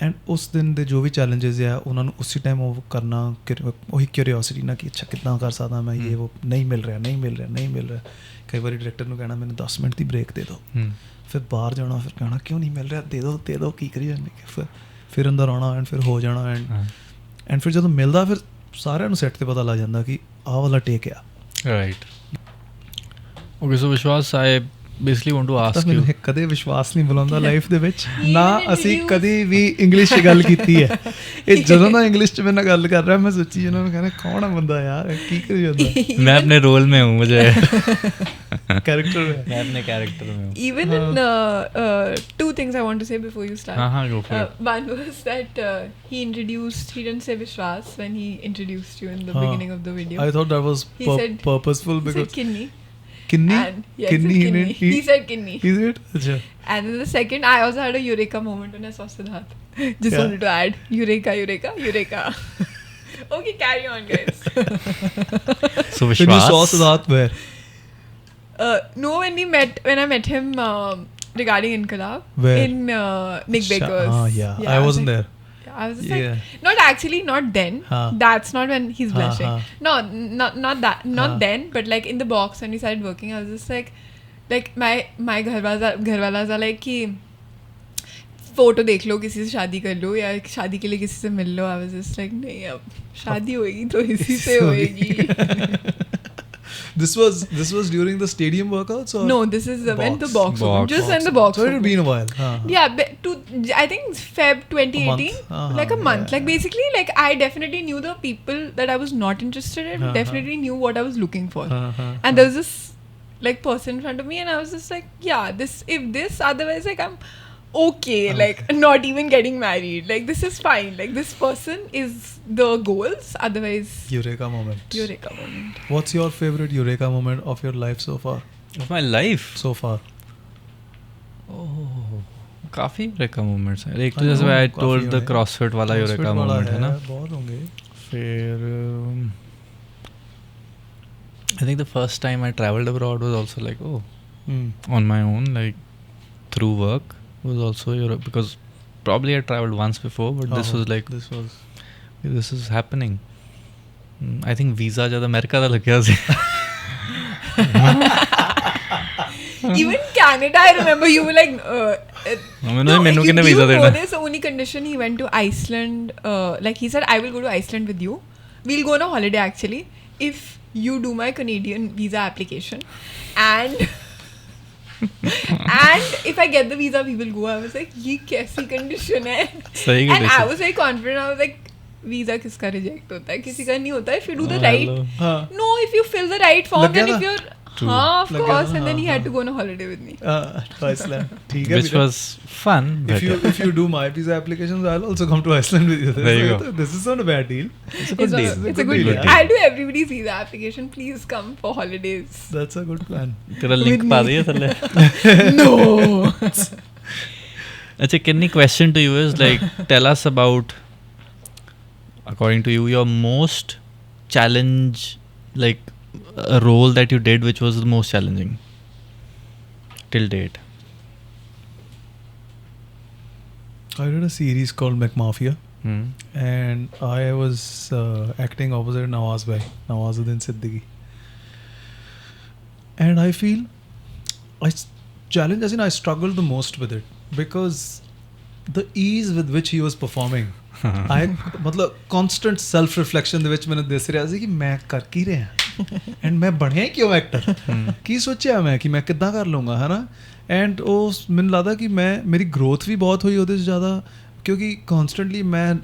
ਐਂਡ ਉਸ ਦਿਨ ਦੇ ਜੋ ਵੀ ਚੈਲੰਜਸ ਆ ਉਹਨਾਂ ਨੂੰ ਉਸੇ ਟਾਈਮ ਉਹ ਕਰਨਾ ਉਹੀ ਕਿਊਰੀਓਸਿਟੀ ਨਾਲ ਕਿ ਅੱਛਾ ਕਿੱਦਾਂ ਕਰ ਸਕਦਾ ਮੈਂ ਇਹ ਉਹ ਨਹੀਂ ਮਿਲ ਰਿਹਾ ਕਈ ਵਾਰੀ ਡਾਇਰੈਕਟਰ ਨੂੰ ਕਹਿਣਾ ਮੈਨੂੰ 10 ਮਿੰਟ ਦੀ ਬ੍ਰੇਕ ਦੇ ਦਿਓ ਫਿਰ ਬਾਹਰ ਜਾਣਾ ਫਿਰ ਕਹਿਣਾ ਕਿਉਂ ਨਹੀਂ ਮਿਲ ਰਿਹਾ ਦੇ ਦਿਓ ਕੀ ਕਰੀ ਜਾਂਦੇ ਫਿਰ ਅੰਦਰ ਆਉਣਾ ਐਂਡ ਫਿਰ ਹੋ ਜਾਣਾ ਐਂਡ ਫਿਰ ਜਦੋਂ ਮਿਲਦਾ ਫਿਰ ਸਾਰਿਆਂ ਨੂੰ ਸੈੱਟ 'ਤੇ ਪਤਾ ਲੱਗ ਜਾਂਦਾ ਕਿ ਆਹ ਵਾਲਾ ਟੇਕ ਆ ਰਾਈਟ. ਓਕੇ ਸੋ ਵਿਸ਼ਵਾਸ ਆਈ basically want to ask you ਮੈਨੂੰ ਕਦੇ ਵਿਸ਼ਵਾਸ ਨਹੀਂ ਬੁਲਾਉਂਦਾ ਲਾਈਫ ਦੇ ਵਿੱਚ ਨਾ ਅਸੀਂ ਕਦੀ ਵੀ ਇੰਗਲਿਸ਼ 'ਚ ਗੱਲ ਕੀਤੀ ਹੈ ਇਹ ਜਦੋਂ ਦਾ ਇੰਗਲਿਸ਼ 'ਚ ਮੇਰੇ ਨਾਲ ਗੱਲ ਕਰ ਰਿਹਾ ਮੈਂ ਸੋਚੀ ਇਹਨਾਂ ਨੂੰ ਕਹਿੰਦਾ ਕੌਣ ਆ ਬੰਦਾ ਯਾਰ ਕੀ ਕਰੀ ਜਾਂਦਾ मैं अपने रोल में हूँ मुझे कैरेक्टर में मैं अपने कैरेक्टर में हूँ. Even in two things I want to say before you start. हाँ go for it. One was that he didn't say Vishwas when he introduced you in the beginning of the video. I thought that was purposeful because he said Kini. Kini? Kini. He said Kini. Is it? Achha. And then the second, I also had a Eureka moment when I saw Siddharth. Just wanted to add Eureka. Okay, carry on, guys. So Vishwas. When you saw Siddharth where? No, when I met him regarding Inkalab. Where? In Nick Baker's. Yeah. I wasn't there. I was just not then. That's not when he's blushing. No, not that. Not then. But like in the box when we started working, I was just like my घरवाला like कि photo देख लो किसी से शादी कर लो या शादी के लिए किसी से मिल लो. I was just like नहीं अब शादी होएगी तो इसी से होएगी. This was during the stadium workouts or no? This is when the box. Just when the box. So it had been a while. Yeah, I think Feb 2018. Like a month. Like basically, like I definitely knew the people that I was not interested in. Definitely knew what I was looking for. And there was this like person in front of me, and I was just like, yeah, this. Otherwise, like I'm okay. Like not even getting married. Like this is fine. Like this person is the goals. Otherwise, Eureka moment. What's your favorite Eureka moment of your life so far? Of my life so far? काफी Eureka moments हैं. एक तो जैसे I told the CrossFit वाला Eureka moment है ना. बहुत होंगे. फिर I think the first time I traveled abroad was also like on my own, like through work was also Europe because probably I traveled once before, but this was like this is happening. I think visa jada America da lag gaya si. Even Canada, I remember you were like menu kinne visa dena. So only condition he went to Iceland, like he said I will go to Iceland with you. We'll go on a holiday actually if you do my Canadian visa application and if I get the visa we will go. I was like ye kaisi condition hai? And I was very confident. I was like visa किसका reject होता है किसी का नहीं होता है. If you do the right if you fill the right form and if you're हाँ, of लग गया course, ना, and then he हाँ, had to go on a holiday with me. to Iceland. ठीक है, Which बेटा. was fun. But If you do my visa applications, I'll also come to Iceland with you. There you go. This is not a bad deal. it's a good deal. It's a good deal, deal. yeah. I'll do everybody's visa application. Please come for holidays. That's a good plan. तेरा link With पा me. दिया थल्ले. No. अच्छा, Kenny, question to you is like, tell us about, according to you, your most challenge, like a role that you did which was the most challenging till date. I did a series called McMafia, Hmm. and I was acting opposite Nawazuddin Siddiqui. And I feel I struggled the most with it because the ease with which he was performing. मतलब constant self reflection ਦੇ ਵਿੱਚ ਮੈਨੂੰ ਦਿਸ ਰਿਹਾ ਸੀ ਕਿ ਮੈਂ ਕਰ ਕੀ ਰਿਹਾ and ਮੈਂ ਬਣਿਆ ਕਿਉਂ ਐਕਟਰ ਕੀ ਸੋਚਿਆ ਮੈਂ ਕਿ ਮੈਂ ਕਿੱਦਾਂ ਕਰ ਲਵਾਂਗਾ ਹੈ ਨਾ ਐਂਡ ਉਹ ਮੈਨੂੰ ਲੱਗਦਾ ਕਿ ਮੇਰੀ ਗਰੋਥ ਵੀ ਬਹੁਤ ਹੋਈ ਉਹਦੇ 'ਚ ਜ਼ਿਆਦਾ ਕਿਉਂਕਿ ਕਨਸਟੈਂਟਲੀ ਮੈਂ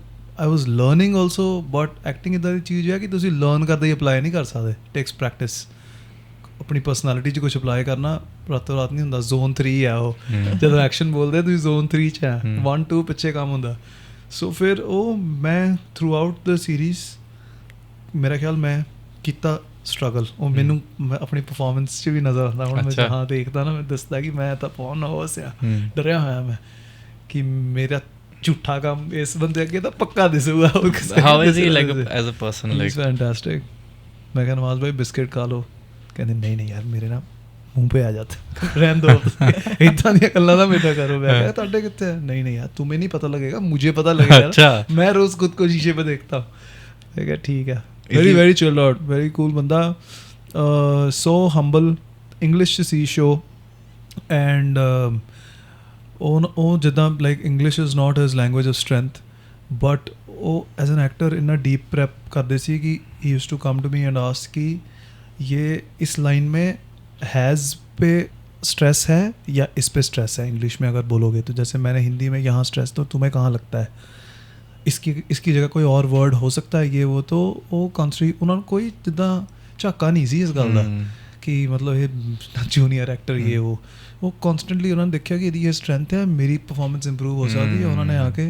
ਆਈ ਵਾਜ਼ ਲਰਨਿੰਗ ਆਲਸੋ ਬਟ ਐਕਟਿੰਗ ਇੱਦਾਂ ਦੀ ਚੀਜ਼ ਹੈ ਕਿ ਤੁਸੀਂ ਲਰਨ ਕਰਦੇ ਹੀ ਅਪਲਾਈ ਨਹੀਂ ਕਰ ਸਕਦੇ ਟੇਕਸ ਪ੍ਰੈਕਟਿਸ ਆਪਣੀ ਪਰਸਨੈਲਿਟੀ 'ਚ ਕੁਛ ਅਪਲਾਈ ਕਰਨਾ ਰਾਤੋਂ ਰਾਤ ਨਹੀਂ ਹੁੰਦਾ ਜ਼ੋਨ 3 ਆ ਉਹ ਜਦੋਂ ਐਕਸ਼ਨ ਬੋਲਦੇ ਤੁਸੀਂ ਜ਼ੋਨ 3 'ਚ ਹੈ 1 2 ਪਿੱਛੇ ਕੰਮ ਹੁੰਦਾ ਸੋ ਫਿਰ ਉਹ ਮੈਂ ਥਰੂ ਆਊਟ ਦ ਸੀਰੀਜ਼ ਮੇਰਾ ਖਿਆਲ ਮੈਂ ਕੀਤਾ ਸਟਰਗਲ ਉਹ ਮੈਨੂੰ ਆਪਣੀ ਪਰਫਾਰਮੈਂਸ 'ਚ ਵੀ ਨਜ਼ਰ ਆਉਂਦਾ ਹੁਣ ਮੈਂ ਜਹਾਂ ਦੇਖਦਾ ਨਾ ਮੈਂ ਦੱਸਦਾ ਕਿ ਮੈਂ ਤਾਂ ਬਹੁਤ ਨਰਵਸ ਆ ਡਰਿਆ ਹੋਇਆ ਮੈਂ ਕਿ ਮੇਰਾ ਝੂਠਾ ਕੰਮ ਇਸ ਬੰਦੇ ਅੱਗੇ ਤਾਂ ਪੱਕਾ ਦਿਸੂਗਾ How is he like as a person? Like fantastic. ਮੈਂ ਕਿਹਾ ਨਵਾਜ਼ ਭਾਈ ਬਿਸਕਿਟ ਖਾ ਲਓ ਕਹਿੰਦੇ ਨਹੀਂ ਯਾਰ ਮੇਰੇ ਨਾ ਮੂੰਹ पे आ जाता रहने दो इतना ਦੀਆਂ ਗੱਲਾਂ ਦਾ ਮੇਰਾ ਕਰੋ ਮੈਂ ਕਿਹਾ ਤੁਹਾਡੇ ਕਿੱਥੇ ਹੈ नहीं यार तुम्हें नहीं पता लगेगा मुझे पता लगेगा अच्छा मैं रोज खुद को शीशे पे देखता हूँ मैं कहा ठीक है very chilled out very cool बंदा so humble English C show and ਉਹ ਜਿੱਦਾਂ like English is not his language of strength but ਉਹ as an actor ਇੰਨਾ deep prep ਕਰਦੇ ਸੀ कि he used to come to me and ask कि ये इस लाइन में हैज़ पे स्ट्रेस है या इस पे स्ट्रेस है इंग्लिश में अगर बोलोगे तो जैसे मैंने हिंदी में यहाँ स्ट्रेस तो तुम्हें कहाँ लगता है इसकी जगह कोई और वर्ड हो सकता है ये वो तो वो कॉन्सरी उन्होंने कोई जिदा झाका नहीं सी इस गल का कि मतलब ये जूनियर एक्टर ये वो कॉन्सटेंटली उन्होंने देखा कि ये स्ट्रेंथ है मेरी परफॉर्मेंस इंप्रूव हो सकती है उन्होंने आके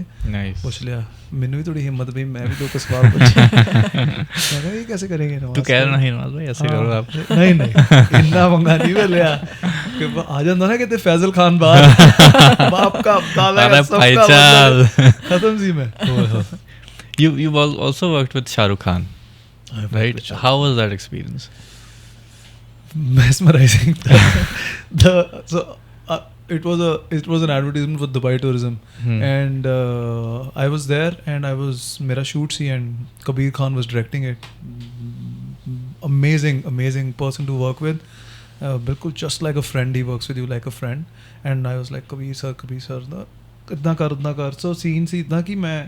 पूछ लिया मैंने भी थोड़ी हिम्मत भी मैं भी 2 सवाल पूछे मैं कहा ये कैसे करेंगे तू कह रहा नहीं नवाज भाई ऐसे करो आप नहीं इतना पंगा नहीं मैं लिया कि आ जाता ना कहते फैजल खान बाप बाप का दादा सबका खत्म सी मैं you've also worked with Shah Rukh Khan right how was that experience mesmerizing it was an advertisement for Dubai tourism and I was there and I was mera shoot see and Kabir Khan was directing it amazing person to work with bilkul just like a friend he works with you like a friend and I was like Kabir sir idna kar so scene ਸੀ ਇਦਾਂ ਕਿ ਮੈਂ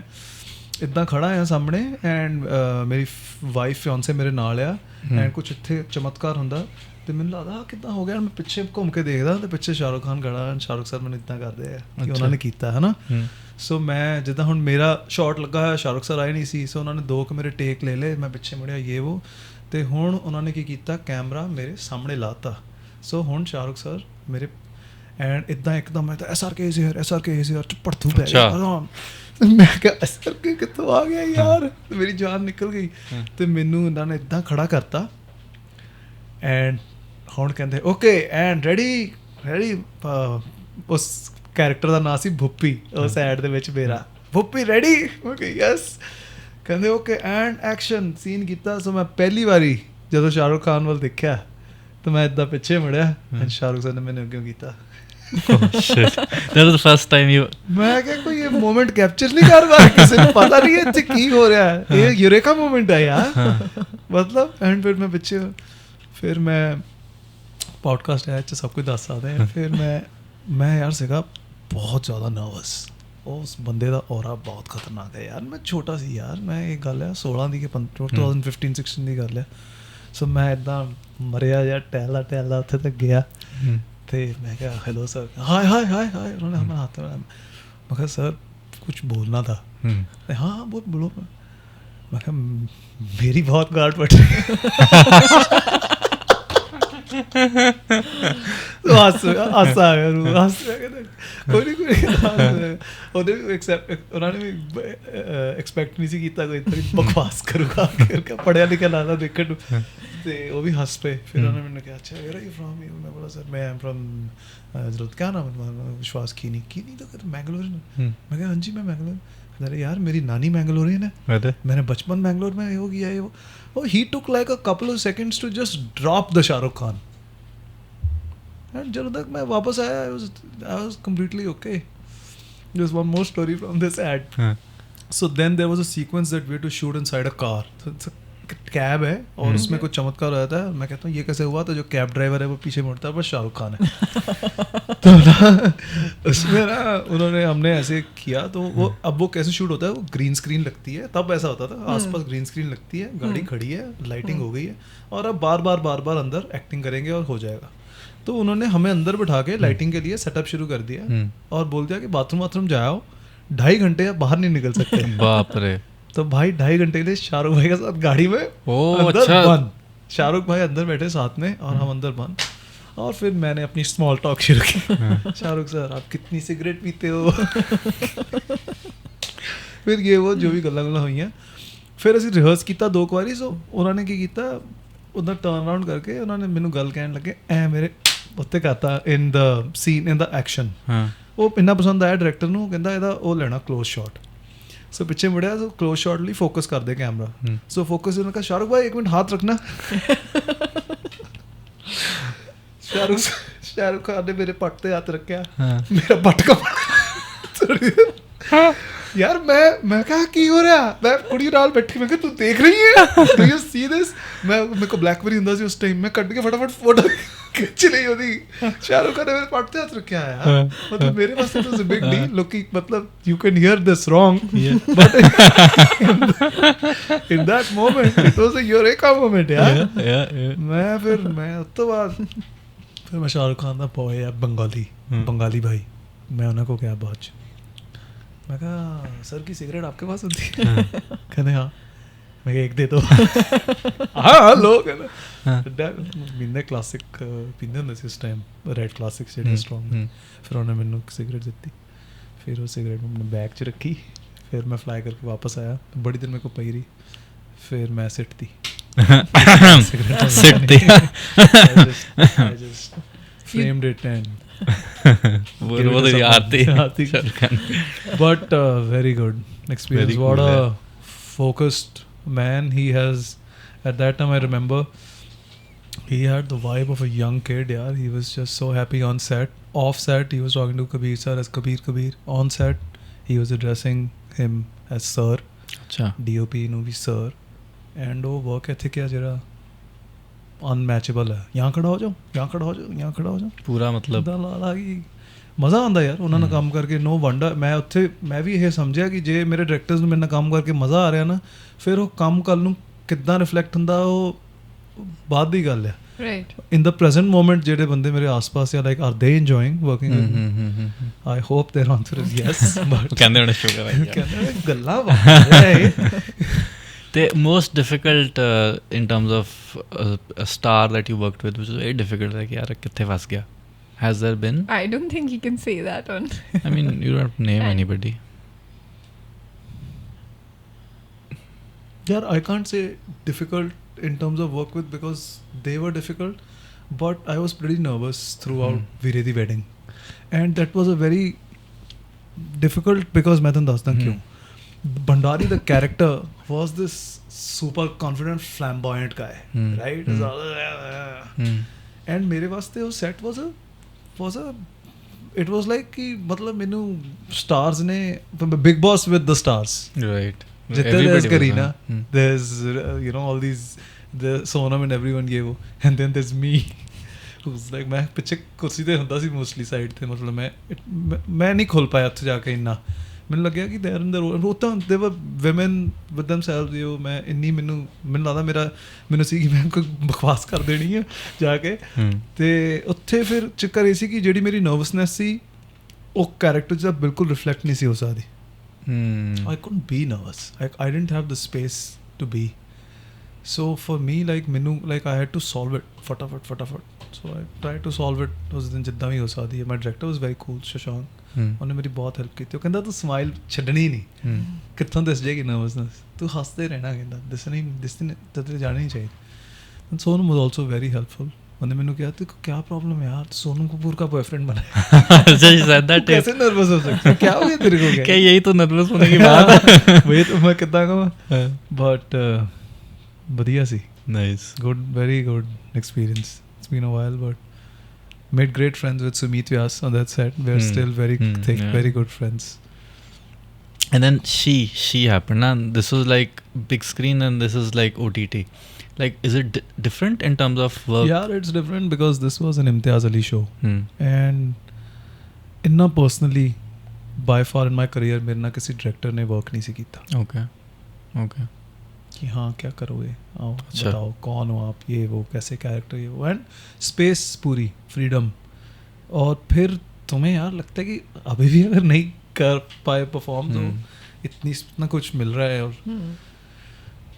ਇਦਾਂ ਖੜਾ ਆ ਸਾਹਮਣੇ and ਮੇਰੀ wife ਫਿਆਂਸੇ ਮੇਰੇ ਨਾਲ ਆ ਐਂਡ ਕੁਝ ਇੱਥੇ ਚਮਤਕਾਰ ਹੁੰਦਾ ਤੇ ਮੈਨੂੰ ਲੱਗਦਾ ਕਿੱਦਾਂ ਹੋ ਗਿਆ ਮੈਂ ਪਿੱਛੇ ਘੁੰਮ ਕੇ ਦੇਖਦਾ ਤੇ ਪਿੱਛੇ ਸ਼ਾਹਰੁਖ ਖਾਨ ਖੜਾ ਸ਼ਾਹਰੁਖ ਸਰ ਮੈਨੂੰ ਇੱਦਾਂ ਕਰਦੇ ਆ ਕਿ ਉਹਨਾਂ ਨੇ ਕੀਤਾ ਹੈ ਨਾ ਸੋ ਮੈਂ ਜਿੱਦਾਂ ਹੁਣ ਮੇਰਾ ਸ਼ਾਟ ਲੱਗਾ ਹੋਇਆ ਸ਼ਾਹਰੁਖ ਸਰ ਆਏ ਨਹੀਂ ਸੀ ਸੋ ਉਹਨਾਂ ਨੇ 2 ਮੇਰੇ ਟੇਕ ਲੈ ਲਏ ਮੈਂ ਪਿੱਛੇ ਮੁੜਿਆ ਇਹ ਉਹ ਤੇ ਹੁਣ ਉਹਨਾਂ ਨੇ ਕੀ ਕੀਤਾ ਕੈਮਰਾ ਮੇਰੇ ਸਾਹਮਣੇ ਲਾਤਾ ਸੋ ਹੁਣ ਸ਼ਾਹਰੁਖ ਸਰ ਮੇਰੇ ਐਂਡ ਇੱਦਾਂ ਇੱਕਦਮ ਮੈਂ ਤਾਂ SRK is here ਪੜਥੂ ਪੈ ਗਿਆ ਮੈਂ ਕਿਹਾ SRK ਕਿੱਥੋਂ ਆ ਗਿਆ ਯਾਰ ਮੇਰੀ ਜਾਨ ਨਿਕਲ ਗਈ ਤੇ ਮੈਨੂੰ ਇਹਨਾਂ ਨੇ ਇੱਦਾਂ ਖੜਾ ਕਰਤਾ ਐਂਡ ਹੁਣ ਕਹਿੰਦੇ ਓਕੇ ਐਂਡ ਰੈਡੀ ਉਸ ਕੈਰੈਕਟਰ ਦਾ ਨਾਂ ਸੀ ਭੁੱਪੀ ਉਹ ਸਾਈਡ ਦੇ ਵਿੱਚ ਮੇਰਾ ਭੁੱਪੀ ਰੈਡੀ ਓਕੇ ਯੈਸ ਕਹਿੰਦੇ ਓਕੇ ਐਂਡ ਐਕਸ਼ਨ ਸੀਨ ਕੀਤਾ ਸੋ ਮੈਂ ਪਹਿਲੀ ਵਾਰੀ ਜਦੋਂ ਸ਼ਾਹਰੁਖ ਖਾਨ ਵੱਲ ਦੇਖਿਆ ਤਾਂ ਮੈਂ ਇੱਦਾਂ ਪਿੱਛੇ ਮੁੜਿਆ ਐਂਡ ਸ਼ਾਹਰੁਖ ਸਰ ਨੇ ਮੈਨੂੰ ਅੱਗੇ ਕੀਤਾ that was the first time you ਮੈਂ ਕਿਹਾ ਕੋਈ ਇਹ ਮੂਮੈਂਟ ਕੈਪਚਰ ਨਹੀਂ ਕਰ ਪਾ ਕਿਸੇ ਨੂੰ ਪਤਾ ਨਹੀਂ ਇੱਥੇ ਕੀ ਹੋ ਰਿਹਾ ਹੈ ਇਹ ਯੂਰੇਕਾ ਮੂਮੈਂਟ ਹੈ ਯਾਰ ਮਤਲਬ ਐਂਡ ਫਿਰ ਮੈਂ ਪਿੱਛੇ ਫਿਰ ਮੈਂ ਪੋਡਕਾਸਟ ਹੈ ਚ ਸਭ ਕੁਝ ਦੱਸ ਸਕਦੇ ਹਾਂ ਫਿਰ ਮੈਂ ਯਾਰ ਸੀਗਾ ਬਹੁਤ ਜ਼ਿਆਦਾ ਨਰਵਸ ਉਸ ਬੰਦੇ ਦਾ ਔਰਾ ਬਹੁਤ ਖਤਰਨਾਕ ਹੈ ਯਾਰ ਮੈਂ ਛੋਟਾ ਸੀ ਯਾਰ ਮੈਂ ਇਹ ਗੱਲ ਹੈ 16 ਦੀ ਕਿ 2015-16 ਦੀ ਗੱਲ ਹੈ ਸੋ ਮੈਂ ਇੱਦਾਂ ਮਰਿਆ ਜਾਂ ਟਹਿਲਦਾ ਉੱਥੇ ਤੱਕ ਗਿਆ ਤੇ ਮੈਂ ਕਿਹਾ ਹੈਲੋ ਸਰ ਹਾਏ उन्होंने हमारा हाथ में मैं कहा सर कुछ बोलना था हाँ बोलो मैं कहा मेरी बहुत गार्ड पड़ रही ਹਾਸਾ ਆ ਗਿਆ ਨੂੰ ਹਾਸਾ ਕੋਈ ਉਹਦੇ ਵੀ ਉਹਨਾਂ ਨੇ ਵੀ ਐਕਸਪੈਕਟ ਨਹੀਂ ਸੀ ਕੀਤਾ ਕੋਈ ਇਤਨੀ ਬਕਵਾਸ ਕਰੂਗਾ ਕਰਕੇ ਪੜ੍ਹਿਆ ਲਿਖਿਆ ਲਾਦਾ ਦੇਖਣ ਨੂੰ ਤੇ ਉਹ ਵੀ ਹੱਸ ਪਏ ਫਿਰ ਉਹਨੇ ਮੈਨੂੰ ਕਿਹਾ ਅੱਛਾ ਵੇਅਰ ਆਰ ਯੂ ਫਰੋਮ ਮੈਂ ਬੋਲਾ ਸਰ ਮੈਂ ਐਮ ਫਰੋਮ ਜ਼ਰੂਰ ਕਿਆ ਨਾਮ ਹੈ ਵਿਸ਼ਵਾਸ ਕੀਨੀ तो मैंगलोर मैं कहा हाँ जी मैं मैंगलोर अरे यार मेरी नानी मैंगलोरियन है मैंने बचपन मैंगलोर में हो गया है वो he took like a couple of seconds to just drop the Shah Rukh Khan and जब तक मैं वापस आया I was completely okay. There's one more story from this ad. So then there was a sequence that we had to shoot inside a car. So it's a cab है और उसमें कुछ चमत्कार रहता है. मैं कहता हूँ ये कैसे हुआ तो जो कैब ड्राइवर है वो पीछे मुड़ता है बस शाहरुख खान है तो ना उसमें ना उन्होंने हमने ऐसे किया तो वो अब वो कैसे शूट होता है वो ग्रीन स्क्रीन लगती है तब ऐसा होता था आसपास ग्रीन स्क्रीन लगती है गाड़ी खड़ी है लाइटिंग हो गई है और अब बार बार अंदर एक्टिंग करेंगे और हो जाएगा. तो उन्होंने हमें अंदर बैठा के लाइटिंग के लिए सेटअप शुरू कर दिया और बोल दिया कि बाथरूम जाओ 2.5 घंटे बाहर नहीं निकल सकते. बाप रे. तो भाई 2.5 घंटे के लिए शाहरुख भाई के साथ गाड़ी में अंदर बंद शाहरुख भाई अंदर बैठे साथ में और हम अंदर बंद और फिर मैंने अपनी स्मॉल टॉक शुरू की. शाहरुख सर आप कितनी सिगरेट पीते हो फिर ये वो जो भी गल्लां हुई हैं फिर ਅਸੀਂ ਰਿਹਰਸ ਕੀਤਾ 2 ਵਾਰੀ. ਸੋ ਉਹਨਾਂ ਨੇ ਕੀ ਕੀਤਾ ਉਧਰ ਟਰਨ ਅਰਾਊਂਡ ਕਰਕੇ ਉਹਨਾਂ ਨੇ ਮੈਨੂੰ ਗੱਲ ਕਹਿਣ ਲੱਗੇ ਐ ਮੇਰੇ ਉੱਤੇ ਕਰਤਾ ਇਨ ਦਾ ਸੀਨ ਇਨ ਦਾ ਐਕਸ਼ਨ. ਉਹ ਇੰਨਾ ਪਸੰਦ ਆਇਆ ਡਾਇਰੈਕਟਰ ਨੂੰ ਕਹਿੰਦਾ ਇਹਦਾ ਉਹ ਲੈਣਾ ਕਲੋਜ਼ ਸ਼ਾਟ. सो पिछे मुड़िया तो क्लोज शॉट लिए फोकस कर दे कैमरा. सो फोकस उन्होंने कहा शाहरुख भाई 1 मिनट हाथ रखना. शाहरुख खान ने मेरे पट पे हाथ रखा मेरा पट का यार मैं कहा की हो रहा मैं कुड़ी नाल बैठी मैं तू देख रही है डू यू सी दिस मैं मेरे को ब्लैकबेरी हुंदा सी उस टाइम मैं कट के फटाफट फोटो खिंच ਲਈ ਉਹਦੀ. शाहरुख खान ने मेरे पट पे हाथ रखा है यार मतलब मेरे पास तो it's a big deal looking मतलब you can hear this wrong but in that moment it was a Eureka moment यार. मैं ਉਸ ਤੋਂ ਬਾਅਦ ਫਿਰ ਮੈਂ शाहरुख खान ਦਾ बॉय है बंगाली भाई मैं ਉਹਨਾਂ को ਕਿਹਾ ਬਾਅਦ ਚ मैं कहा सर की सिगरेट आपके पास होती है कहते हाँ मैं एक दे दो हाँ लो पींदे क्लासिक पींदे ਹੁੰਦੇ ਸੀ ਉਸ ਟਾਈਮ ਰੈਡ ਕਲਾਸਿਕ ਜਿਹੜੇ ਸਟਰੋਂਗ. ਫਿਰ ਉਹਨੇ ਮੈਨੂੰ ਸਿਗਰਟ ਦਿੱਤੀ ਫਿਰ ਉਹ ਸਿਗਰਟ ਮੈਂ ਆਪਣੇ ਬੈਗ 'ਚ ਰੱਖੀ ਫਿਰ ਮੈਂ ਫਲਾਈ ਕਰਕੇ ਵਾਪਸ ਆਇਆ ਬੜੀ ਦੇਰ ਮੇਰੇ ਕੋਲ ਪਈ ਰਹੀ ਫਿਰ ਮੈਂ ਸਿੱਟਤੀ I just framed it and वो तो आती but very good experience. What a focused man he has. At that time I remember he had the vibe of a young kid. Yeah, he was just so happy on set. Off set he was talking to Kabir sir as Kabir. On set he was addressing him as sir. Acha. DOP nu bhi sir. And वो work ethic है जरा unmatchable है. यहाँ खड़ा हो जाओ पूरा मतलब ਮਜ਼ਾ ਆਉਂਦਾ ਯਾਰ ਉਹਨਾਂ ਨਾਲ ਕੰਮ ਕਰਕੇ. ਨੋ ਵੰਡਰ ਮੈਂ ਵੀ ਇਹ ਸਮਝਿਆ ਕਿ ਜੇ ਮੇਰੇ ਡਾਇਰੈਕਟਰਸ ਨੂੰ ਮੇਰੇ ਨਾਲ ਕੰਮ ਕਰਕੇ ਮਜ਼ਾ ਆ ਰਿਹਾ ਨਾ ਫਿਰ ਉਹ ਕੰਮ ਕੱਲ ਨੂੰ ਕਿੱਦਾਂ ਰਿਫਲੈਕਟ ਹੁੰਦਾ ਉਹ ਬਾਅਦ ਦੀ ਗੱਲ ਹੈ. Right in the present moment ਜਿਹੜੇ ਬੰਦੇ ਮੇਰੇ ਆਸ-ਪਾਸ ਆ like are they enjoying working with me. I hope their answer is yes but ਕਹਿੰਦੇ ਹੋਣੇ ਸ਼ੁਗਰ ਹੈ ਕਹਿੰਦੇ ਗੱਲਾਂ ਵਾਹ The most difficult in terms of a star that you worked with, which was very difficult, like yaar kithe fas gaya, has there been? I don't think you can say that on I mean you don't have to name anybody. Yeah, I can't say difficult in terms of work with because they were difficult, but I was pretty nervous throughout Veere Di Wedding, and that was a very difficult because मैं तुम ਦੱਸਦਾ क्यों. Bhandari the character was this super confident flamboyant guy, right? And मेरे वास्ते वो set was a it was like कि मतलब मैंने stars ने Big Boss with the stars, right? There's Kareena, there's you know all these the Sonam and everyone ये वो and then there's me who's like मैं पीछे कुर्सी ते ਹੁੰਦਾ ਸੀ mostly side ਤੇ मतलब मैं नहीं खोल पाया ਉੱਥੇ ਜਾ ਕੇ ਇੰਨਾ. ਮੈਨੂੰ ਲੱਗਿਆ ਕਿ ਦੇਰ ਇਨ ਦ ਉਹ ਤਾਂ ਦੇ ਵਰ ਵਿਮਨ ਵਿਦ ਦੈਮਸੈਲਵਸ ਯੂ ਮੈਂ ਇੰਨੀ ਮੈਨੂੰ ਲੱਗਦਾ ਮੈਨੂੰ ਸੀ ਕਿ ਮੈਂ ਕੋਈ ਬਕਵਾਸ ਕਰ ਦੇਣੀ ਹੈ ਜਾ ਕੇ. ਅਤੇ ਉੱਥੇ ਫਿਰ ਚੱਕਰ ਇਹ ਸੀ ਕਿ ਜਿਹੜੀ ਮੇਰੀ ਨਰਵਸਨੈਸ ਸੀ ਉਹ ਕੈਰੈਕਟਰ 'ਚ ਬਿਲਕੁਲ ਰਿਫਲੈਕਟ ਨਹੀਂ ਸੀ ਹੋ ਸਕਦੀ. I couldn't be nervous, I didn't have the space to be So for me, like ਮੈਨੂੰ like I had to solve it फटाफट. So I tried to solve it ਉਸ ਦਿਨ ਜਿੱਦਾਂ ਵੀ ਹੋ ਸਕਦੀ ਹੈ. My director was very cool, Shashank. ਉਹਨੇ ਮੇਰੀ ਬਹੁਤ ਹੈਲਪ ਕੀਤੀ. ਉਹ ਕਹਿੰਦਾ ਤੂੰ ਸਮਾਈਲ ਛੱਡਣੀ ਨਹੀਂ, ਕਿੱਥੋਂ ਦਿਸ ਜਾਏਗੀ ਨਰਵਸਨੈਸ, ਤੂੰ ਹੱਸਦੇ ਰਹਿਣਾ, ਕਹਿੰਦਾ ਦਿਸਣੀ ਤੇ ਜਾਣੀ ਨਹੀਂ ਚਾਹੀਦੀ. Sonam was also very helpful. ਉਹਨੇ ਮੈਨੂੰ ਕਿਹਾ ਤੇਰੇ को क्या प्रॉब्लम है यार, सोनम कपूर का बॉयफ्रेंड बना है. कैसे नर्वस हो सकते हैं, क्या हो गया तेरे को, क्या यही तो नर्वस होने की बात है. वही तो मैं कितना कहूँ. बट बढ़िया सी, nice, good, very good experience. It's been a while, but made great friends with Sumit Vyas on that set. We're still very thick, yeah. very good friends. And then she happened, and this was like big screen, and this is like OTT. Like, is it different in terms of work? Yeah, it's different because this was an Imtiaz Ali show. And inna personally, by far in my career, मेरे ना किसी director ने work नहीं सी कीता. Okay. कि हाँ क्या करोगे, आओ बताओ कौन हो आप, ये वो कैसे कैरेक्टर, ये वो, एंड स्पेस पूरी फ्रीडम. और फिर तुम्हें यार लगता है कि अभी भी अगर नहीं कर पाए परफॉर्म तो इतना कुछ मिल रहा है.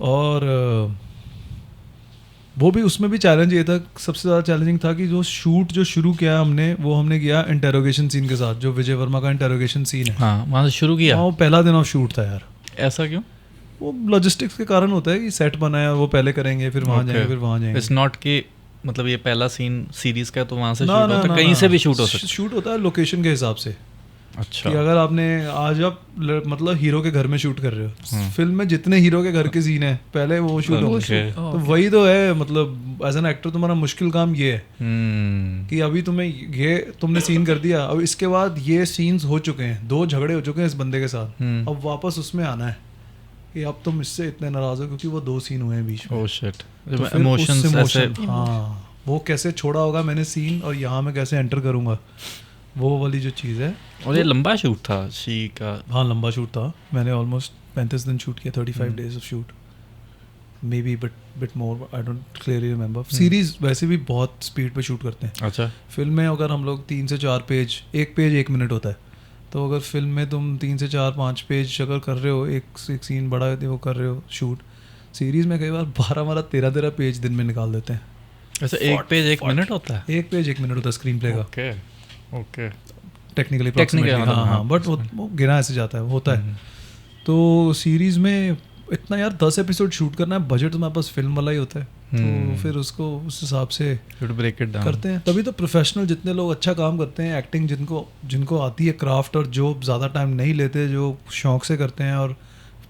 और वो भी, उसमें भी चैलेंज ये था, सबसे ज़्यादा चैलेंजिंग था कि जो शूट जो शुरू किया हमने किया इंटेरोगेशन सीन के साथ, जो विजय वर्मा का इंटेरोगेशन सीन है. हाँ, वहाँ से शुरू किया. वो पहला दिन ऑफ शूट था यार. ऐसा क्यों? वो लॉजिस्टिक्स के कारण होता है कि सेट बनाया, वो पहले करेंगे, फिर वहाँ जाएंगे, फिर वहाँ जाएंगे. इट्स नॉट कि मतलब ये पहला सीन सीरीज का है तो वहाँ से शूट होता है, कहीं से भी शूट हो सकता है. शूट होता है लोकेशन के हिसाब से. अच्छा. कि अगर आपने आज आप मतलब हीरो के घर में शूट कर रहे हो, फिल्म में जितने हीरो के घर के सीन है पहले वो शूट होंगे. तो वही तो है, मतलब एज एन एक्टर तुम्हारा मुश्किल काम ये है कि अभी तुमने सीन कर दिया, अब इसके बाद ये सीन्स हो चुके हैं, 2 झगड़े हो चुके हैं इस बंदे के साथ, अब वापस उसमें आना है कि अब तुम इससे इतने नाराज हो क्योंकि वो 2 सीन हुए हैं बीच में. Oh shit. इमोशंस ऐसे. हाँ, वो कैसे छोड़ा होगा मैंने सीन और यहाँ मैं कैसे एंटर करूँगा, वो वाली जो चीज़ है. और ये लंबा शूट था शी का. हाँ, लंबा शूट था. मैंने ऑलमोस्ट 35 दिन शूट किया, 35 days of shoot, may be bit more, I don't clearly remember. Series वैसे भी बहुत स्पीड पे शूट करते हैं. अच्छा. फिल्म में अगर हम लोग 3 से 4 पेज, एक पेज 1 मिनट होता है, तो अगर फिल्म में तुम 3 से 4-5 पेज अगर कर रहे हो, एक सीन बड़ा है वो कर रहे हो शूट, सीरीज में कई बार 12-13 पेज दिन में निकाल देते हैं. ऐसा एक पेज 1 मिनट होता है? एक पेज 1 मिनट होता है स्क्रीन प्ले का. ओके. टेक्निकली हाँ, बट वो गिना ऐसे जाता है, होता है. तो सीरीज में इतना यार 10 एपिसोड शूट करना है, बजट तुम्हारे पास फिल्म वाला ही होता है, तो फिर उसको उस हिसाब से ब्रेक इट डाउन करते हैं. तभी तो प्रोफेशनल जितने लोग अच्छा काम करते हैं, एक्टिंग जिनको आती है क्राफ्ट, और जो ज़्यादा टाइम नहीं लेते, जो शौक से करते हैं, और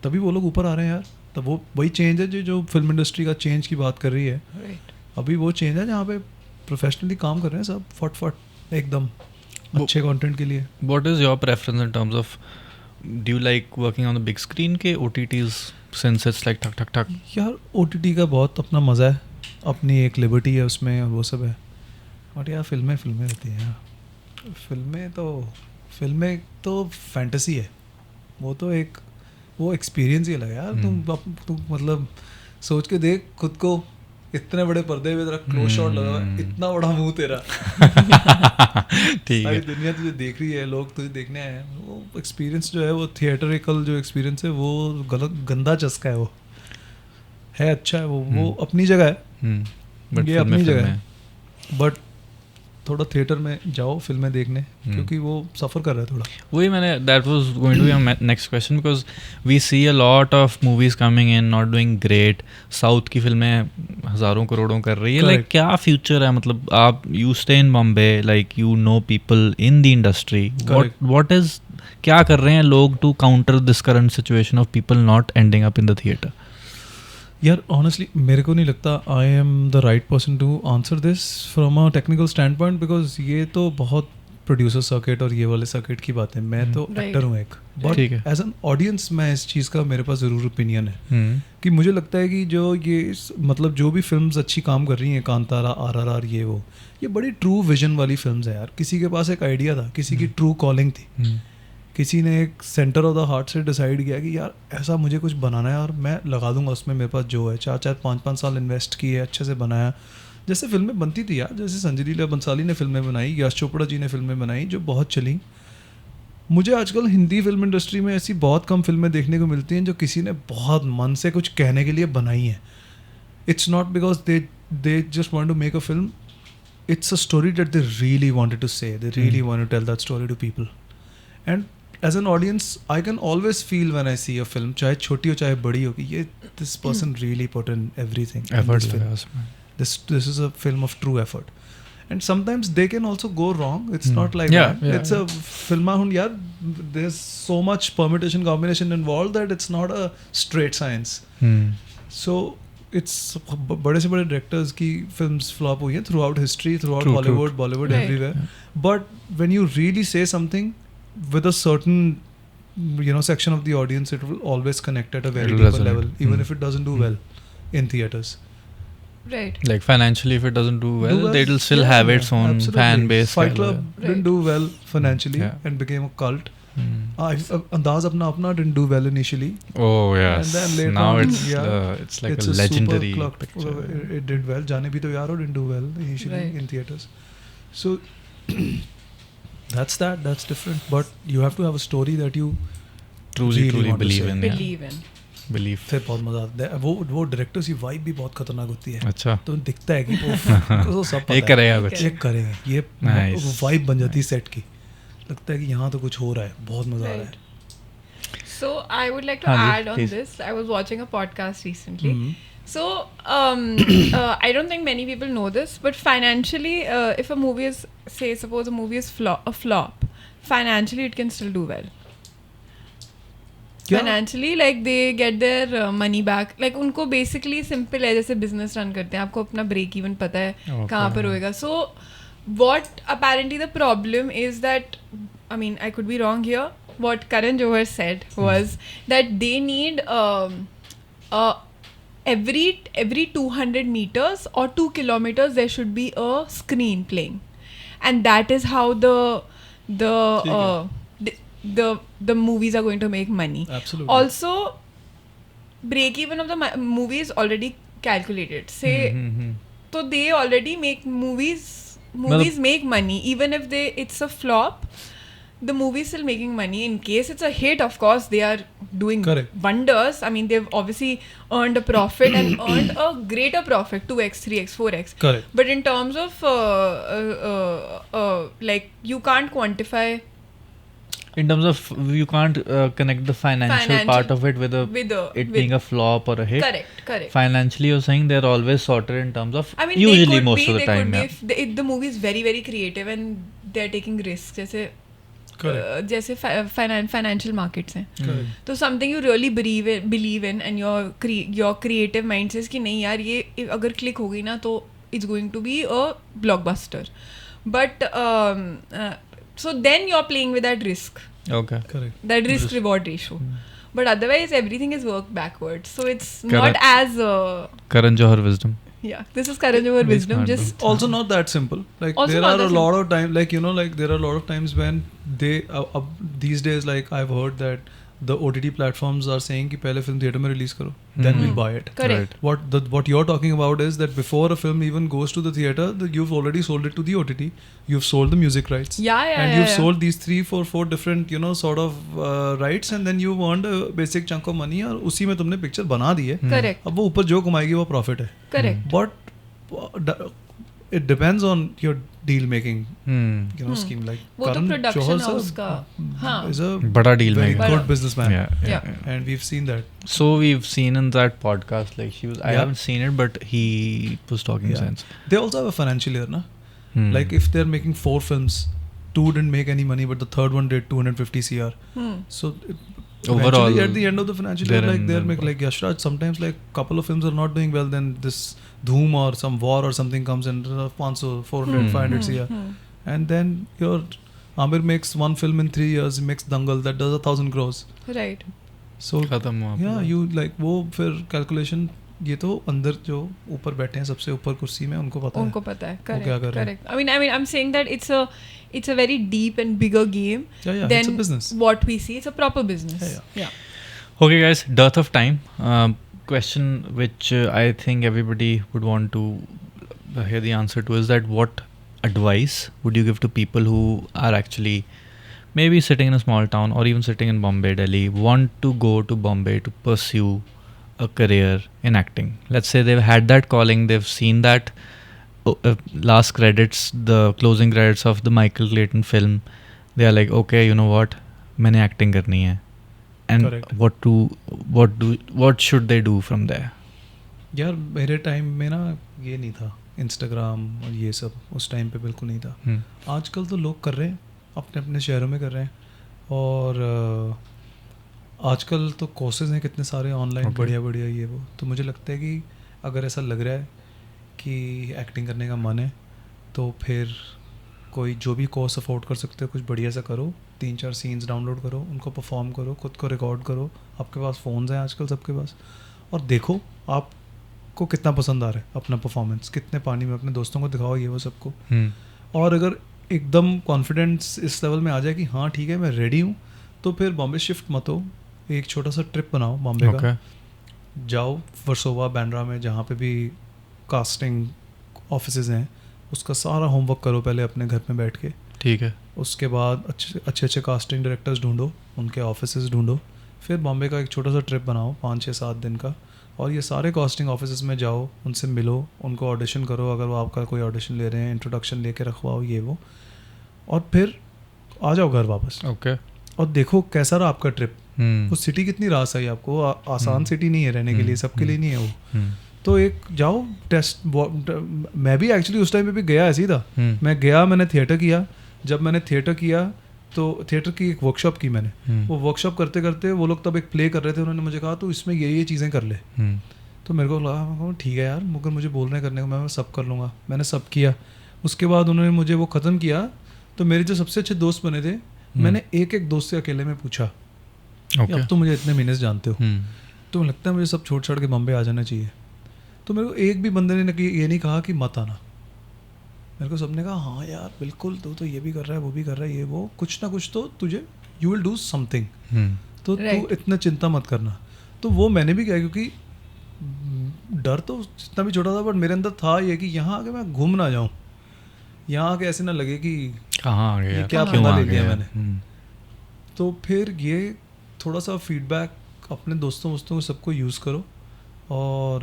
तभी वो लोग ऊपर आ रहे हैं यार. तब वो वही चेंज है जो फिल्म इंडस्ट्री का चेंज की बात कर रही है. अभी वो चेंज है जहाँ पे प्रोफेशनली काम कर रहे हैं सब फट एकदम अच्छे कंटेंट के लिए. What is your preference in terms of, do you like working on the big screen के OTTs since it's like ठक ठक ठक? यार OTT का बहुत अपना मज़ा है, अपनी एक लिबर्टी है उसमें, और वो सब है. बट यार फिल्में होती हैं यार. फिल्में तो फैंटेसी है, वो तो एक वो एक्सपीरियंस ही अलग है यार. तुम मतलब सोच के देख खुद को इतने बड़े पर्दे में, तेरा क्लोज शॉट लगा हुआ है, इतना बड़ा मुंह तेरा, ठीक है, दुनिया तुझे देख रही है, लोग तुझे देखने आए हैं. वो एक्सपीरियंस जो है, वो थिएटरिकल जो एक्सपीरियंस है, वो गंदा चस्का है. वो है अच्छा है, वो अपनी जगह है, ये अपनी जगह है. बट थोड़ा थिएटर में जाओ फिल्में देखने, क्योंकि वो सफ़र कर रहा है थोड़ा. वही मैंने that was going to be my next question, because we see a lot of movies coming in not doing great. South की फिल्में हज़ारों करोड़ों कर रही है. लाइक क्या फ्यूचर है, मतलब आप you stay in Bombay, like you know people in the industry, what is, क्या कर रहे हैं लोग to counter this current situation of people not ending up in the theatre? यार ऑनेस्टली मेरे को नहीं लगता I am the right person to answer this from a technical standpoint, because ये तो बहुत प्रोड्यूसर सर्किट और ये वाले सर्किट की बात है. मैं तो एक्टर हूँ एक, बट एज एन ऑडियंस मैं इस चीज़ का, मेरे पास ज़रूर ओपिनियन है कि मुझे लगता है कि जो ये मतलब जो भी फिल्म्स अच्छी काम कर रही हैं, कांतारा, RRR, ये बड़ी ट्रू विजन वाली फिल्म्स है यार. किसी के पास एक आइडिया था, किसी की ट्रू कॉलिंग थी, किसी ने एक सेंटर ऑफ द हार्ट से डिसाइड किया कि यार ऐसा मुझे कुछ बनाना है और मैं लगा दूंगा उसमें मेरे पास जो है. 4-5 साल इन्वेस्ट किए, अच्छे से बनाया. जैसे फिल्में बनती थी यार, जैसे संजय लीला बंसाली ने फिल्में बनाई, यश चोपड़ा जी ने फिल्में बनाई जो बहुत चली. मुझे आजकल हिंदी फिल्म इंडस्ट्री में ऐसी बहुत कम फिल्में देखने को मिलती हैं जो किसी ने बहुत मन से कुछ कहने के लिए बनाई हैं. it's not because they just want to make a film. It's a story that they really wanted to say. They really want to tell that story to people. And as an audience, I can always feel when I see a film, chahe choti ho chahe badi ho, ki this person really put in everything. Effort in this film. This is a film of true effort. And sometimes they can also go wrong. It's not like that. It's a film. There's so much permutation combination involved that it's not a straight science. So it's बड़े से बड़े directors की films flop हुई हैं throughout history, throughout Bollywood Right. everywhere. But when you really say something with a certain section of the audience, it will always connect at a very deeper level, even if it doesn't do well in theaters. Right. Like financially, if it doesn't do well, they will still have its own absolutely. fan base. Fight Club didn't do well financially and became a cult. Andaz Apna didn't do well initially. Oh yes. And then later now on, it's like it's a legendary super picture. It did well. Jaane Bhi To Yaaro didn't do well initially in theaters. So that's different. But you have to have a story that you truly want to believe say. in. Believe in. Believe. फिर बहुत मजा आता है. वो directors की vibe भी बहुत खतरनाक होती है. अच्छा. तो दिखता है कि वो सब पता ये है. करेगा कुछ. ये करेंगे. ये वाइब बन जाती है सेट की. लगता है कि यहाँ तो कुछ हो रहा है. बहुत मजा आ रहा है. So I would like to add on this. I was watching a podcast recently. So I don't think many people know this, but financially, if a movie is, suppose a movie is a flop, financially it can still do well. Financially, like they get their money back. Like उनको basically simple है, जैसे business run करते हैं. आपको अपना break even पता है कहाँ पर होएगा. So what apparently the problem is that, I mean, I could be wrong here. What Karan Johar said was that they need every 200 meters or 2 kilometers there should be a screen playing, and that is how the movies are going to make money. Absolutely. Also, break even of the movie is already calculated. So they already make movies make money. Even if it's a flop, the movie is still making money. In case it's a hit, of course they are doing wonders. I mean, they've obviously earned a profit and earned a greater profit, 2x, 3x, 4x. Correct. But in terms of like, you can't quantify. In terms of, you can't connect the financial part of it with being a flop or a hit. Correct. Financially, you're saying they're always sorted in terms of, I mean, usually most of the time. If the movie is very, very creative and they're taking risks, जैसे financial markets हैं. तो something you really believe in and your creative mind says कि नहीं यार, ये अगर click हो गई ना तो it's going to be a blockbuster. But so then you're playing with that risk. Okay. Correct. That risk reward ratio. But otherwise everything is worked backwards. So it's not as Karan Johar wisdom. Yeah, this is Karan Johar wisdom. Just also not that simple. Like also there are a lot of times, like like there are a lot of times when they these days, like I've heard that the OTT platforms are saying कि पहले film theater में release करो, then we'll buy it. Correct. What you're talking about is that before a film even goes to the theater, you've already sold it to the OTT. You've sold the music rights. And you've sold these 3, 4 different sort of rights, and then you've earned a basic chunk of money. और उसी में तुमने picture बना दी है. Correct. अब वो ऊपर जो कमाएगी वो profit है. Correct. But it depends on your deal making scheme. Like वो तो production house का is a बड़ा deal very maker. good businessman. Yeah. And we've seen that. So we've seen in that podcast, like I haven't seen it, but he was talking sense. They also have a financial year, na? Like if they're making 4 films, 2 didn't make any money, but the third one did 250 CR. So overall, at the end of the financial year, like they're making, like Yashraj, sometimes like couple of films are not doing well, then this Dhoom or some war or something comes in 500, 400, 500 CR. And then your Amir makes one film in 3 years, he makes Dangal, that does 1,000 crores. Right. So you like वो फिर calculation, ये तो अंदर जो ऊपर बैठे हैं सबसे ऊपर कुर्सी में उनको पता है correct. I mean I'm saying that it's a very deep and bigger game than it's a business. What we see. It's a proper business. Yeah. Okay guys, dearth of time, question which I think everybody would want to hear the answer to is that what advice would you give to people who are actually maybe sitting in a small town or even sitting in Bombay, Delhi, want to go to Bombay to pursue a career in acting, let's say they've had that calling, they've seen that last credits, the closing credits of the Michael Clayton film, they are like, okay, you know what, मैंने acting करनी है, and Correct. what should they do from there? यार मेरे time में ना ये नहीं था, इंस्टाग्राम और ये सब उस टाइम पे बिल्कुल नहीं था. आजकल तो लोग कर रहे हैं, अपने अपने शहरों में कर रहे हैं. और आजकल तो कोर्सेज हैं कितने सारे ऑनलाइन, बढ़िया बढ़िया ये वो. तो मुझे लगता है कि अगर ऐसा लग रहा है कि एक्टिंग करने का मन है, तो फिर कोई जो भी कोर्स अफोर्ड कर सकते हो कुछ बढ़िया सा करो. 3-4 सीन्स डाउनलोड करो, उनको परफॉर्म करो, खुद को रिकॉर्ड करो. आपके पास फ़ोन्स हैं आजकल सबके पास, और देखो आपको कितना पसंद आ रहा है अपना परफॉर्मेंस, कितने पानी में, अपने दोस्तों को दिखाओ ये वो सबको. और अगर एकदम कॉन्फिडेंस इस लेवल में आ जाए कि हाँ ठीक है मैं रेडी हूँ, तो फिर बॉम्बे शिफ्ट मत हो, एक छोटा सा ट्रिप बनाओ बॉम्बे का. जाओ वर्सोवा, बैंड्रा में, जहाँ पे भी कास्टिंग ऑफिसेज हैं, उसका सारा होमवर्क करो पहले अपने घर में बैठ के. ठीक है. उसके बाद अच्छे कास्टिंग डायरेक्टर्स ढूंढो, उनके ऑफिसेज ढूंढो, फिर बॉम्बे का एक छोटा सा ट्रिप बनाओ 5-6-7 दिन का, और ये सारे कास्टिंग ऑफिसेज में जाओ, उनसे मिलो, उनको ऑडिशन करो, अगर वो आपका कोई ऑडिशन ले रहे हैं, इंट्रोडक्शन लेके रखवाओ ये वो, और फिर आ जाओ घर वापस. ओके. और देखो कैसा रहा आपका ट्रिप. वो सिटी कितनी रास आई आपको, आसान सिटी नहीं है रहने के लिए, सबके लिए नहीं है वो. तो एक जाओ टेस्ट. मैं भी एक्चुअली उस टाइम पे भी गया, ऐसे ही था. मैं गया, मैंने थिएटर किया. जब मैंने थिएटर किया तो थिएटर की एक वर्कशॉप की मैंने. वो वर्कशॉप करते करते वो लोग तब एक प्ले कर रहे थे, उन्होंने मुझे कहा तो इसमें ये चीज़ें कर ले. तो मेरे को लगा ठीक है यार, मगर मुझे बोलने करने को मैं सब कर लूँगा. मैंने सब किया. उसके बाद उन्होंने मुझे वो ख़त्म किया, तो मेरे जो सबसे अच्छे दोस्त बने थे, मैंने एक दोस्त से अकेले में पूछा कि अब तो मुझे इतने महीने से जानते हो, तो लगता है मुझे सब छोड़ छाड़ के बॉम्बे आ जाना चाहिए. तो मेरे को एक भी बंदे ने ये नहीं कहा कि मत आना. मेरे को सबने कहा हाँ यार बिल्कुल, तू तो ये भी कर रहा है, वो भी कर रहा है, ये वो, कुछ ना कुछ तो तुझे, यू विल डू समथिंग, तो तू इतना चिंता मत करना. तो वो मैंने भी किया, क्योंकि डर तो जितना भी छोटा था, बट मेरे अंदर था ये कि यहाँ आके मैं घूम ना जाऊँ, यहाँ आके ऐसे ना लगे कि कहाँ आ गया, ये क्या पंगा ले लिया मैंने. तो फिर ये थोड़ा सा फीडबैक अपने दोस्तों को सबको यूज़ करो, और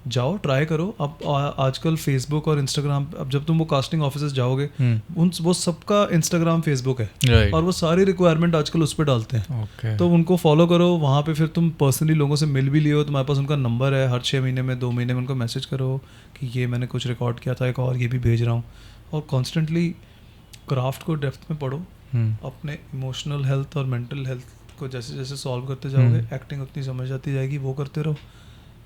जाओ ट्राई करो. अब आजकल फेसबुक और इंस्टाग्राम, अब जब तुम वो कास्टिंग ऑफिसेज जाओगे, वो सबका इंस्टाग्राम फेसबुक है, और वो सारी रिक्वायरमेंट आजकल उस पर डालते हैं. तो उनको फॉलो करो. वहाँ पे फिर तुम पर्सनली लोगों से मिल भी लियो, तुम्हारे पास उनका नंबर है, हर 6 महीने में 2 महीने में उनको मैसेज करो कि ये मैंने कुछ रिकॉर्ड किया था एक, और ये भी भेज रहा हूँ. और कॉन्स्टेंटली क्राफ्ट को डेप्थ में पढ़ो. अपने इमोशनल हेल्थ और मेंटल हेल्थ को जैसे जैसे सॉल्व करते जाओगे, एक्टिंग उतनी समझ आती जाएगी. वो करते रहो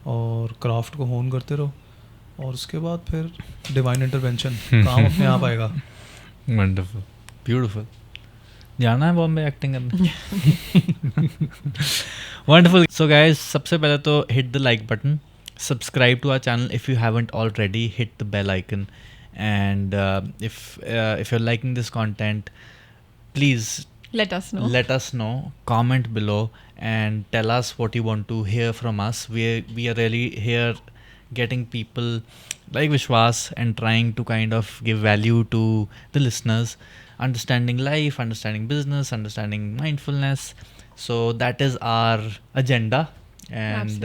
और क्राफ्ट को होन करते रहो, और उसके बाद फिर डिवाइन इंटरवेंशन, काम अपने आप आएगा. Wonderful, beautiful. जाना है बॉम्बे एक्टिंग करने. वंडरफुल. सो गाइस, सबसे पहले तो hit the like button, subscribe to our channel if you haven't already, hit the bell icon, and if you're liking this content, please let us know. Comment below and tell us what you want to hear from us. We are really here getting people like Vishwas and trying to kind of give value to the listeners, understanding life, understanding business, understanding mindfulness. So that is our agenda, and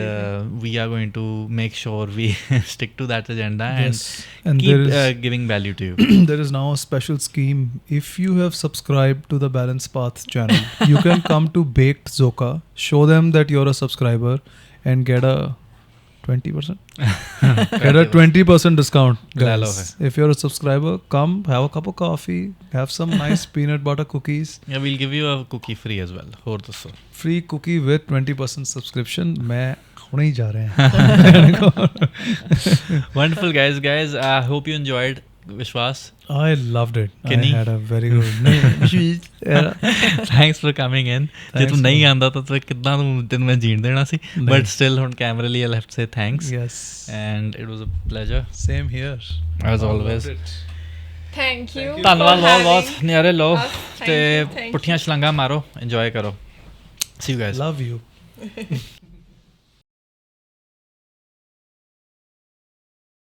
we are going to make sure we stick to that agenda, and keep giving value to you. There is now a special scheme. If you have subscribed to the Balance Path channel, you can come to Baked Zoka, show them that you're a subscriber, and get a 20% get a 20% discount, guys. If you're a subscriber, come have a cup of coffee, have some nice peanut butter cookies. Yeah, we'll give you a cookie free as well. Free cookie with 20% subscription. मैं होने ही जा रहे हैं. Wonderful, guys. I hope you enjoyed, Vishwas. I loved it. Kini? I had a very good. Thanks for coming in. ਜੇ ਤੂੰ ਨਹੀਂ ਆਂਦਾ ਤਾਂ ਕਿੱਦਾਂ ਤੈਨੂੰ ਮੈਂ ਜੀਣ ਦੇਣਾ ਸੀ, but still ਹੁਣ camera ਲਈ I have to say thanks. Yes. And it was a pleasure. Same here. As always. Thank you. ਧੰਨਵਾਦ ਬਹੁਤ ਨਿਆਰੇ ਲਓ ਤੇ ਪੁੱਠੀਆਂ ਛਲਾਂਗਾਂ ਮਾਰੋ, enjoy ਕਰੋ. See you guys. Love you.